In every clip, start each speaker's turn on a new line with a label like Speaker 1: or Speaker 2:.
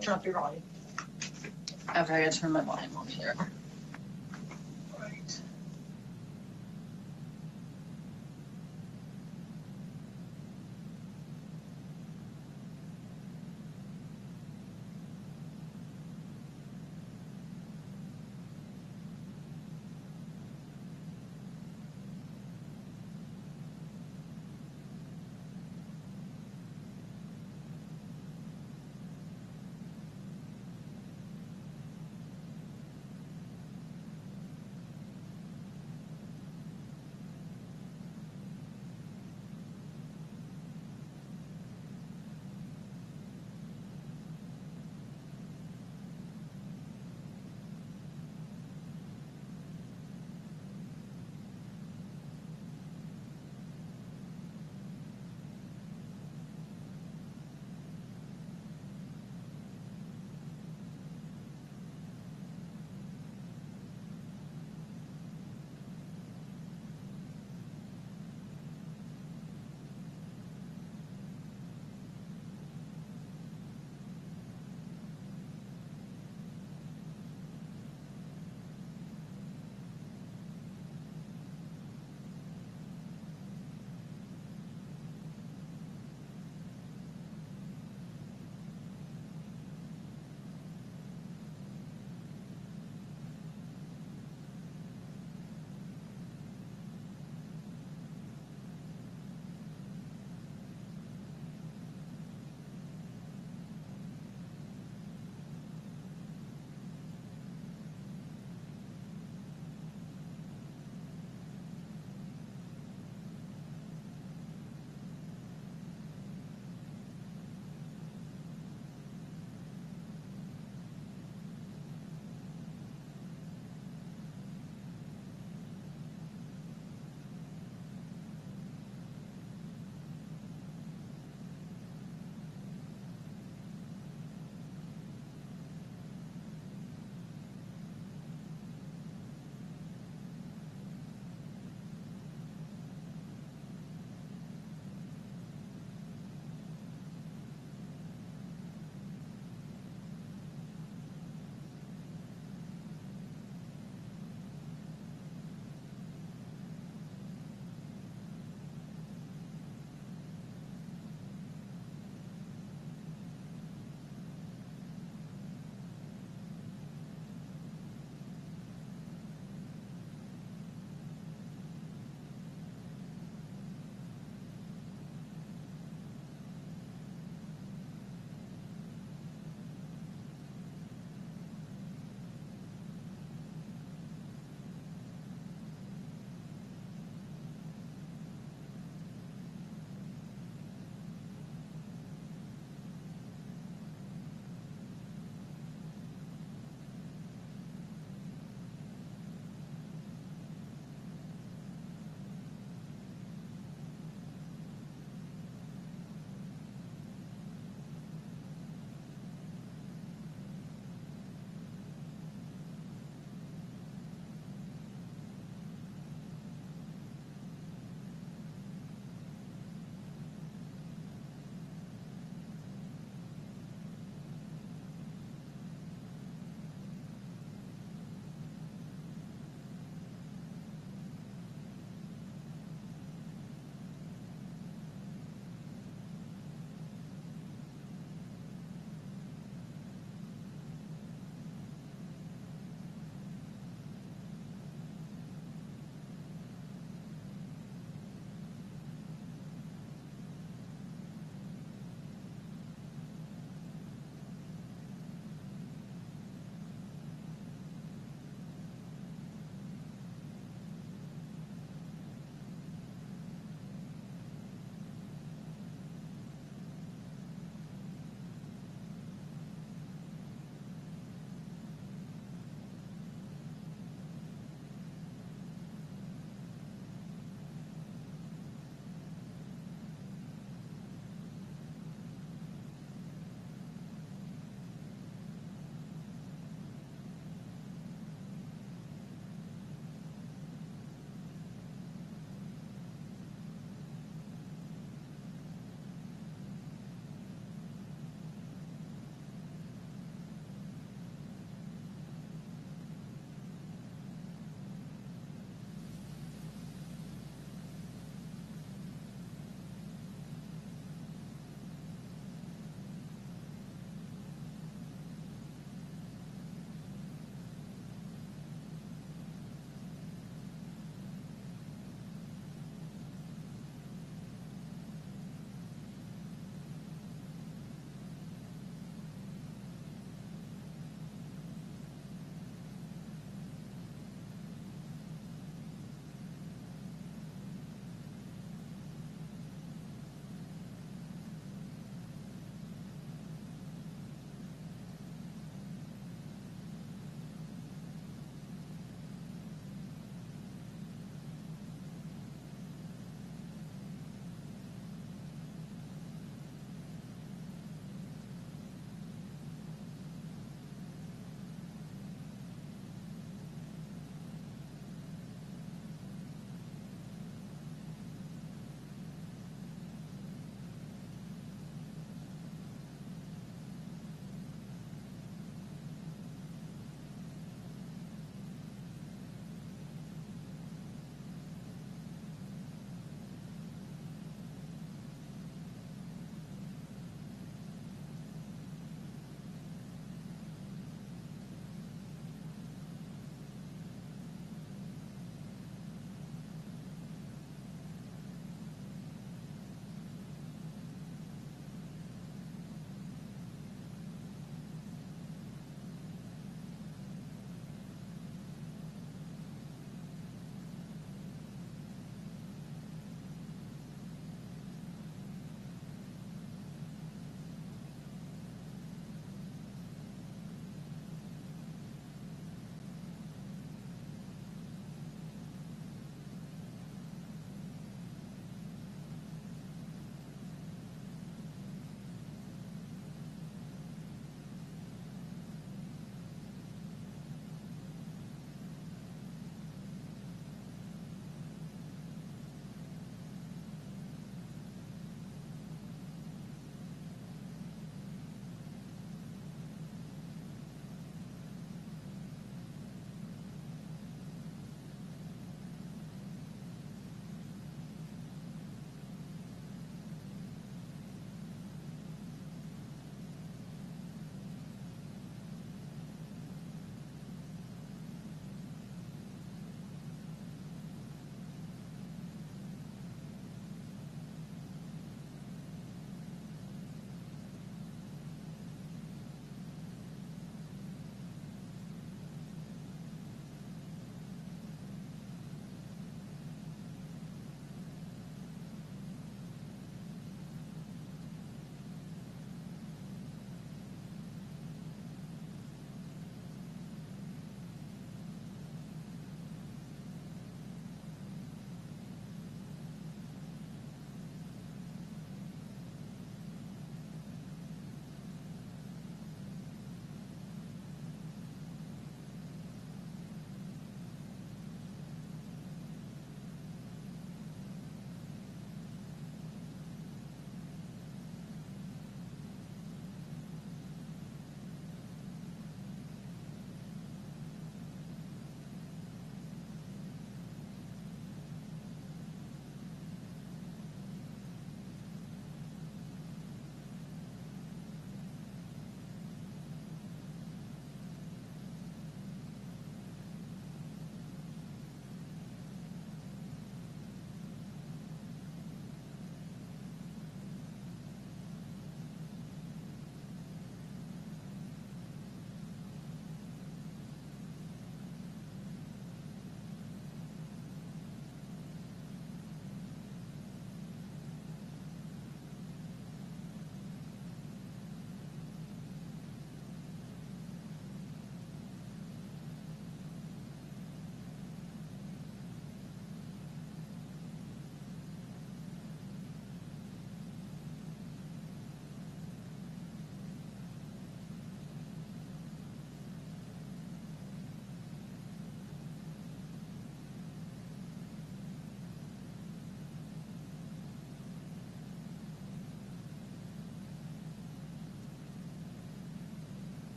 Speaker 1: Turn up your volume.
Speaker 2: Okay, I gotta turn my volume on here.
Speaker 1: Right.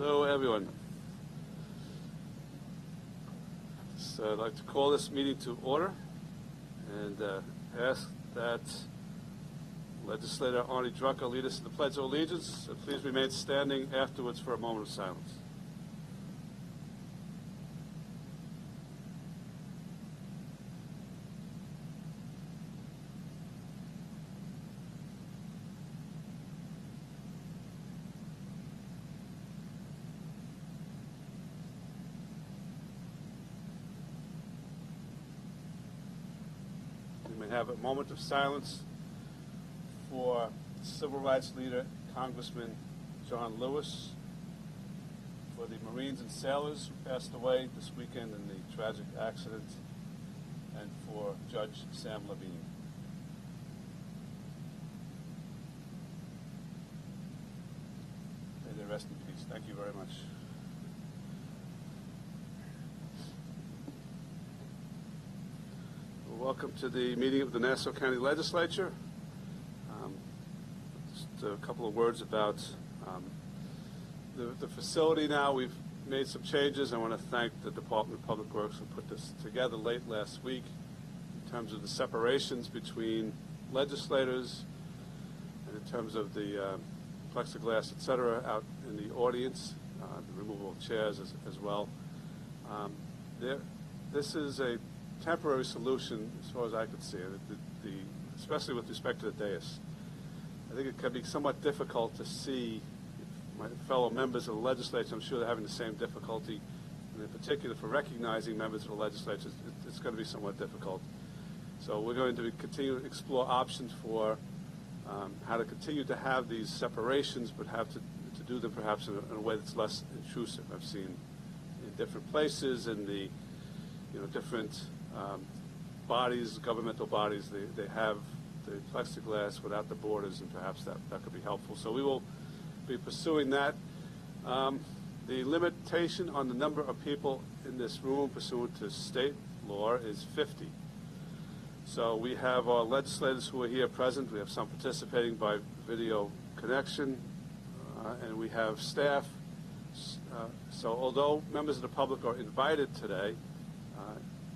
Speaker 1: Hello, everyone. So I'd like to call this meeting to order and ask that Legislator Arnie Drucker lead us in the Pledge of Allegiance. So please remain standing afterwards for a moment of silence. We may have a moment of silence for civil rights leader Congressman John Lewis, for the Marines and sailors who passed away this weekend in the tragic accident, and for Judge Sam Levine. rest in peace. Thank you very much. Welcome to the meeting of the Nassau County Legislature. Just a couple of words about the facility now. We've made some changes. I want to thank the Department of Public Works who put this together late last week in terms of the separations between legislators and in terms of the plexiglass, et cetera, out in the audience, the removal of chairs as well. This is a temporary solution as far as I could see it, especially with respect to the dais. I think it can be somewhat difficult to see my fellow members of the legislature. I'm sure they're having the same difficulty, and in particular for recognizing members of the legislature, it's going to be somewhat difficult. So we're going to continue to explore options for how to continue to have these separations, but have to do them perhaps in a way that's less intrusive. I've seen in different places in the different bodies, governmental bodies, they have the plexiglass without the borders, and perhaps that could be helpful. So we will be pursuing that. The limitation on the number of people in this room pursuant to state law is 50. So we have our legislators who are here present. We have some participating by video connection, and we have staff. So although members of the public are invited today,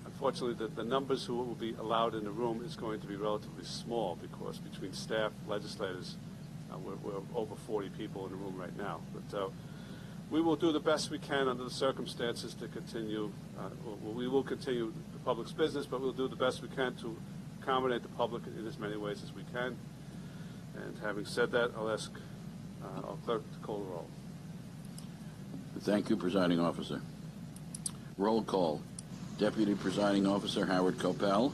Speaker 1: unfortunately the numbers who will be allowed in the room is going to be relatively small, because between staff, legislators, we're over 40 people in the room right now. But we will do the best we can under the circumstances to continue. We will continue the public's business, but we'll do the best we can to accommodate the public in as many ways as we can. And having said that, I'll ask our clerk to call the roll.
Speaker 3: Thank you, Presiding Officer. Roll call. Deputy Presiding Officer Howard Copel.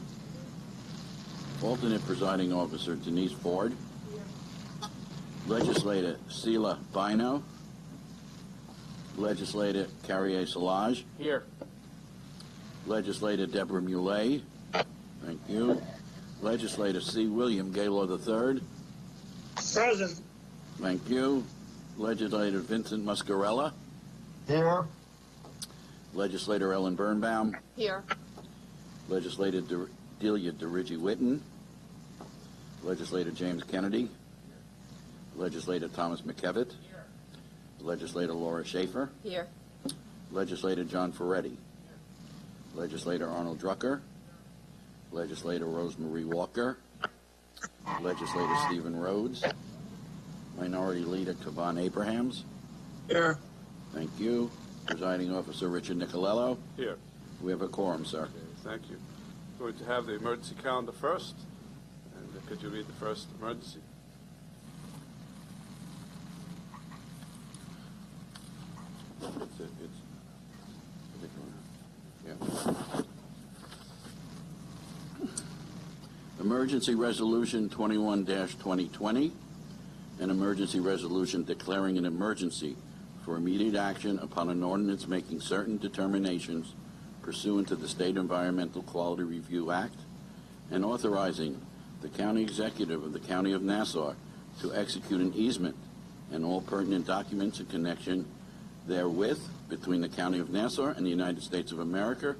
Speaker 3: Alternate Presiding Officer Denise Ford. Legislator Sela Bino. Legislator Carrier Salage.
Speaker 4: Here.
Speaker 3: Legislator Deborah Muley. Thank you. Legislator C. William Gaylor III.
Speaker 4: Present.
Speaker 3: Thank you. Legislator Vincent Muscarella.
Speaker 4: Here.
Speaker 3: Legislator Ellen Birnbaum.
Speaker 2: Here.
Speaker 3: Legislator Delia DeRiggi-Witten. Legislator James Kennedy. Legislator Thomas McKevitt. Legislator Laura Schaefer.
Speaker 2: Here.
Speaker 3: Legislator John Ferretti. Legislator Arnold Drucker. Legislator Rosemarie Walker. Legislator Stephen Rhodes. Minority Leader Kavan Abrahams.
Speaker 4: Here.
Speaker 3: Thank you. Presiding Officer Richard Nicolello.
Speaker 1: Here.
Speaker 3: We have a quorum, sir.
Speaker 1: Okay, thank you. We're going to have the emergency calendar first. And could you read the first emergency?
Speaker 3: Emergency Resolution 21-2020, an emergency resolution declaring an emergency for immediate action upon an ordinance making certain determinations pursuant to the State Environmental Quality Review Act, and authorizing the County Executive of the County of Nassau to execute an easement and all pertinent documents in connection therewith between the County of Nassau and the United States of America,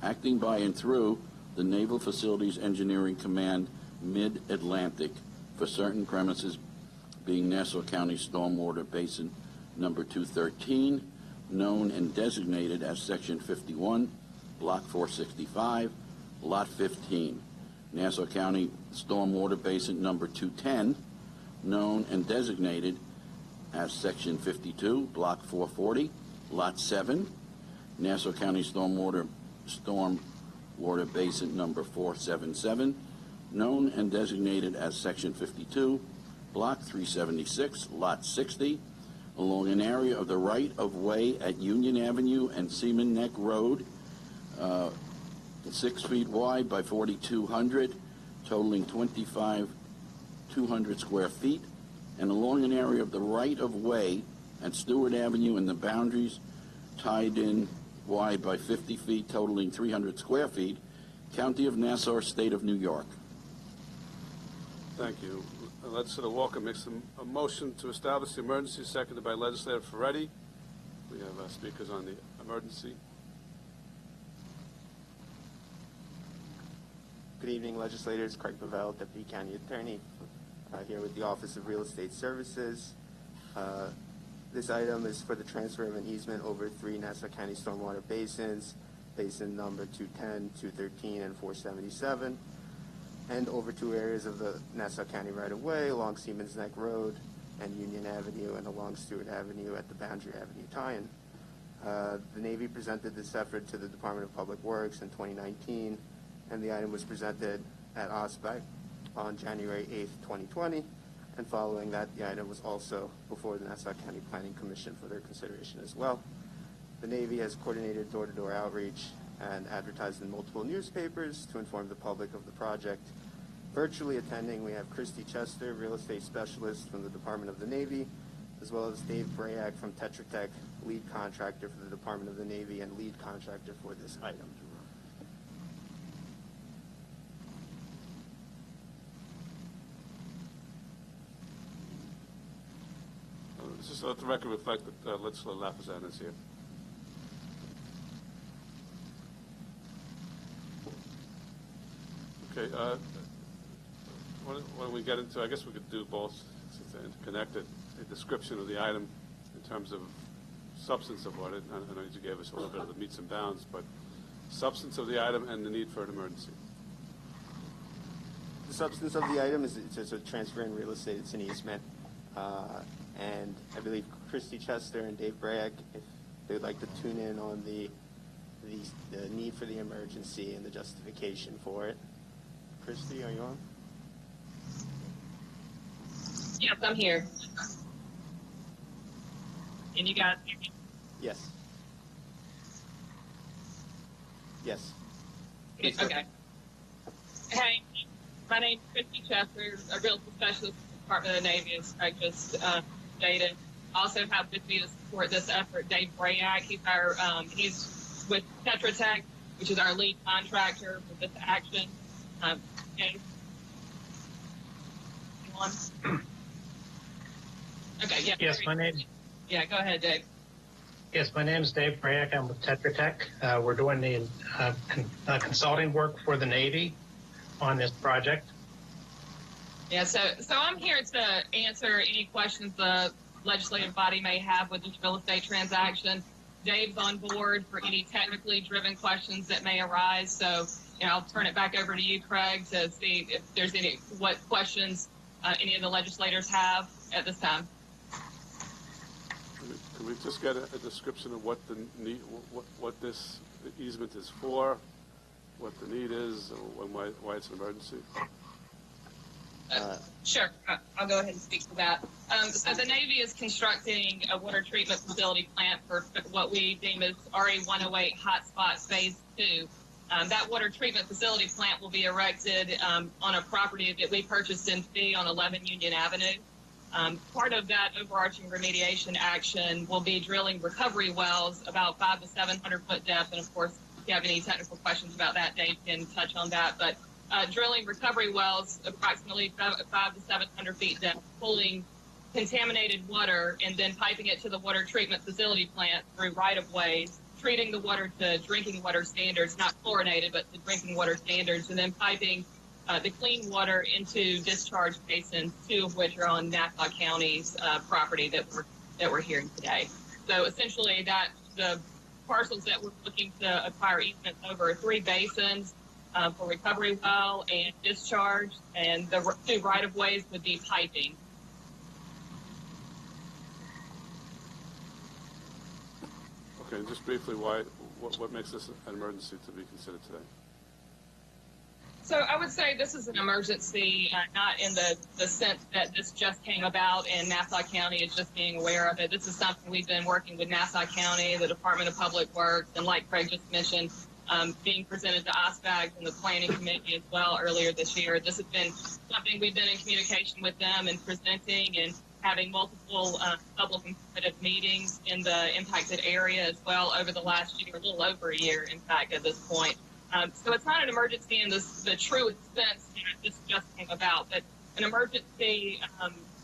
Speaker 3: acting by and through the Naval Facilities Engineering Command Mid-Atlantic for certain premises being Nassau County Stormwater Basin number 213, known and designated as Section 51, Block 465, Lot 15. Nassau County Stormwater Basin number 210, known and designated as Section 52, Block 440, Lot 7. Nassau County Stormwater Basin number 477, known and designated as Section 52, Block 376, Lot 60, along an area of the right-of-way at Union Avenue and Seaman Neck Road, 6 feet wide by 4,200, totaling 200 square feet, and along an area of the right-of-way at Stewart Avenue and the boundaries tied in wide by 50 feet, totaling 300 square feet, County of Nassau, State of New York.
Speaker 1: Thank you. Legislator Walker makes a motion to establish the emergency, seconded by Legislator Ferretti. We have speakers on the emergency.
Speaker 5: Good evening, legislators. Craig Pavel, Deputy County Attorney, here with the Office of Real Estate Services. This item is for the transfer of an easement over 3 Nassau County stormwater basins, basin number 210, 213, and 477, and over 2 areas of the Nassau County right-of-way along Siemens Neck Road and Union Avenue and along Stewart Avenue at the Boundary Avenue tie-in. The Navy presented this effort to the Department of Public Works in 2019, and the item was presented at OSPAC on January 8th, 2020, and following that, the item was also before the Nassau County Planning Commission for their consideration as well. The Navy has coordinated door-to-door outreach and advertised in multiple newspapers to inform the public of the project. Virtually attending, we have Christy Chester, real estate specialist from the Department of the Navy, as well as Dave Brayak from Tetra Tech, lead contractor for the Department of the Navy and lead contractor for this item.
Speaker 1: Just let the record reflect that Legislator Lapizan is here. Okay, why don't we get into, I guess we could do both since they're interconnected, a description of the item in terms of substance of what it, I know you gave us a little bit of the meets and bounds, but substance of the item and the need for an emergency.
Speaker 5: The substance of the item is it's a transfer in real estate. It's an easement. And I believe Christy Chester and Dave Brayak, if they'd like to tune in on the need for the emergency and the justification for it. Christy, are you on?
Speaker 2: Yes, I'm here. Can you guys hear me?
Speaker 5: Yes. Yes.
Speaker 2: Okay. Hey, my name's Christy Chester, a real estate specialist with the Department of the Navy, as Craig just stated. Also have with me to support this effort Dave Brayak. He's with Tetra Tech, which is our lead contractor for this action. Okay. Okay, yeah.
Speaker 6: Yes, my name.
Speaker 2: Yeah, go ahead, Dave.
Speaker 6: Yes, my name is Dave Brayak. I'm with Tetra Tech. We're doing the consulting work for the Navy on this project.
Speaker 2: Yeah, so I'm here to answer any questions the legislative body may have with this real estate transaction. Dave's on board for any technically driven questions that may arise. So, I'll turn it back over to you, Craig, to see if there's what questions any of the legislators have at this time.
Speaker 1: Can we just get a description of what the need, what this easement is for, what the need is, or why it's an emergency?
Speaker 2: Sure, I'll go ahead and speak to that. So the Navy is constructing a water treatment facility plant for what we deem as RA 108 Hotspot Phase 2. That water treatment facility plant will be erected on a property that we purchased in fee on 11 Union Avenue. Part of that overarching remediation action will be drilling recovery wells about 500 to 700 foot depth. And of course, if you have any technical questions about that, Dave can touch on that. But drilling recovery wells approximately 500 to 700 feet depth, pulling contaminated water and then piping it to the water treatment facility plant through right-of-ways, treating the water to drinking water standards, not chlorinated, but to drinking water standards, and then piping the clean water into discharge basins, 2 of which are on Nassau County's property that we're hearing today. So essentially, the parcels that we're looking to acquire easements over are 3 basins for recovery well and discharge, and the 2 right-of-ways would be piping.
Speaker 1: Okay, just briefly, what makes this an emergency to be considered today?
Speaker 2: So I would say this is an emergency, not in the sense that this just came about and Nassau County is just being aware of it. This is something we've been working with Nassau County, the Department of Public Works, and like Craig just mentioned, being presented to OSPAG and the Planning Committee as well earlier this year. This has been something we've been in communication with them and presenting and having multiple public and competitive meetings in the impacted area as well over the last year, a little over a year, in fact, at this point. So it's not an emergency in the truest sense that this just came about, but an emergency,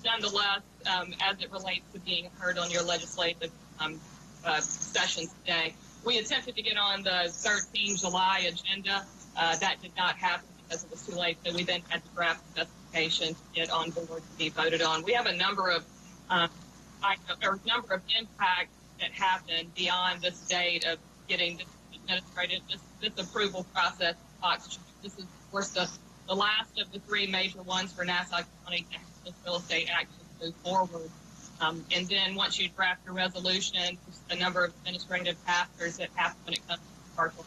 Speaker 2: nonetheless, as it relates to being heard on your legislative session today. We attempted to get on the 13 July agenda. That did not happen because it was too late, so we then had to draft specification to get on board to be voted on. We have a number of impacts that happen beyond this date of getting this administrative, this approval process. This is, of course, the last of the three major ones for Nassau County to have this real estate action move forward. And then once you draft your resolution, there's a number of administrative factors that happen when it comes to partial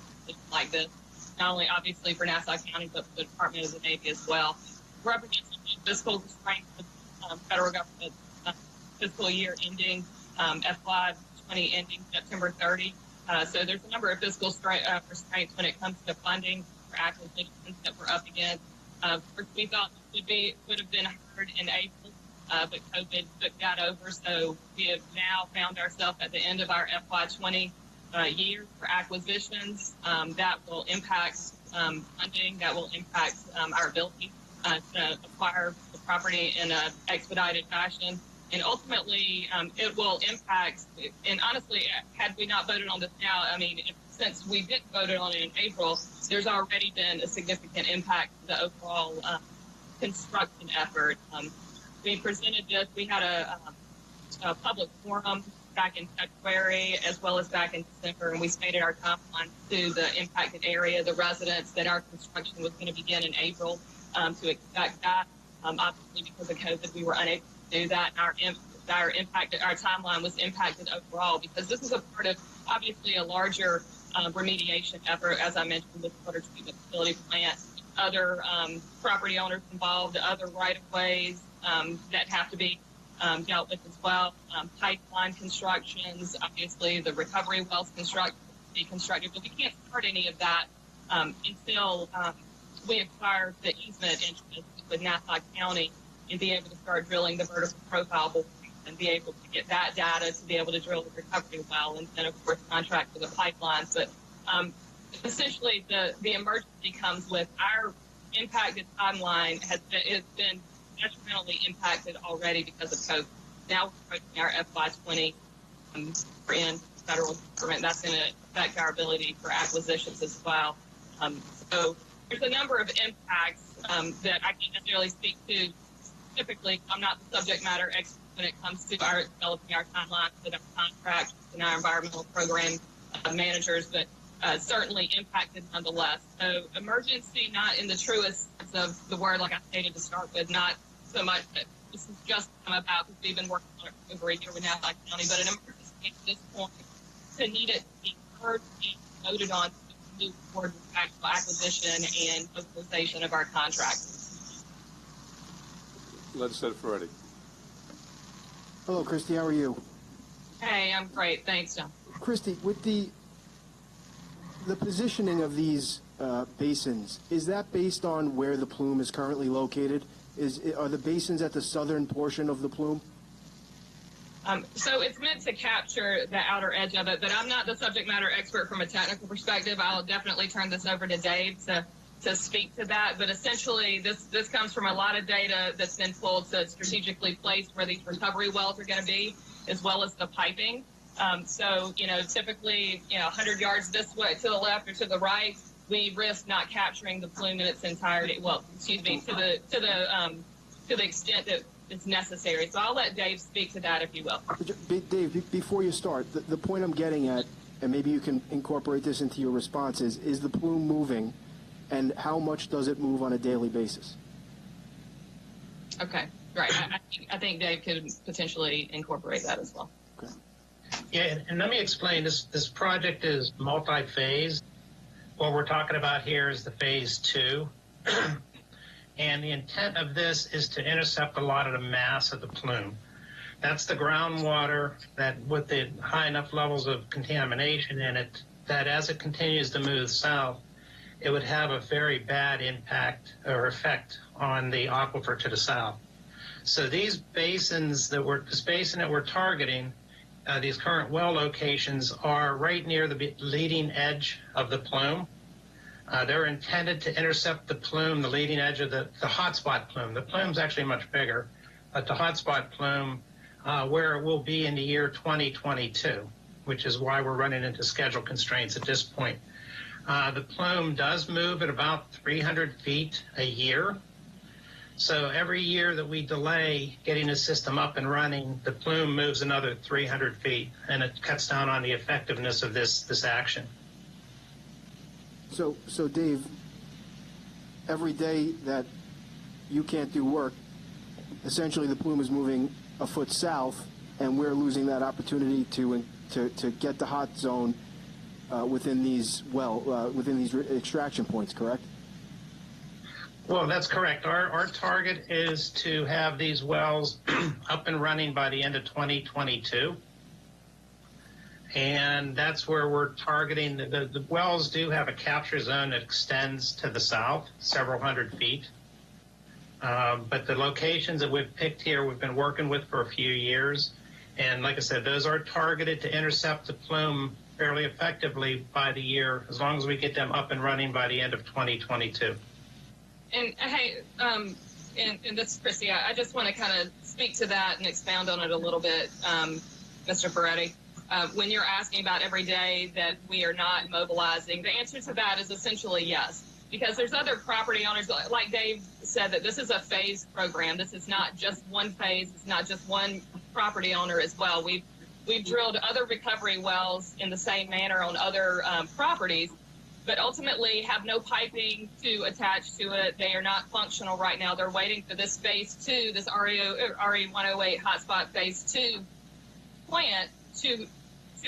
Speaker 2: like this, not only obviously for Nassau County, but for the Department of the Navy as well. Represents fiscal restraints of federal government fiscal year ending, FY 20 ending September 30. So there's a number of fiscal restraints when it comes to funding for acquisitions that we're up against. Of course, we thought it would have been heard in April, but COVID took that over. So we have now found ourselves at the end of our FY 20 year for acquisitions. That will impact funding. That will impact our ability to acquire the property in an expedited fashion. And ultimately, it will impact, and honestly, had we not voted on this now, I mean, since we didn't vote on it in April, there's already been a significant impact to the overall construction effort. We presented this, we had a public forum back in February as well as back in December, and we stated our timeline to the impacted area, the residents, that our construction was going to begin in April to expect that. Obviously, because of COVID, we were unable to do that. Our timeline was impacted overall because this is a part of obviously a larger remediation effort, as I mentioned, with the water treatment facility plant, other property owners involved, other right-of-ways that have to be dealt with as well, pipeline constructions, obviously the recovery wells be constructed, but we can't start any of that until we acquire the easement interest with Nassau County and be able to start drilling the vertical profile bore and be able to get that data to be able to drill the recovery well and then, of course, contract for the pipelines. But essentially, the emergency comes with our impacted timeline has been detrimentally impacted already because of COVID. Now we're approaching our FY 20 for in federal government. That's going to affect our ability for acquisitions as well. So there's a number of impacts that I can't necessarily speak to. Typically, I'm not the subject matter expert when it comes to developing our timelines with our contracts and our environmental program managers, but certainly impacted nonetheless. So emergency, not in the truest sense of the word, like I stated to start with, not so much that this is just come about because we've been working on it for over a year with Nassau County, but an emergency at this point to need it to be heard and voted on to move forward with actual acquisition and mobilization of our contracts.
Speaker 1: Legislator Ferretti.
Speaker 7: Hello, Christy. How are you?
Speaker 2: Hey, I'm great. Thanks, John.
Speaker 7: Christy, with the positioning of these basins, is that based on where the plume is currently located? Are the basins at the southern portion of the plume?
Speaker 2: So it's meant to capture the outer edge of it, but I'm not the subject matter expert from a technical perspective. I'll definitely turn this over to Dave to speak to that. But essentially, this comes from a lot of data that's been pulled to strategically placed where these recovery wells are going to be, as well as the piping. So, typically, 100 yards this way to the left or to the right, we risk not capturing the plume in its entirety. Well, excuse me, to the extent that it's necessary. So I'll let Dave speak to that, if you will.
Speaker 7: Dave, before you start, the point I'm getting at, and maybe you can incorporate this into your response, is the plume moving, and how much does it move on a daily basis?
Speaker 2: Okay, right. I think Dave could potentially incorporate that as well.
Speaker 7: Okay.
Speaker 6: Yeah, and let me explain. This project is multi-phase. What we're talking about here is the phase 2. And the intent of this is to intercept a lot of the mass of the plume. That's the groundwater that with the high enough levels of contamination in it, that as it continues to move south, it would have a very bad impact or effect on the aquifer to the south. So these basins this basin that we're targeting, these current well locations are right near the leading edge of the plume. They're intended to intercept the plume, the leading edge of the hotspot plume. The plume's actually much bigger, but the hotspot plume, where it will be in the year 2022, which is why we're running into schedule constraints at this point. The plume does move at about 300 feet a year. So every year that we delay getting the system up and running, the plume moves another 300 feet, and it cuts down on the effectiveness of this action.
Speaker 7: So Dave, every day that you can't do work, essentially the plume is moving a foot south, and we're losing that opportunity to get the hot zone within these extraction points, correct?
Speaker 6: Well, that's correct. Our target is to have these wells up and running by the end of 2022. And that's where we're targeting. The wells do have a capture zone that extends to the south, several hundred feet. But the locations that we've picked here, we've been working with for a few years. And like I said, those are targeted to intercept the plume fairly effectively by the year, as long as we get them up and running by the end of 2022.
Speaker 2: And hey, and this is Christy. I just want to kind of speak to that and expound on it a little bit, Mr. Ferretti. When you're asking about every day that we are not mobilizing, the answer to that is essentially yes, because there's other property owners, like Dave said, that this is a phased program. This is not just one phase. It's not just one property owner as well. We've drilled other recovery wells in the same manner on other properties, but ultimately have no piping to attach to it. They are not functional right now. They're waiting for this phase 2, this RE108 hotspot phase 2 plant to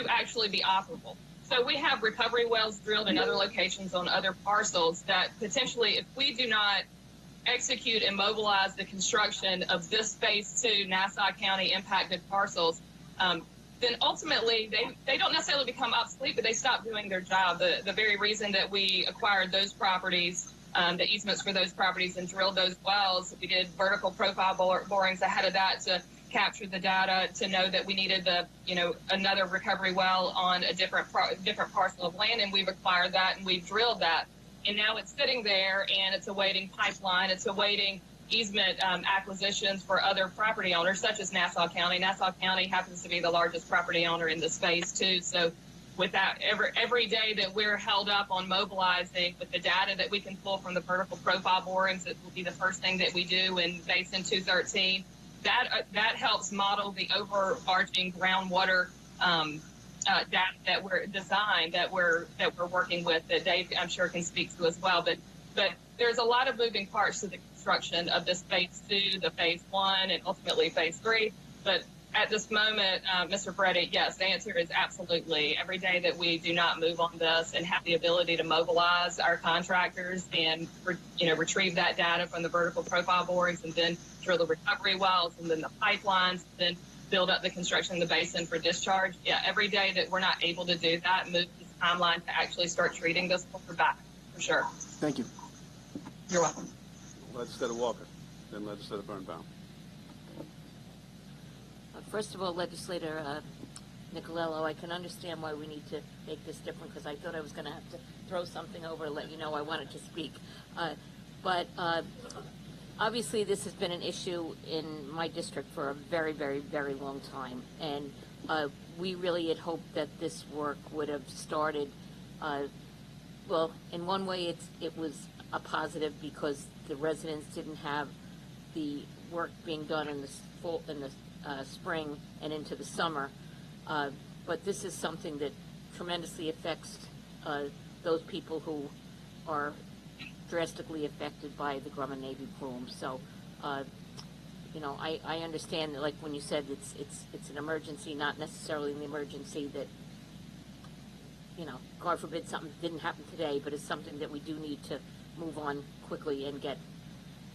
Speaker 2: actually be operable. So we have recovery wells drilled in other locations on other parcels that potentially, if we do not execute and mobilize the construction of this phase 2 Nassau County impacted parcels, then ultimately they don't necessarily become obsolete, but they stop doing their job. The very reason that we acquired those properties, the easements for those properties, and drilled those wells, we did vertical profile borings ahead of that to capture the data, to know that we needed another recovery well on a different parcel of land, and we've acquired that and we've drilled that, and now it's sitting there and it's awaiting pipeline, it's awaiting easement acquisitions for other property owners, such as Nassau County. Nassau County happens to be the largest property owner in this phase too. So with that, every day that we're held up on mobilizing with the data that we can pull from the vertical profile borings, it will be the first thing that we do in Basin 213. That helps model the overarching groundwater data that we're designed, that we're working with, that Dave, I'm sure, can speak to as well. But there's a lot of moving parts to the construction of this phase 2, the phase 1, and ultimately phase 3. But at this moment, Mr. Ferretti, yes, the answer is absolutely. Every day that we do not move on this and have the ability to mobilize our contractors and retrieve that data from the vertical profile borings, and then drill the recovery wells, and then the pipelines, then build up the construction of the basin for discharge. Yeah, every day that we're not able to do that, move this timeline to actually start treating this water back, for sure.
Speaker 7: Thank you.
Speaker 2: You're welcome.
Speaker 1: Legislator Walker, then Legislator Birnbaum.
Speaker 8: First of all, Legislator Nicolello, I can understand why we need to make this different, because I thought I was going to have to throw something over to let you know I wanted to speak. But obviously this has been an issue in my district for a very, very, very long time. And we really had hoped that this work would have started, well, in one way it was a positive, because the residents didn't have the work being done in the spring and into the summer. But this is something that tremendously affects those people who are drastically affected by the Grumman Navy plume. So, I understand that, like when you said it's an emergency, not necessarily an emergency that, God forbid something didn't happen today, but it's something that we do need to move on quickly and get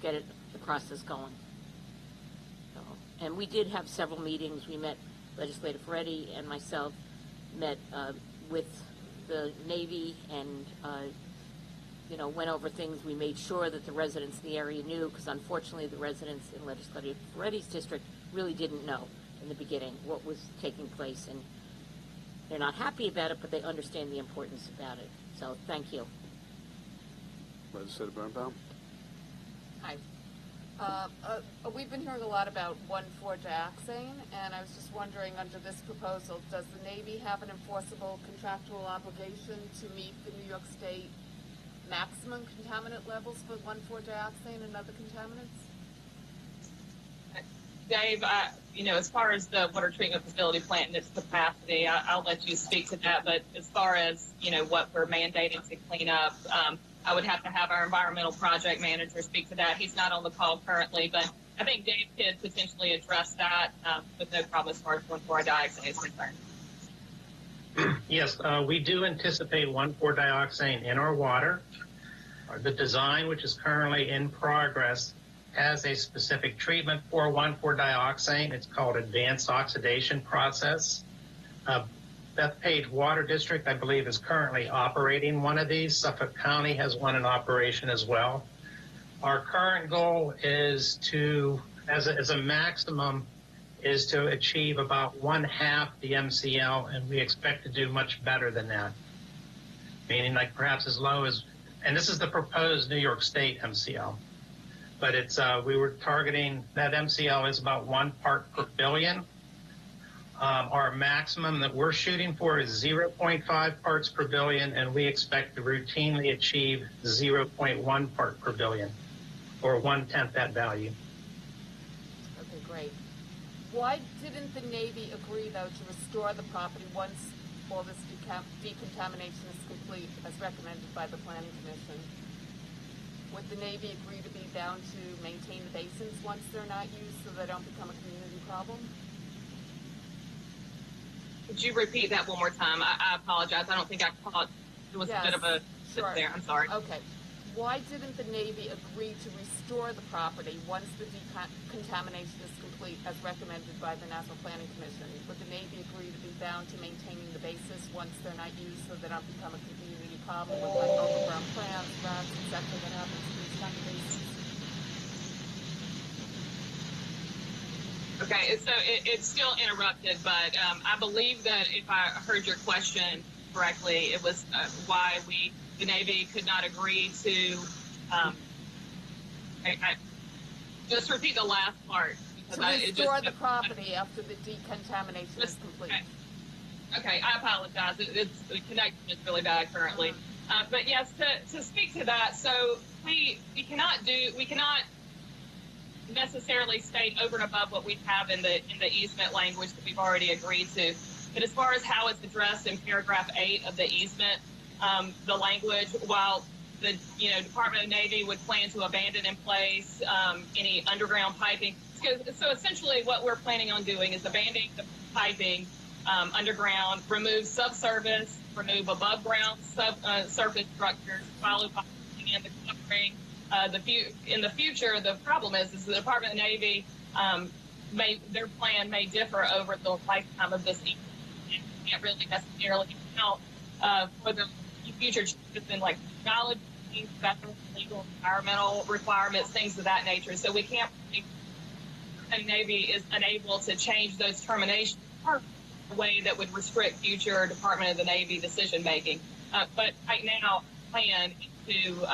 Speaker 8: the process going. So, and we did have several meetings. We met, Legislator Ferretti and myself met with the Navy and went over things. We made sure that the residents in the area knew, because unfortunately the residents in Legislator Ferretti's district really didn't know in the beginning what was taking place, and they're not happy about it, but they understand the importance about it. So thank you.
Speaker 1: Legislator Birnbaum?
Speaker 9: Hi. We've been hearing a lot about 1,4-dioxane, and I was just wondering, under this proposal, does the Navy have an enforceable contractual obligation to meet the New York State maximum contaminant levels for 1,4-dioxane and other contaminants?
Speaker 2: Dave, as far as the water treatment facility plant and its capacity, I'll let you speak to that. But as far as, what we're mandating to clean up, I would have to have our environmental project manager speak to that. He's not on the call currently, but I think Dave could potentially address that with no problem as far as 1,4-dioxane is concerned.
Speaker 6: Yes, we do anticipate 1,4-dioxane in our water. The design, which is currently in progress, has a specific treatment for 1,4-dioxane. It's called advanced oxidation process. Bethpage Water District, I believe, is currently operating one of these. Suffolk County has one in operation as well. Our current goal is to, as a maximum, is to achieve about 1/2 the MCL, and we expect to do much better than that. Meaning like perhaps as low as, and this is the proposed New York State MCL, but it's we were targeting, that MCL is about 1 part per billion. Our maximum that we're shooting for is 0.5 parts per billion, and we expect to routinely achieve 0.1 part per billion, or 1/10 that value.
Speaker 9: Okay, great. Why didn't the Navy agree, though, to restore the property once all this decontamination is complete, as recommended by the Planning Commission? Would the Navy agree to be bound to maintain the basins once they're not used so they don't become a community problem?
Speaker 2: Could you repeat that one more time? I apologize. I don't think I caught. It was a bit of a sit there. I'm sorry.
Speaker 9: Okay. Why didn't the Navy agree to restore the property once the decontamination is complete, as recommended by the National Planning Commission? Would the Navy agree to be bound to maintaining the basis once they're not used so they don't become a community problem with like overgrown plants, rats, etc. that happens to these kind of bases?
Speaker 2: Okay, so it's still interrupted, but I believe that if I heard your question correctly, it was why the Navy could not agree to. Just repeat the last part.
Speaker 9: To restore the property after the decontamination is complete.
Speaker 2: Okay, I apologize. The connection is really bad currently. But yes, to speak to that, so we cannot necessarily state over and above what we have in the easement language that we've already agreed to. But as far as how it's addressed in paragraph 8 of the easement, the language, while the Department of Navy would plan to abandon in place any underground piping. So essentially what we're planning on doing is abandoning the piping underground, remove subsurface, remove above ground surface structures, followed by in the covering. In the future, the problem is the Department of Navy their plan may differ over the lifetime of this easement. You can't really necessarily count for the future changes in like technology, federal, legal, environmental requirements, things of that nature. So we can't. The Navy is unable to change those terminations in a way that would restrict future Department of the Navy decision making. But right now, plan to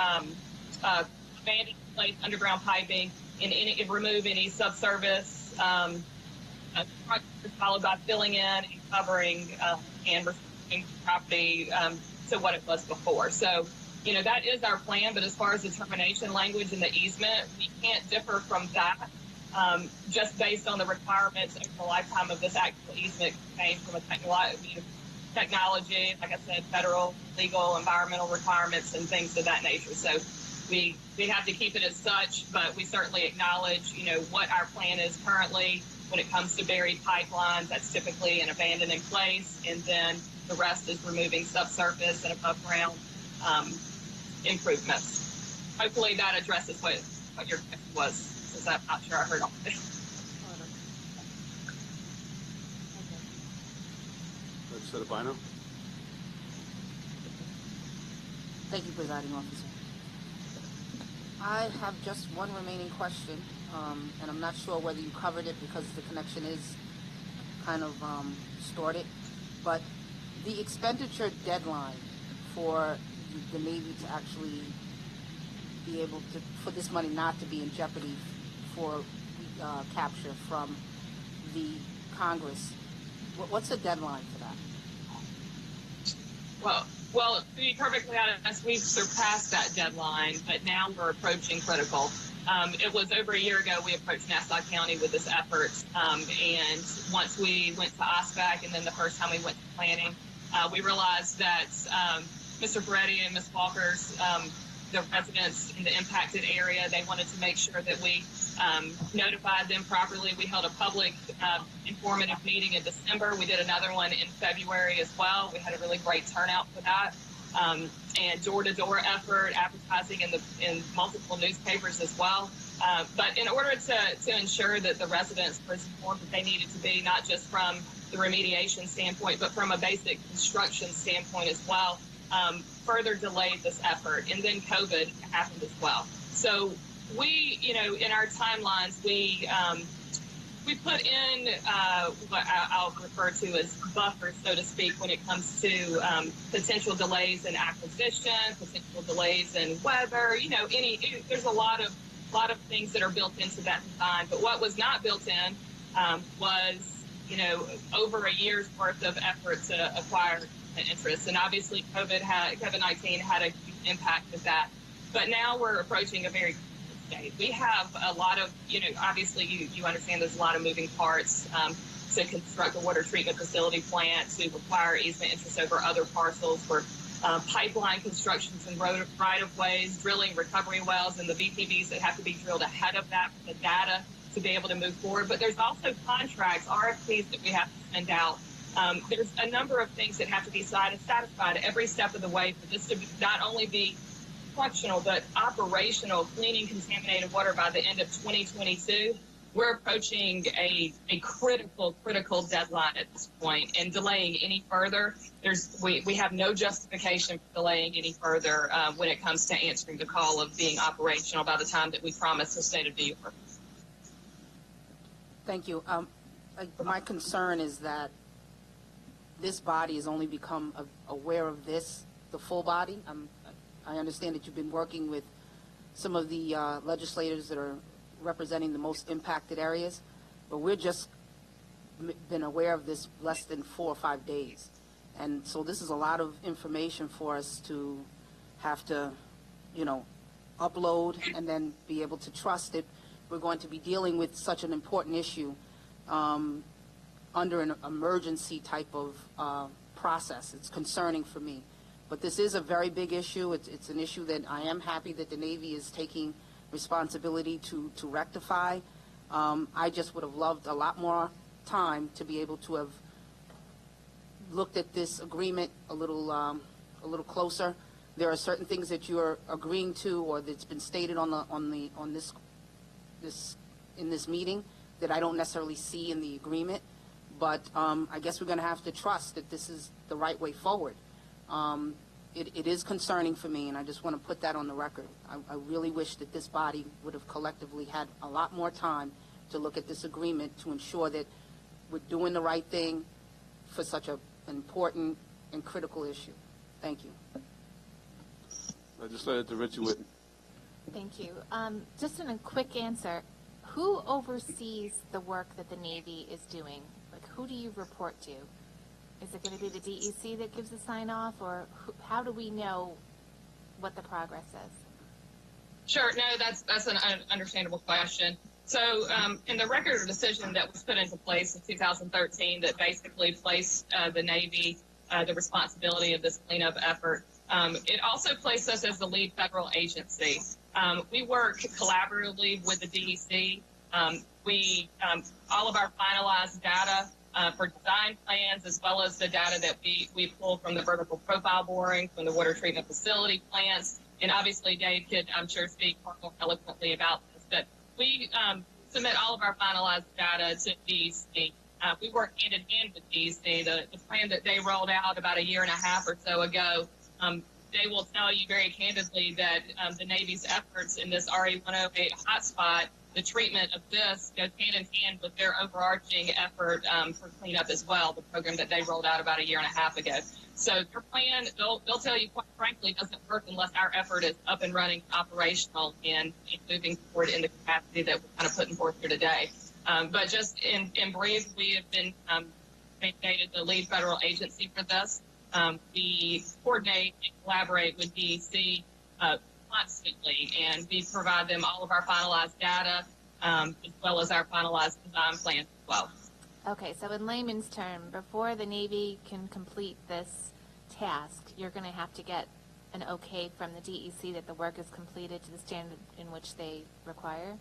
Speaker 2: abandon in place underground piping and remove any subsurface structures, followed by filling in and covering and restricting property to what it was before. So, that is our plan. But as far as the termination language in the easement, we can't differ from that. Just based on the requirements over the lifetime of this actual easement contained from a technology, like I said, federal, legal, environmental requirements and things of that nature. So we have to keep it as such, but we certainly acknowledge, what our plan is currently when it comes to buried pipelines. That's typically an abandoned in place, and then the rest is removing subsurface and above ground improvements. Hopefully that addresses what your question was. I'm not sure I heard all of it.
Speaker 1: Legislator Bino?
Speaker 10: Thank you, Presiding Officer. I have just one remaining question, and I'm not sure whether you covered it because the connection is kind of distorted, but the expenditure deadline for the Navy to actually be able to, for this money not to be in jeopardy for capture from the Congress. What's the deadline for that?
Speaker 2: Well, to be perfectly honest, we've surpassed that deadline, but now we're approaching critical. It was over a year ago we approached Nassau County with this effort, and once we went to OSBAC and then the first time we went to planning, we realized that Mr. Beretti and Ms. Walker's, the residents in the impacted area, they wanted to make sure that we notified them properly. We held a public informative meeting in December. We did another one in February as well. We had a really great turnout for that. And door-to-door effort, advertising in multiple newspapers as well. But in order to ensure that the residents were informed that they needed to be, not just from the remediation standpoint, but from a basic construction standpoint as well, further delayed this effort. And then COVID happened as well. So we, in our timelines, we put in what I'll refer to as buffers, so to speak, when it comes to potential delays in acquisition, potential delays in weather. There's a lot of things that are built into that design. But what was not built in was, over a year's worth of effort to acquire interest. And obviously, COVID-19 had a huge impact of that. But now we're approaching a very state. We have a lot of, obviously you understand there's a lot of moving parts to construct a water treatment facility plant, to acquire easement interest over other parcels for pipeline constructions and right-of-ways, drilling recovery wells, and the VTVs that have to be drilled ahead of that for the data to be able to move forward. But there's also contracts, RFPs that we have to send out. There's a number of things that have to be signed and satisfied every step of the way for this to not only be functional but operational, cleaning contaminated water by the end of 2022. We're approaching a critical deadline at this point, and delaying any further, we have no justification for delaying any further when it comes to answering the call of being operational by the time that we promised the state of New York.
Speaker 10: Thank you. My concern is that this body has only become aware of this, the full body. I understand that you've been working with some of the legislators that are representing the most impacted areas, but we're just been aware of this less than 4 or 5 days. And so this is a lot of information for us to have to, upload and then be able to trust it. We're going to be dealing with such an important issue under an emergency type of process. It's concerning for me. But this is a very big issue. It's an issue that I am happy that the Navy is taking responsibility to rectify. I just would have loved a lot more time to be able to have looked at this agreement a little closer. There are certain things that you are agreeing to, or that's been stated in this meeting, that I don't necessarily see in the agreement. But I guess we're going to have to trust that this is the right way forward. It is concerning for me, and I just want to put that on the record. I really wish that this body would have collectively had a lot more time to look at this agreement to ensure that we're doing the right thing for such an important and critical issue. Thank you.
Speaker 1: Legislator Richie Whitten.
Speaker 11: Thank you. Just in a quick answer, who oversees the work that the Navy is doing? Like, who do you report to? Is it going to be the DEC that gives the sign-off, or how do we know what the progress is?
Speaker 2: Sure. No, that's an understandable question. So in the record of decision that was put into place in 2013 that basically placed the Navy the responsibility of this cleanup effort, it also placed us as the lead federal agency. We work collaboratively with the DEC. All of our finalized data for design plans, as well as the data that we pull from the vertical profile boring, from the water treatment facility plants. And obviously, Dave could, I'm sure, speak more eloquently about this. But we submit all of our finalized data to DEC. We work hand in hand with DEC. The plan that they rolled out about a year and a half or so ago, they will tell you very candidly that the Navy's efforts in this RE-108 hotspot, the treatment of this goes hand in hand with their overarching effort for cleanup as well, the program that they rolled out about a year and a half ago. So their plan, they'll tell you, quite frankly, doesn't work unless our effort is up and running, operational, and moving forward in the capacity that we're kind of putting forth here today. But just in brief, we have been mandated the lead federal agency for this. We coordinate and collaborate with DEC constantly, and we provide them all of our finalized data, as well as our finalized design plans as well.
Speaker 11: Okay, so in layman's term, before the Navy can complete this task, you're going to have to get an okay from the DEC that the work is completed to the standard in which they require?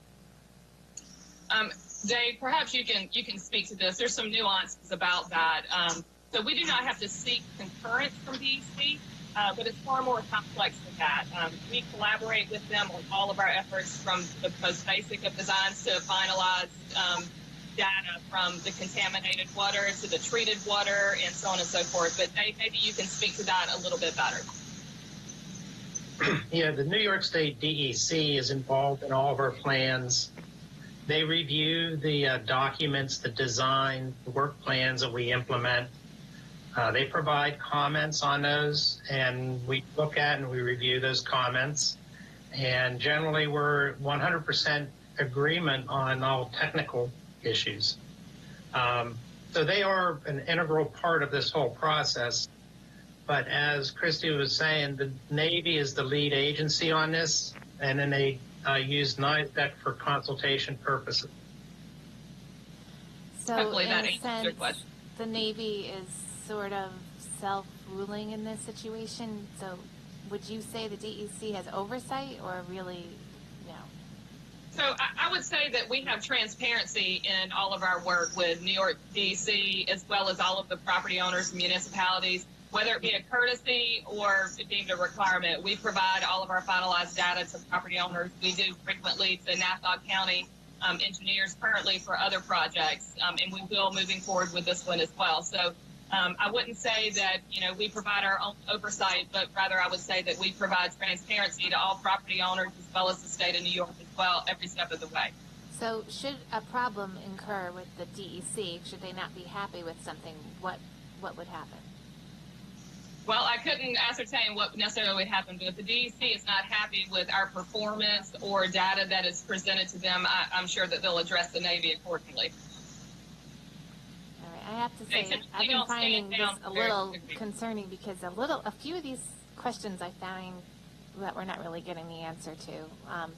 Speaker 2: Dave, perhaps you can speak to this. There's some nuances about that. So we do not have to seek concurrence from DEC, but it's far more complex than that. We collaborate with them on all of our efforts, from the most basic of designs to finalized data, from the contaminated water to the treated water and so on and so forth. But Dave, maybe you can speak to that a little bit better.
Speaker 6: Yeah, the New York State DEC is involved in all of our plans. They review the documents, the design, the work plans that we implement. They provide comments on those, and we look at and we review those comments. And generally, we're 100% agreement on all technical issues. So they are an integral part of this whole process. But as Christy was saying, the Navy is the lead agency on this, and then they use NISDEC for consultation purposes.
Speaker 11: So
Speaker 2: Hopefully
Speaker 11: in
Speaker 2: that
Speaker 11: a
Speaker 2: answers your
Speaker 11: sense,
Speaker 2: question.
Speaker 11: the Navy is sort of self-ruling in this situation. So would you say the DEC has oversight, or really no?
Speaker 2: So I would say that we have transparency in all of our work with New York DEC, as well as all of the property owners and municipalities, whether it be a courtesy or deemed a requirement. We provide all of our finalized data to property owners. We do frequently to Nassau County engineers currently for other projects, and we will moving forward with this one as well. So I wouldn't say that, we provide our own oversight, but rather I would say that we provide transparency to all property owners as well as the state of New York as well, every step of the way.
Speaker 11: So should a problem incur with the DEC, should they not be happy with something, what would happen?
Speaker 2: Well, I couldn't ascertain what necessarily would happen, but if the DEC is not happy with our performance or data that is presented to them, I'm sure that they'll address the Navy accordingly.
Speaker 11: All right, I have to say, I've been finding this a little concerning, because a few of these questions I found that we're not really getting the answer to.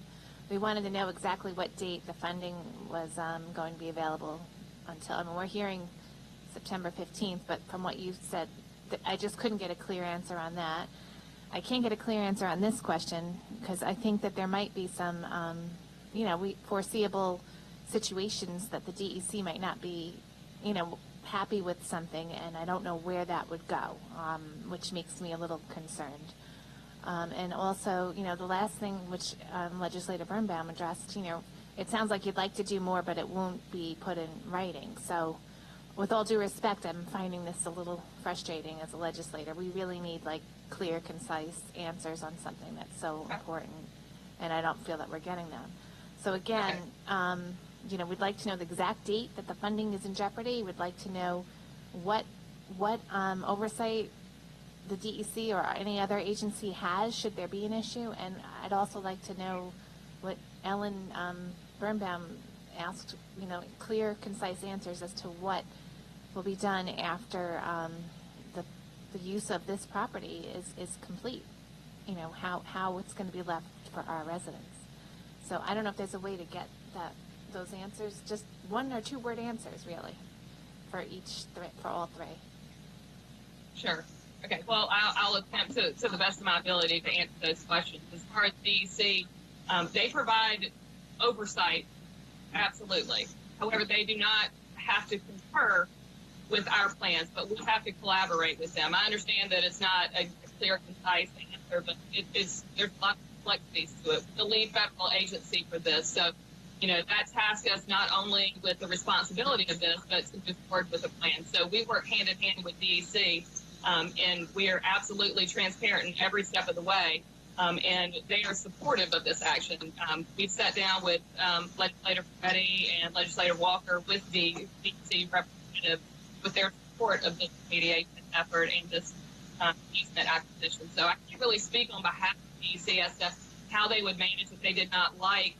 Speaker 11: We wanted to know exactly what date the funding was going to be available until. We're hearing September 15th, but from what you said, I just couldn't get a clear answer on that. I can't get a clear answer on this question, because I think that there might be some, foreseeable situations that the DEC might not be, happy with something, and I don't know where that would go, which makes me a little concerned. And also, the last thing which Legislator Birnbaum addressed, it sounds like you'd like to do more, but it won't be put in writing. So with all due respect, I'm finding this a little frustrating as a legislator. We really need clear, concise answers on something that's so important, and I don't feel that we're getting them. So again, we'd like to know the exact date that the funding is in jeopardy. We'd like to know what oversight the DEC or any other agency has, should there be an issue, and I'd also like to know what Ellen Birnbaum asked, clear, concise answers as to what will be done after the use of this property is complete. How it's going to be left for our residents. So I don't know if there's a way to get those answers, just 1 or 2 word answers, really, for all three.
Speaker 2: Sure. Okay. Well, I'll attempt to the best of my ability to answer those questions. As far as DEC, they provide oversight, absolutely. However, they do not have to concur with our plans, but we have to collaborate with them. I understand that it's not a clear, concise answer, but there's a lot of complexities to it. The lead federal agency for this, so that tasks us not only with the responsibility of this, but to move forward with the plan. So we work hand in hand with DEC, and we are absolutely transparent in every step of the way. And they are supportive of this action. We've sat down with Legislator Petty and Legislator Walker with the DEC representative with their support of this mediation effort and this easement acquisition. So I can't really speak on behalf of DEC as to how they would manage if they did not like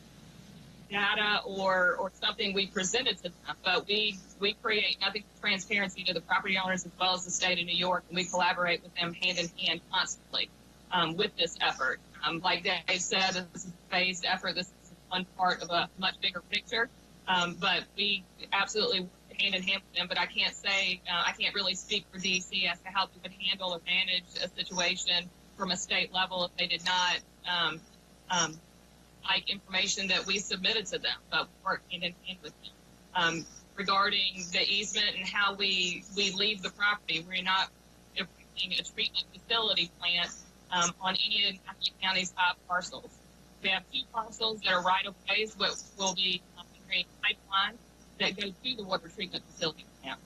Speaker 2: data or something we presented to them. But we create nothing but transparency to the property owners as well as the state of New York, and we collaborate with them hand in hand constantly with this effort. Like Dave said, this is a phased effort. This is one part of a much bigger picture. But we absolutely work hand in hand with them. But I can't say, I can't really speak for DC as to how they would handle or manage a situation from a state level if they did not like information that we submitted to them, but work hand in hand with them. Regarding the easement and how we leave the property, we're not erecting a treatment facility plant on any of Nassau County's 5 parcels. We have 2 parcels that are right-of-ways, which will be creating pipelines that go to the water treatment facility plant.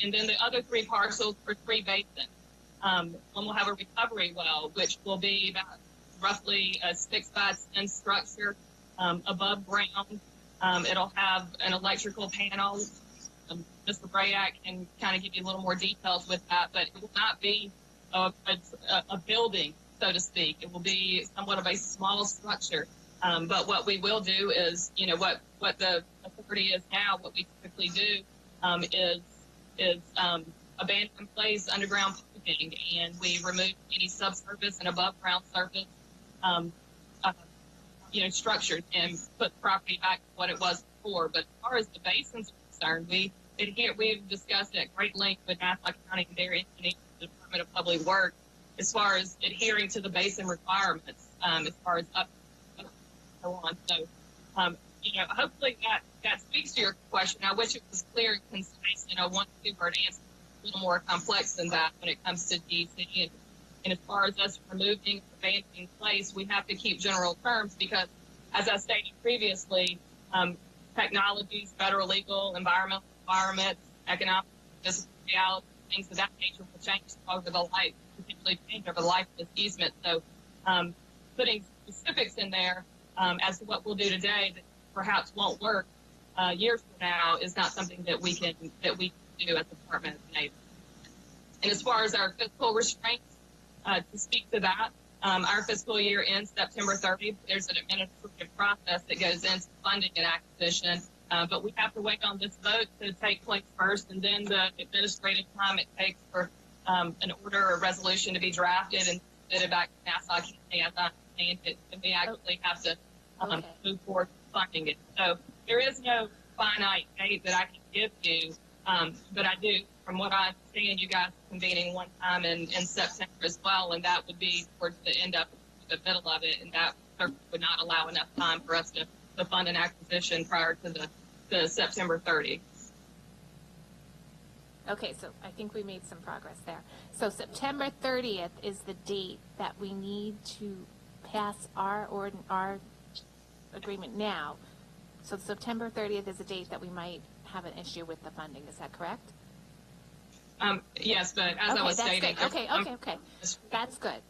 Speaker 2: And then the other 3 parcels are 3 basins. One will have a recovery well, which will be about roughly a 6x10 structure above ground. It'll have an electrical panel. Mr. Brayak can kind of give you a little more details with that, but it will not be a building, so to speak. It will be somewhat of a small structure. But what we will do is, you know, what the authority is now, what we typically do is abandon in place underground piping, and we remove any subsurface and above ground surface structures and put the property back to what it was before. But as far as the basins are concerned, we've discussed at great length with Nassau County and their engineering, the Department of Public Works, as far as adhering to the basin requirements, as far as up and so on. So, hopefully that speaks to your question. I wish it was clear and concise. One 2-word answer is a little more complex than that when it comes to DC. And as far as us removing, abandoning in place, we have to keep general terms because, as I stated previously, technologies, federal legal, environmental requirements, economic, physical reality, things of that nature will change over the life, particularly change over the life of this easement. So putting specifics in there as to what we'll do today that perhaps won't work years from now is not something that we can do as the Department of Navy. And as far as our fiscal restraints, to speak to that, our fiscal year ends September 30th. There's an administrative process that goes into funding and acquisition, but we have to wait on this vote to take place first, and then the administrative time it takes for an order or resolution to be drafted and submitted back to Nassau County, as I understand it, and we actually have to move forward with funding it. So there is no finite date that I can give you, but I do. From what I understand, you guys are convening one time in September as well, and that would be towards the end of the middle of it, and that would not allow enough time for us to fund an acquisition prior to the September 30th.
Speaker 11: Okay, so I think we made some progress there. So September 30th is the date that we need to pass our agreement now. So September 30th is the date that we might have an issue with the funding. Is that correct?
Speaker 2: Yes, but as I was stating...
Speaker 11: Okay. That's good.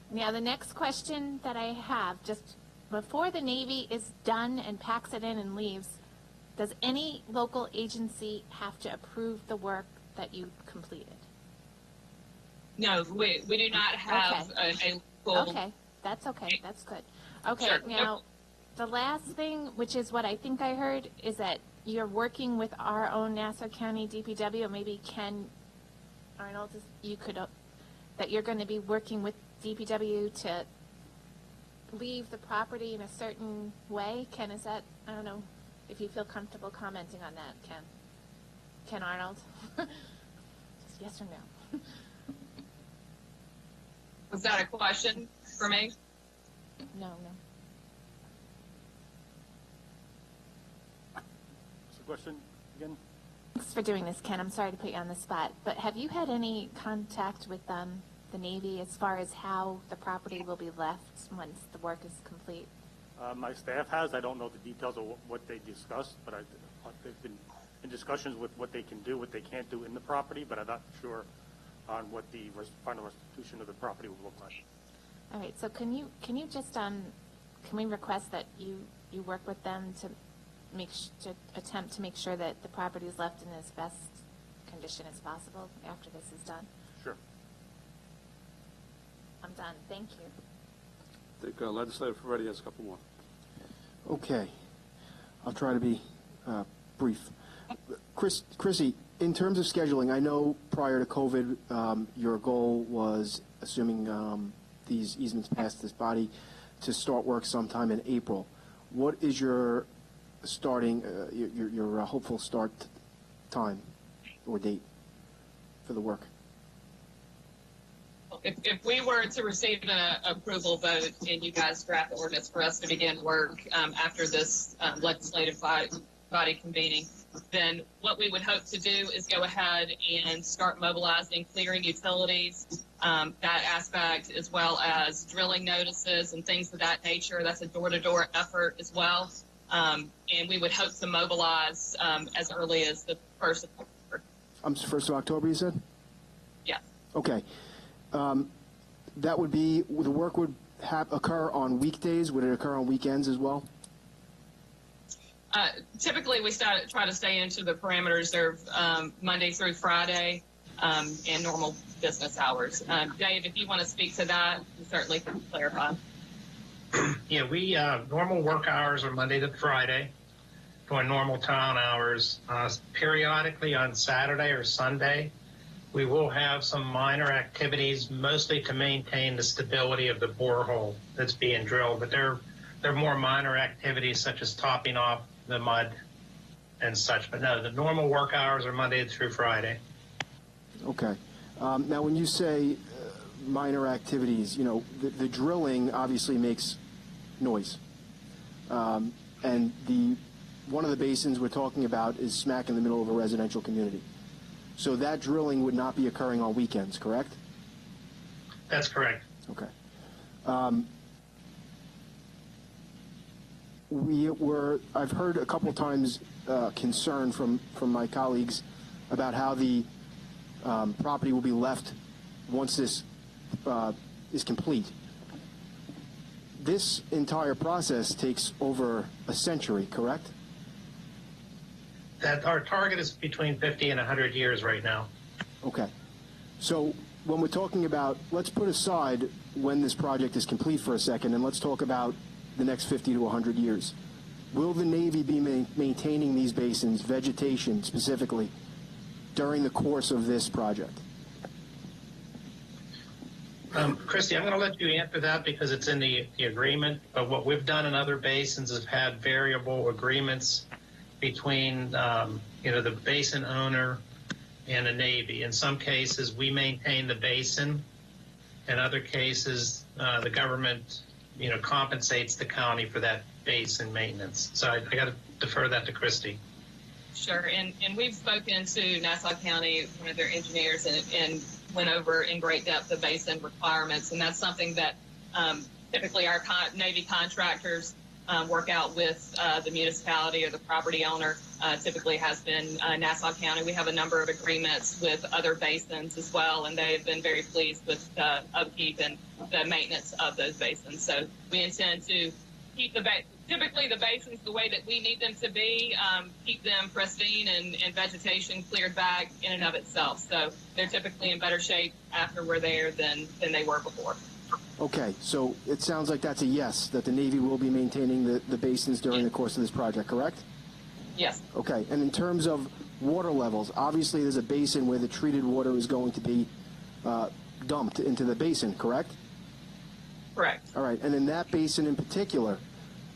Speaker 11: Now, the next question that I have, just before the Navy is done and packs it in and leaves, does any local agency have to approve the work that you completed?
Speaker 2: No, we do not have a local...
Speaker 11: Okay, that's okay. That's good. Okay,
Speaker 2: Sure.
Speaker 11: Now, the last thing, which is what I think I heard, is that you're working with our own Nassau County DPW, or maybe Ken Arnold, that you're going to be working with DPW to leave the property in a certain way. Ken, is that, I don't know if you feel comfortable commenting on that, Ken Arnold? Just yes or no?
Speaker 2: Was that a question for me?
Speaker 11: No.
Speaker 12: What's the question again?
Speaker 11: Thanks for doing this, Ken. I'm sorry to put you on the spot, but have you had any contact with the Navy as far as how the property will be left once the work is complete?
Speaker 12: My staff has. I don't know the details of what they discussed, but they've been in discussions with what they can do, what they can't do in the property, but I'm not sure on what the final restitution of the property will look like.
Speaker 11: All right. So can you just can we request that you work with them to attempt to make sure that the property is left in as best condition as possible after this is done?
Speaker 12: Sure.
Speaker 11: I'm done. Thank you.
Speaker 1: I think Legislator Ferretti has a couple more.
Speaker 7: Okay. I'll try to be brief. Chrissy, in terms of scheduling, I know prior to COVID, your goal was, assuming these easements pass this body, to start work sometime in April. What is your starting, your hopeful start time or date for the work?
Speaker 2: If we were to receive an approval vote and you guys draft the ordinance for us to begin work after this legislative body convening, then what we would hope to do is go ahead and start mobilizing clearing utilities, that aspect, as well as drilling notices and things of that nature. That's a door-to-door effort as well. And we would hope to mobilize as early as the 1st of October.
Speaker 7: 1st of October, you said?
Speaker 2: Yeah.
Speaker 7: Okay. That would be, the work would occur on weekdays. Would it occur on weekends as well?
Speaker 2: Typically, we try to stay into the parameters of Monday through Friday and normal business hours. Dave, if you want to speak to that, you certainly can clarify.
Speaker 6: Yeah, we normal work hours are Monday to Friday, doing normal town hours. Periodically on Saturday or Sunday, we will have some minor activities, mostly to maintain the stability of the borehole that's being drilled. But they're more minor activities such as topping off the mud and such. But no, the normal work hours are Monday through Friday. Okay.
Speaker 7: Now, when you say minor activities, you know, the drilling obviously makes noise. And one of the basins we're talking about is smack in the middle of a residential community. So that drilling would not be occurring on weekends, correct?
Speaker 6: That's correct.
Speaker 7: Okay. I've heard a couple times concern from my colleagues about how the property will be left once this is complete. This entire process takes over a century, correct?
Speaker 6: That our target is between 50 and 100 years right now.
Speaker 7: Okay. So when we're talking about, let's put aside when this project is complete for a second, and let's talk about the next 50 to 100 years. Will the Navy be maintaining these basins, vegetation specifically, during the course of this project?
Speaker 6: Christy, I'm going to let you answer that because it's in the agreement. But what we've done in other basins is had variable agreements between the basin owner and the Navy. In some cases, we maintain the basin. In other cases, the government compensates the county for that basin maintenance. So I got to defer that to Christy.
Speaker 2: Sure, and we've spoken to Nassau County, one of their engineers, and went over in great depth the basin requirements, and that's something that typically our Navy contractors work out with the municipality or the property owner. Typically has been Nassau County. We have a number of agreements with other basins as well, and they have been very pleased with the upkeep and the maintenance of those basins. So we intend to keep typically the basins the way that we need them to be, keep them pristine and vegetation cleared back in and of itself. So they're typically in better shape after we're there than they were before.
Speaker 7: Okay, so it sounds like that's a yes, that the Navy will be maintaining the basins during the course of this project, correct?
Speaker 2: Yes.
Speaker 7: Okay, and in terms of water levels, obviously there's a basin where the treated water is going to be dumped into the basin, correct?
Speaker 2: Correct.
Speaker 7: All right, and in that basin in particular,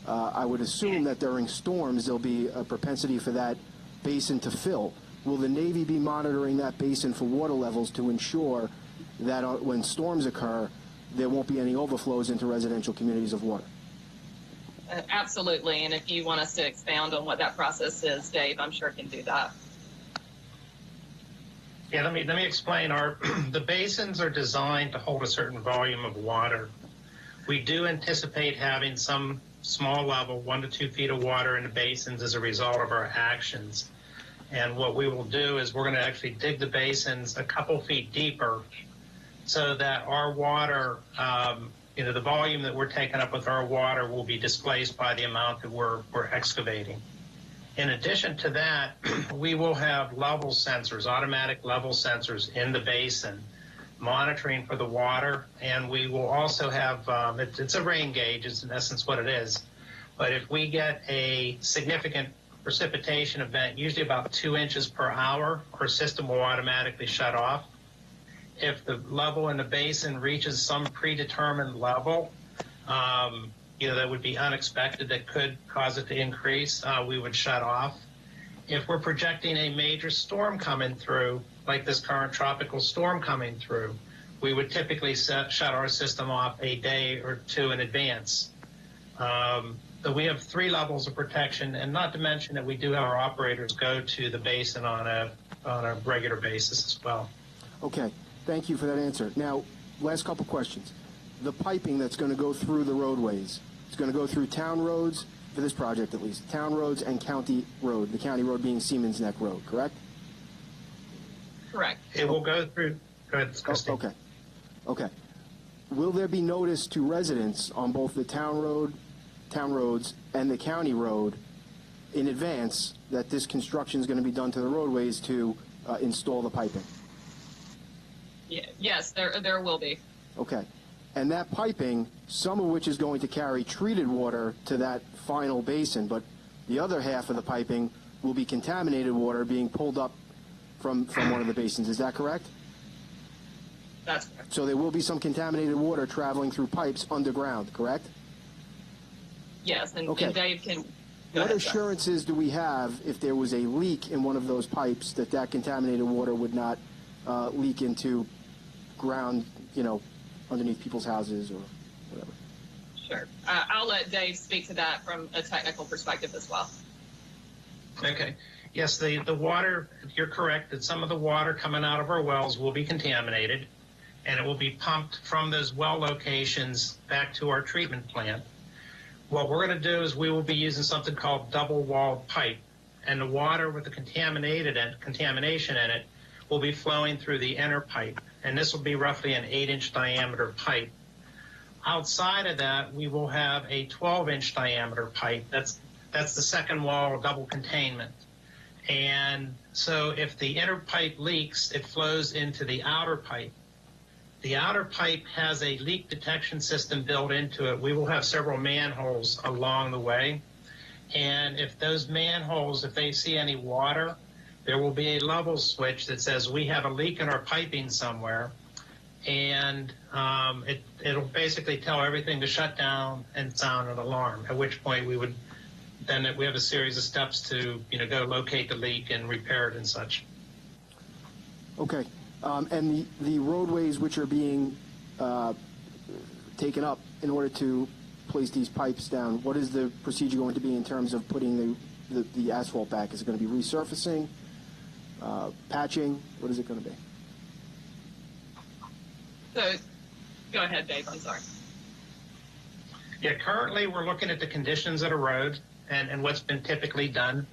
Speaker 7: I would assume that during storms there'll be a propensity for that basin to fill. Will the Navy be monitoring that basin for water levels to ensure that when storms occur, there won't be any overflows into residential communities of water?
Speaker 2: Absolutely, and if you want us to expound on what that process is, Dave, I'm sure can do that.
Speaker 6: Yeah, let me explain. The basins are designed to hold a certain volume of water. We do anticipate having some small level, 1 to 2 feet of water in the basins as a result of our actions. And what we will do is we're going to actually dig the basins a couple feet deeper so that our water, the volume that we're taking up with our water will be displaced by the amount that we're excavating. In addition to that, we will have level sensors, automatic level sensors in the basin monitoring for the water, and we will also have, it's a rain gauge, is in essence what it is. But if we get a significant precipitation event, usually about 2 inches per hour, our system will automatically shut off. If the level in the basin reaches some predetermined level, that would be unexpected, that could cause it to increase, we would shut off. If we're projecting a major storm coming through, like this current tropical storm coming through, we would typically shut our system off a day or two in advance. So we have 3 levels of protection, and not to mention that we do have our operators go to the basin on a regular basis as well.
Speaker 7: Okay, thank you for that answer. Now, last couple questions. The piping that's going to go through the roadways, it's going to go through town roads, for this project at least, town roads and county road, the county road being Siemens Neck Road, correct?
Speaker 2: Correct.
Speaker 6: It will go through, go ahead, Christine.
Speaker 7: Okay. Will there be notice to residents on both the town roads and the county road in advance that this construction is going to be done to the roadways to install the piping?
Speaker 2: Yes, there will be.
Speaker 7: Okay. And that piping, some of which is going to carry treated water to that final basin, but the other half of the piping will be contaminated water being pulled up from one of the basins. Is that correct?
Speaker 2: That's correct.
Speaker 7: So there will be some contaminated water traveling through pipes underground, correct?
Speaker 2: Yes, and Dave can...
Speaker 7: What assurances do we have if there was a leak in one of those pipes that contaminated water would not leak into ground, underneath people's houses or whatever?
Speaker 2: Sure. I'll let Dave speak to that from a technical perspective as well.
Speaker 6: Okay. Yes, the water, you're correct that some of the water coming out of our wells will be contaminated, and it will be pumped from those well locations back to our treatment plant. What we're going to do is we will be using something called double-walled pipe, and the water with the contamination in it will be flowing through the inner pipe, and this will be roughly an 8-inch diameter pipe. Outside of that, we will have a 12-inch diameter pipe. That's the second wall double containment. And so if the inner pipe leaks, it flows into the outer pipe. The outer pipe has a leak detection system built into it. We will have several manholes along the way. And if those manholes, if they see any water, there will be a level switch that says we have a leak in our piping somewhere. And it'll basically tell everything to shut down and sound an alarm, at which point we have a series of steps to go locate the leak and repair it and such.
Speaker 7: Okay. And the roadways which are being taken up in order to place these pipes down, what is the procedure going to be in terms of putting the asphalt back? Is it going to be resurfacing, patching? What is it going to be?
Speaker 2: So, go ahead, Dave. I'm sorry.
Speaker 6: Yeah, currently we're looking at the conditions of the road and what's been typically done.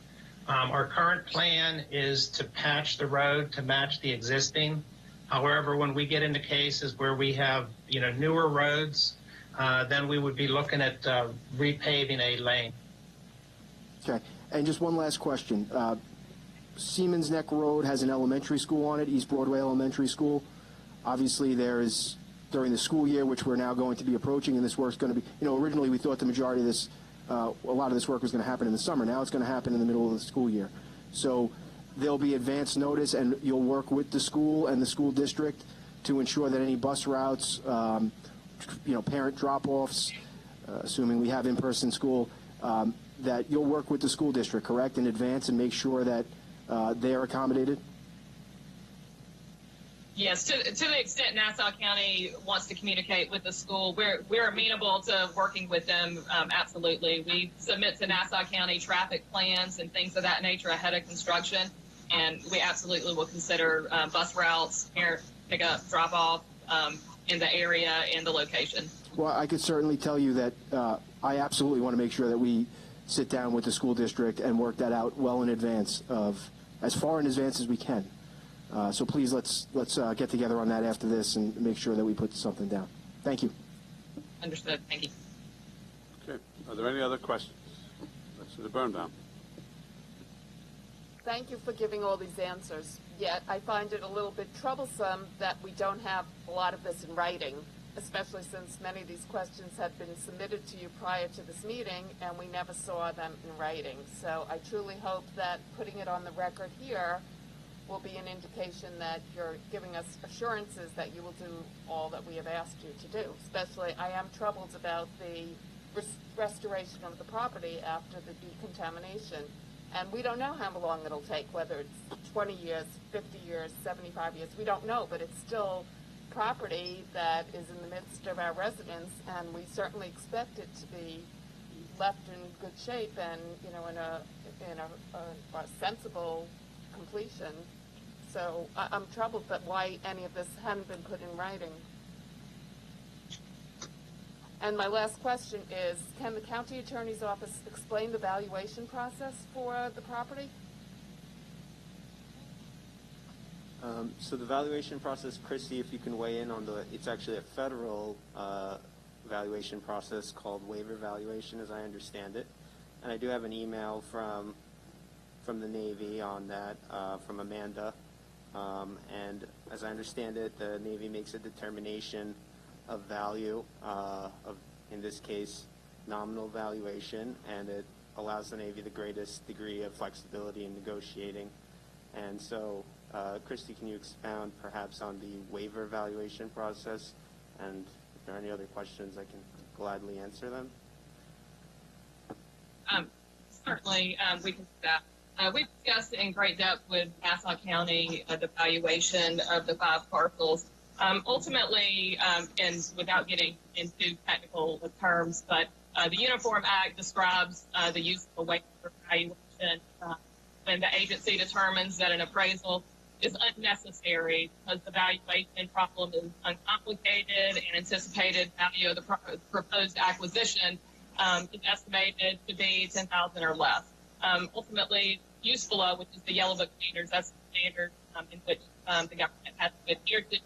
Speaker 6: Our current plan is to patch the road to match the existing. However, when we get into cases where we have newer roads, then we would be looking at repaving a lane.
Speaker 7: Okay. And just one last question. Siemens Neck Road has an elementary school on it, East Broadway Elementary School. Obviously, there is, during the school year, which we're now going to be approaching, and this work's going to be, originally we thought the majority of this, a lot of this work was going to happen in the summer. Now it's going to happen in the middle of the school year. So there'll be advance notice, and you'll work with the school and the school district to ensure that any bus routes, parent drop-offs, assuming we have in-person school, that you'll work with the school district, correct, in advance and make sure that they are accommodated?
Speaker 2: Yes, to the extent Nassau County wants to communicate with the school, we're amenable to working with them, absolutely. We submit to Nassau County traffic plans and things of that nature ahead of construction, and we absolutely will consider bus routes, parent pickup, drop-off in the area and the location.
Speaker 7: Well, I could certainly tell you that I absolutely want to make sure that we sit down with the school district and work that out well in advance as far in advance as we can. So please, let's get together on that after this and make sure that we put something down. Thank you.
Speaker 2: Understood. Thank you.
Speaker 1: Okay. Are there any other questions? Mr. Birnbaum.
Speaker 9: thank you for giving all these answers. Yet I find it a little bit troublesome that we don't have a lot of this in writing, especially since many of these questions had been submitted to you prior to this meeting and we never saw them in writing. So I truly hope that putting it on the record here will be an indication that you're giving us assurances that you will do all that we have asked you to do. Especially, I am troubled about the restoration of the property after the decontamination. And we don't know how long it'll take, whether it's 20 years, 50 years, 75 years. We don't know, but it's still property that is in the midst of our residents, and we certainly expect it to be left in good shape and, you know, in a sensible completion. So I'm troubled that why any of this hadn't been put in writing. And my last question is, can the county attorney's office explain the valuation process for the property?
Speaker 5: So the valuation process, Christy, if you can weigh in on it's actually a federal valuation process called waiver valuation, as I understand it. And I do have an email from the Navy on that, from Amanda. And as I understand it, the Navy makes a determination of value, in this case, nominal valuation, and it allows the Navy the greatest degree of flexibility in negotiating. And so, Christy, can you expound perhaps on the waiver valuation process? And if there are any other questions, I can gladly answer them.
Speaker 2: Certainly, we can do that. We've discussed in great depth with Nassau County the valuation of the 5 parcels. Ultimately, and without getting into technical terms, but the Uniform Act describes the use of a waiver valuation when the agency determines that an appraisal is unnecessary because the valuation problem is uncomplicated and anticipated value of the proposed acquisition is estimated to be $10,000 or less. Ultimately, USFLA, which is the Yellow Book standards, that's the standard in which the government has to adhere to,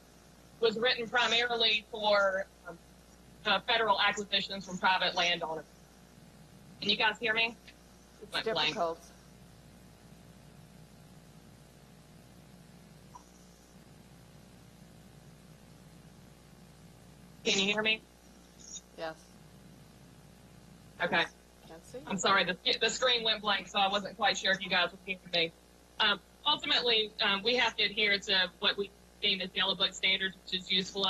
Speaker 2: was written primarily for federal acquisitions from private landowners. Can you guys hear me?
Speaker 9: It's difficult.
Speaker 2: Can you hear me?
Speaker 9: Yes.
Speaker 2: Okay.
Speaker 9: Can't see.
Speaker 2: I'm sorry, the screen went blank, so I wasn't quite sure if you guys were hearing me. Ultimately, we have to adhere to what we deem as Yellow Book standards, which is useful.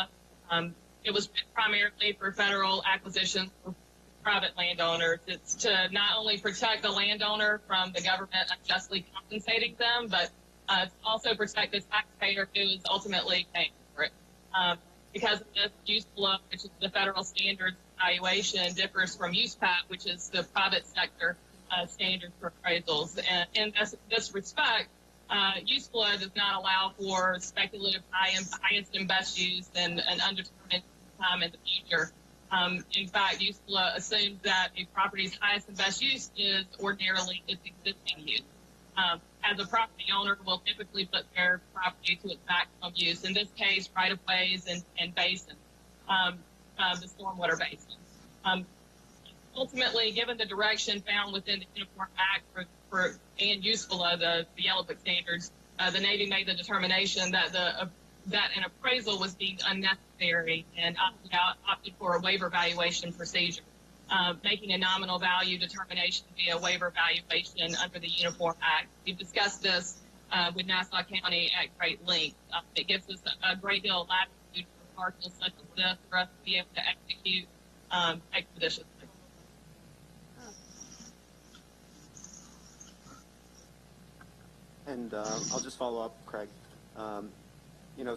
Speaker 2: It was primarily for federal acquisitions for private landowners. It's to not only protect the landowner from the government unjustly compensating them, but to also protect the taxpayer who is ultimately paying for it. Because of this, USFLA, which is the federal standards evaluation, differs from USPAT, which is the private sector standard for appraisals. And in this respect, USFLA does not allow for speculative highest and best use and an undetermined time in the future. In fact, USFLA assumes that a property's highest and best use is ordinarily its existing use. As a property owner will typically put their property to its maximum use. In this case, right-of-ways and basins, the stormwater basins. Ultimately, given the direction found within the Uniform Act and USFLA, the Yellow Book standards, the Navy made the determination that that an appraisal was deemed unnecessary and opted for a waiver valuation procedure, making a nominal value determination via waiver valuation under the Uniform Act. We've discussed this with Nassau County at great length. It gives us a great deal of latitude for parcels such as this for us to be able to execute expeditiously.
Speaker 5: And I'll just follow up, Craig.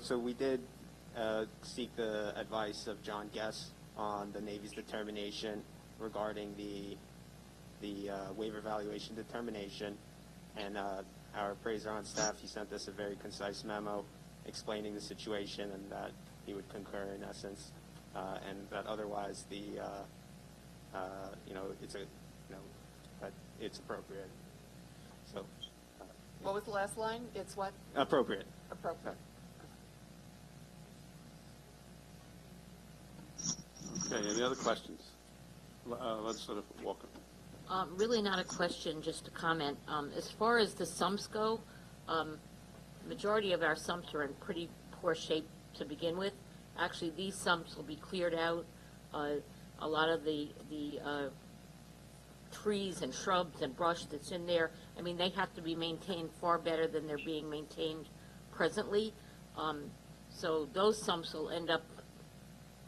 Speaker 5: So we did seek the advice of John Guess on the Navy's determination regarding the waiver valuation determination. And our appraiser on staff, he sent us a very concise memo explaining the situation and that he would concur in essence, and that otherwise that it's appropriate. So.
Speaker 9: What was the last line? It's what?
Speaker 5: Appropriate.
Speaker 9: Appropriate.
Speaker 1: Okay, any other questions? Let's sort of walk
Speaker 8: Really not a question, just a comment. As far as the sumps go, majority of our sumps are in pretty poor shape to begin with. Actually, these sumps will be cleared out. A lot of the trees and shrubs and brush that's in there, I mean, they have to be maintained far better than they're being maintained presently. So those sumps will end up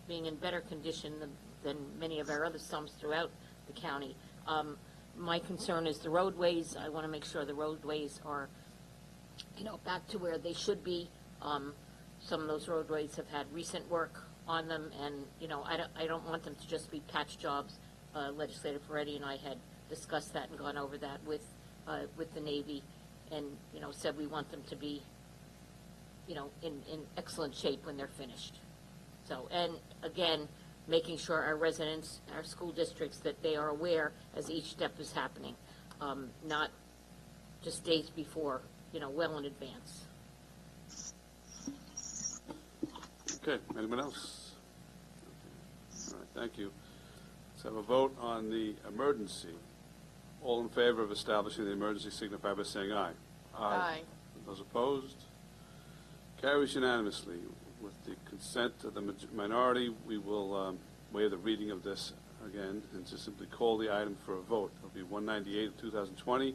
Speaker 8: being in better condition than many of our other sumps throughout the county. My concern is the roadways. I want to make sure the roadways are, back to where they should be. Some of those roadways have had recent work on them, and, I don't want them to just be patch jobs. Legislator Ferretti and I had discussed that and gone over that with the Navy, and, said we want them to be, in excellent shape when they're finished. So, and again, making sure our residents, our school districts, that they are aware as each step is happening, not just days before, well in advance.
Speaker 1: Okay, anyone else? All right, thank you. Let's have a vote on the emergency. All in favor of establishing the emergency signify by saying aye.
Speaker 9: Aye.
Speaker 1: Those opposed? Carries unanimously. With the consent of the minority, we will waive the reading of this again and just simply call the item for a vote. It'll be 198 of 2020.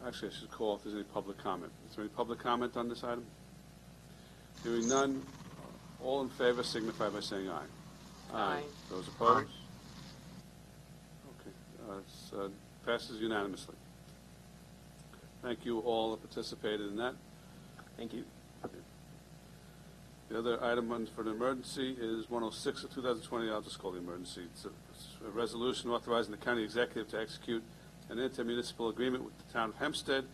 Speaker 1: Actually, I should call if there's any public comment. Is there any public comment on this item? Hearing none, all in favor signify by saying aye.
Speaker 9: Aye.
Speaker 1: Those opposed? Okay, it passes unanimously. Thank you all that participated in that.
Speaker 5: Thank you.
Speaker 1: The other item for the emergency is 106 of 2020. I'll just call the emergency. It's a resolution authorizing the county executive to execute an intermunicipal agreement with the town of Hempstead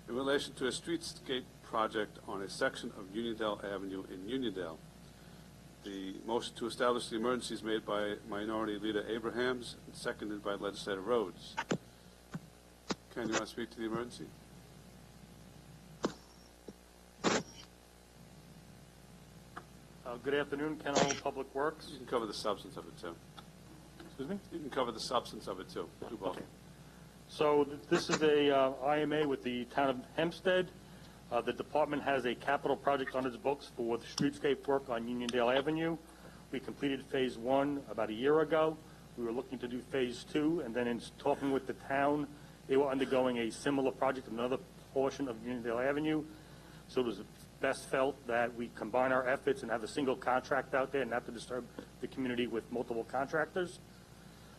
Speaker 1: in relation to a streetscape project on a section of Uniondale Avenue in Uniondale. The motion to establish the emergency is made by Minority Leader Abrahams and seconded by Legislator Rhodes. Ken, you want to speak to the emergency?
Speaker 12: Good afternoon, Ken Arnold, Public Works.
Speaker 1: You can cover the substance of it, too.
Speaker 12: Excuse me?
Speaker 1: You can cover the substance of it, too. Do both.
Speaker 12: Okay. So this is a IMA with the town of Hempstead. The department has a capital project on its books for the streetscape work on Uniondale Avenue. We completed phase 1 about a year ago. We were looking to do phase 2, and then in talking with the town, they were undergoing a similar project in another portion of Uniondale Avenue. So it was best felt that we combine our efforts and have a single contract out there, not to disturb the community with multiple contractors.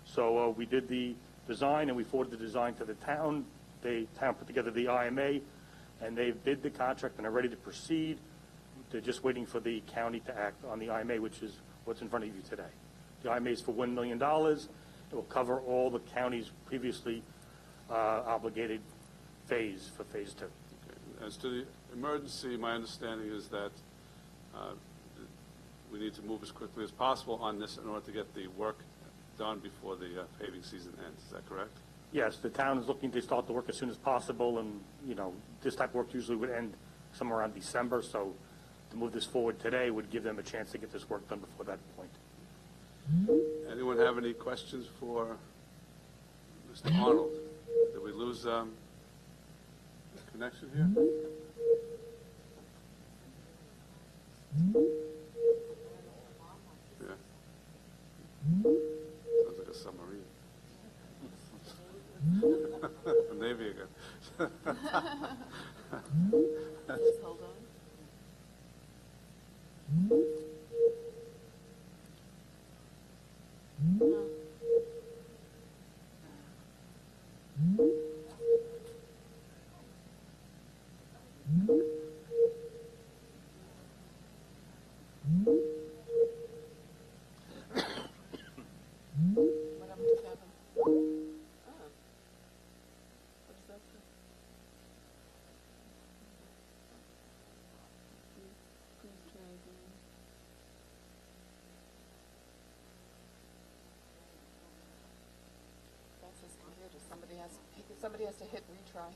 Speaker 12: So we did the design, and we forwarded the design to the town. The town put together the IMA, and they bid the contract and are ready to proceed. They're just waiting for the county to act on the IMA, which is what's in front of you today. The IMA is for $1 million. It will cover all the county's previously obligated phase for phase 2.
Speaker 1: Okay. As to the emergency, my understanding is that we need to move as quickly as possible on this in order to get the work done before the paving season ends. Is that correct?
Speaker 12: Yes, the town is looking to start the work as soon as possible, and, this type of work usually would end somewhere around December, so to move this forward today would give them a chance to get this work done before that point.
Speaker 1: Anyone have any questions for Mr. Arnold? Did we lose connection here? Yeah. Sounds like a submarine. The Navy again.
Speaker 9: Just hold on. What happened to Kevin? Oh. What does that say? Please try again. That's his computer. Somebody has to hit retry.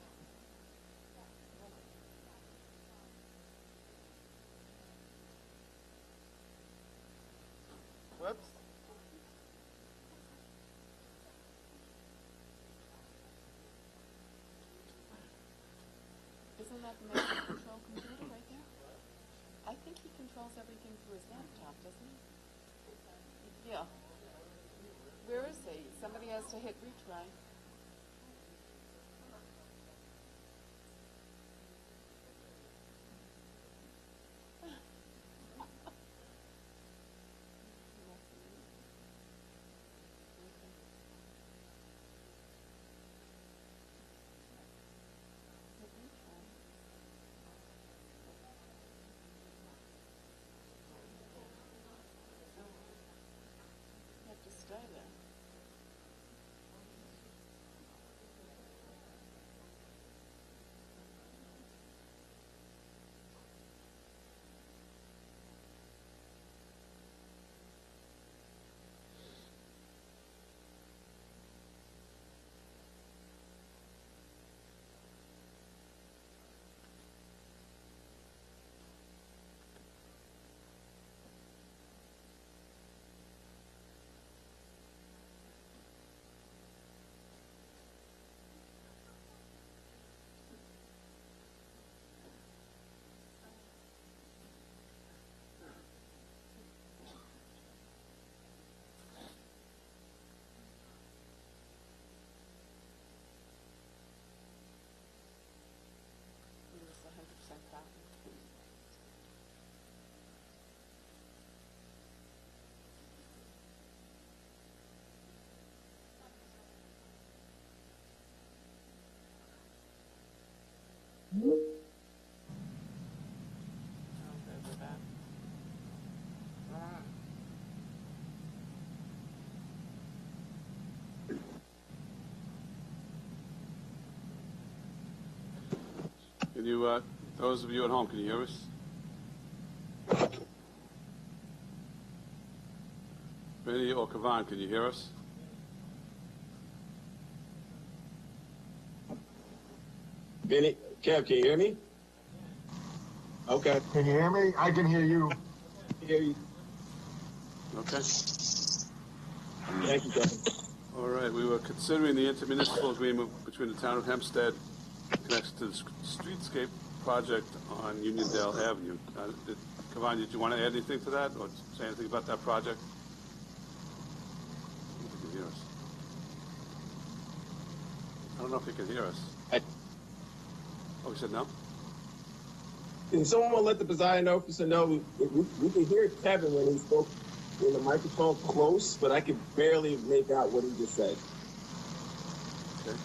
Speaker 9: Whoops. to hit retry. You have to stay there. It was 100% cotton.
Speaker 1: Can you, those of you at home, can you hear us? Vinny or Kavan, can you hear us?
Speaker 13: Vinny, Kev, can you hear me? Okay.
Speaker 4: Can you hear me? I can hear you.
Speaker 13: I can hear you.
Speaker 1: Okay.
Speaker 13: Thank you, Kevin.
Speaker 1: All right, we were considering the intermunicipal agreement between the town of Hempstead connected to the streetscape project on Uniondale Avenue. Kavan, did you want to add anything to that or say anything about that project? I don't think you can hear us. I don't know if you can hear us. Oh, he said no?
Speaker 13: Can someone let the presiding officer know? We can hear Kevin when he spoke in the microphone close, but I could barely make out what he just said.
Speaker 1: Okay.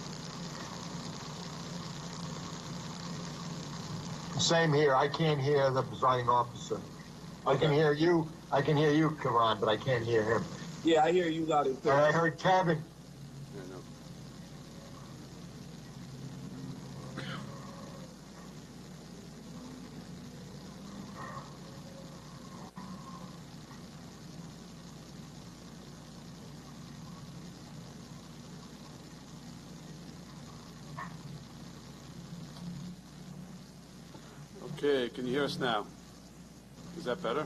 Speaker 4: Same here. I can't hear the presiding officer. I can hear you. I can hear you, Karan, but I can't hear him.
Speaker 13: Yeah, I hear you loud and clear.
Speaker 4: And I heard Kevin.
Speaker 1: Yeah, no. Okay, can you hear us now? Is that better?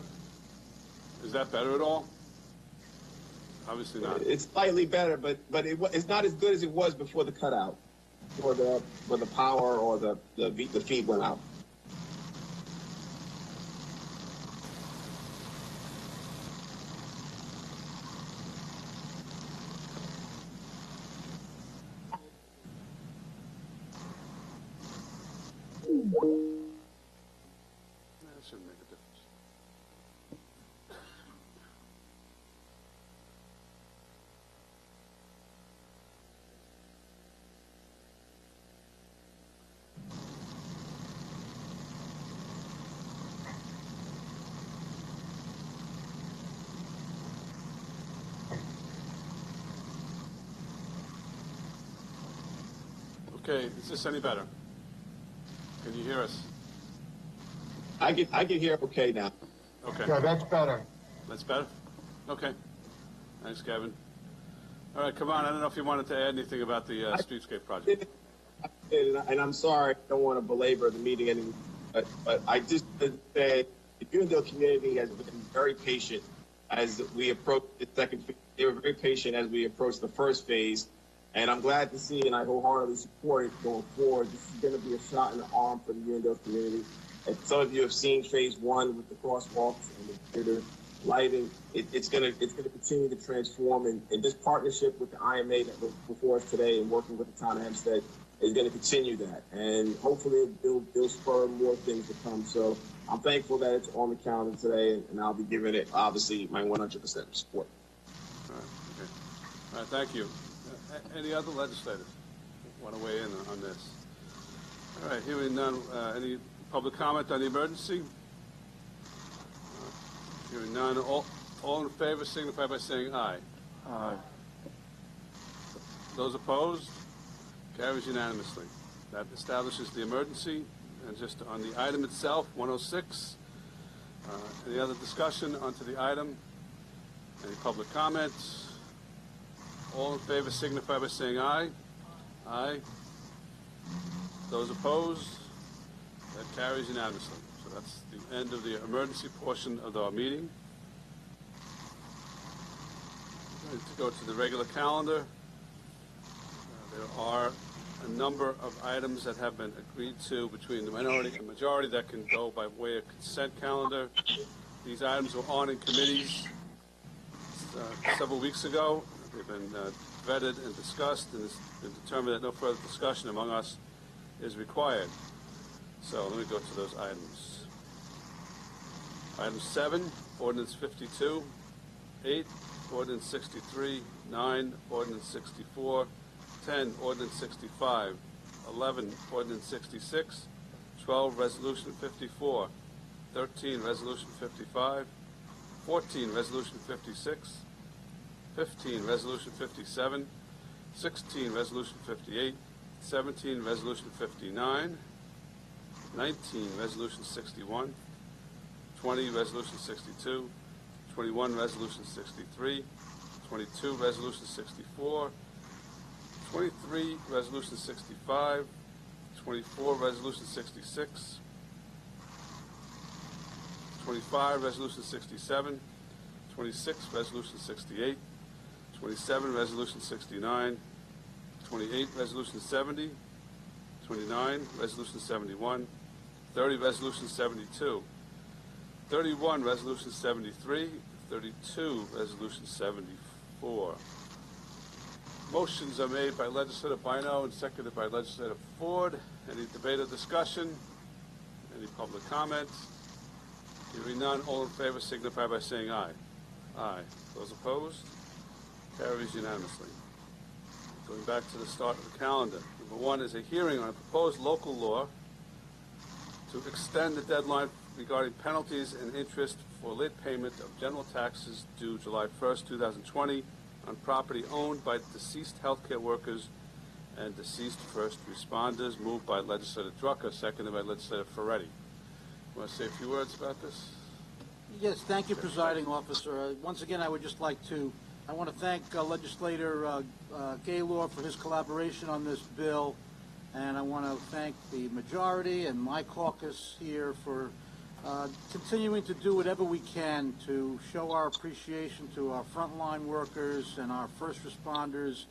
Speaker 1: Is that better at all? Obviously not.
Speaker 13: It's slightly better, but it's not as good as it was before the cutout, or the power or the feed went out.
Speaker 1: That shouldn't make a difference. Okay, is this any better? Can you hear us?
Speaker 13: I can hear okay now.
Speaker 1: Okay.
Speaker 4: Yeah, that's better.
Speaker 1: That's better? Okay. Thanks, Kevin. All right, come on. I don't know if you wanted to add anything about the streetscape project.
Speaker 13: And I'm sorry, I don't want to belabor the meeting anymore, but I just said the Uniondale community has been very patient as we approach the second phase. They were very patient as we approached the first phase, and I'm glad to see, and I wholeheartedly support it going forward. This is going to be a shot in the arm for the Uniondale community. And some of you have seen phase one with the crosswalks and the theater lighting. It's gonna continue to transform, and this partnership with the IMA that was before us today and working with the town of Hempstead is going to continue that, and hopefully it'll spur more things to come. So I'm thankful that it's on the calendar today, and I'll be giving it obviously my 100% support.
Speaker 1: All right, okay. All right, thank you. Any other legislators want to weigh in on this? All right, hearing none. Any public comment on the emergency? Hearing none. All in favor signify by saying aye.
Speaker 7: Aye.
Speaker 1: Those opposed? Carries unanimously. That establishes the emergency. And just on the item itself, 106. Any other discussion onto the item? Any public comments? All in favor signify by saying aye. Aye. Those opposed? That carries unanimously. So that's the end of the emergency portion of our meeting. We're going to go to the regular calendar. There are a number of items that have been agreed to between the minority and majority that can go by way of consent calendar. These items were on in committees several weeks ago. They've been vetted and discussed, and it's been determined that no further discussion among us is required. So let me go to those items. Item 7, Ordinance 52, 8, Ordinance 63, 9, Ordinance 64, 10, Ordinance 65, 11, Ordinance 66, 12, Resolution 54, 13, Resolution 55, 14, Resolution 56, 15, Resolution 57, 16, Resolution 58, 17, Resolution 59, 19, Resolution 61, 20, Resolution 62, 21, Resolution 63, 22, Resolution 64, 23, Resolution 65, 24, Resolution 66, 25, Resolution 67, 26, Resolution 68, 27, Resolution 69, 28, Resolution 70, 29, Resolution 71, 30, Resolution 72, 31, Resolution 73, 32, Resolution 74. Motions are made by Legislator Bino and seconded by Legislator Ford. Any debate or discussion? Any public comments? Hearing none, all in favor signify by saying aye. Aye. Those opposed? Carries unanimously. Going back to the start of the calendar. Number 1 is a hearing on a proposed local law to extend the deadline regarding penalties and interest for late payment of general taxes due July 1st, 2020 on property owned by deceased healthcare workers and deceased first responders, moved by Legislator Drucker, seconded by Legislator Ferretti. You want to say a few words about this?
Speaker 14: Yes, thank you, Presiding Officer. Once again, I want to thank Legislator Gaylor for his collaboration on this bill, and I want to thank the majority and my caucus here for continuing to do whatever we can to show our appreciation to our frontline workers and our first responders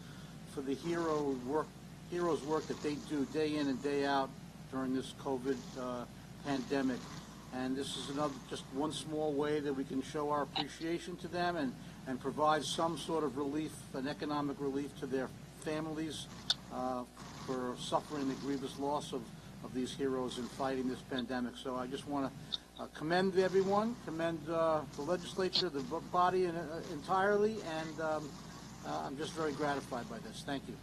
Speaker 14: for the heroes work that they do day in and day out during this COVID pandemic. And this is just one small way that we can show our appreciation to them and provide some sort of relief, an economic relief to their families for suffering the grievous loss of these heroes in fighting this pandemic. So I just want to commend everyone, commend the legislature, the body entirely, and I'm just very gratified by this. Thank you.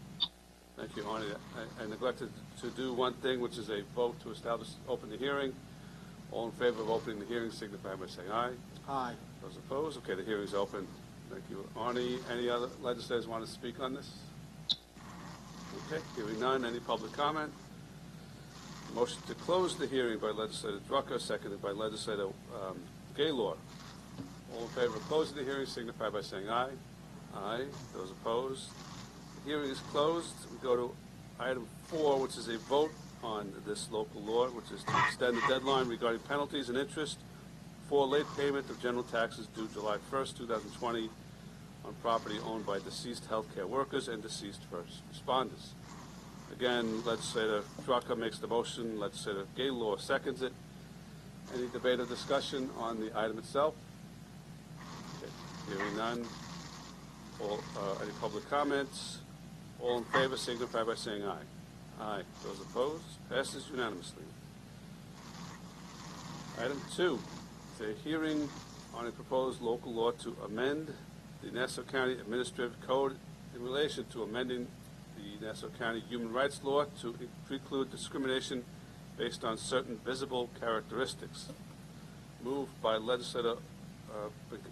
Speaker 1: Thank you, Arnie. I neglected to do one thing, which is a vote to open the hearing. All in favor of opening the hearing signify by saying aye.
Speaker 14: Aye.
Speaker 1: Those opposed? Okay, the hearing is open. Thank you, Arnie. Any other legislators want to speak on this? Okay, hearing none. Any public comment? Motion to close the hearing by Legislator Drucker, seconded by Legislator Gaylor. All in favor of closing the hearing signify by saying aye. Aye. Those opposed? The hearing is closed. We go to item 4, which is a vote on this local law, which is to extend the deadline regarding penalties and interest for late payment of general taxes due July 1st, 2020 on property owned by deceased healthcare workers and deceased first responders. Again, Legislator Drucker makes the motion. Legislator Gaylor seconds it. Any debate or discussion on the item itself? Hearing none. Any public comments? All in favor signify by saying aye. Aye. Those opposed? Passes unanimously. Item 2 is a hearing on a proposed local law to amend the Nassau County Administrative Code in relation to amending the Nassau County Human Rights Law to preclude discrimination based on certain visible characteristics. Moved by Legislator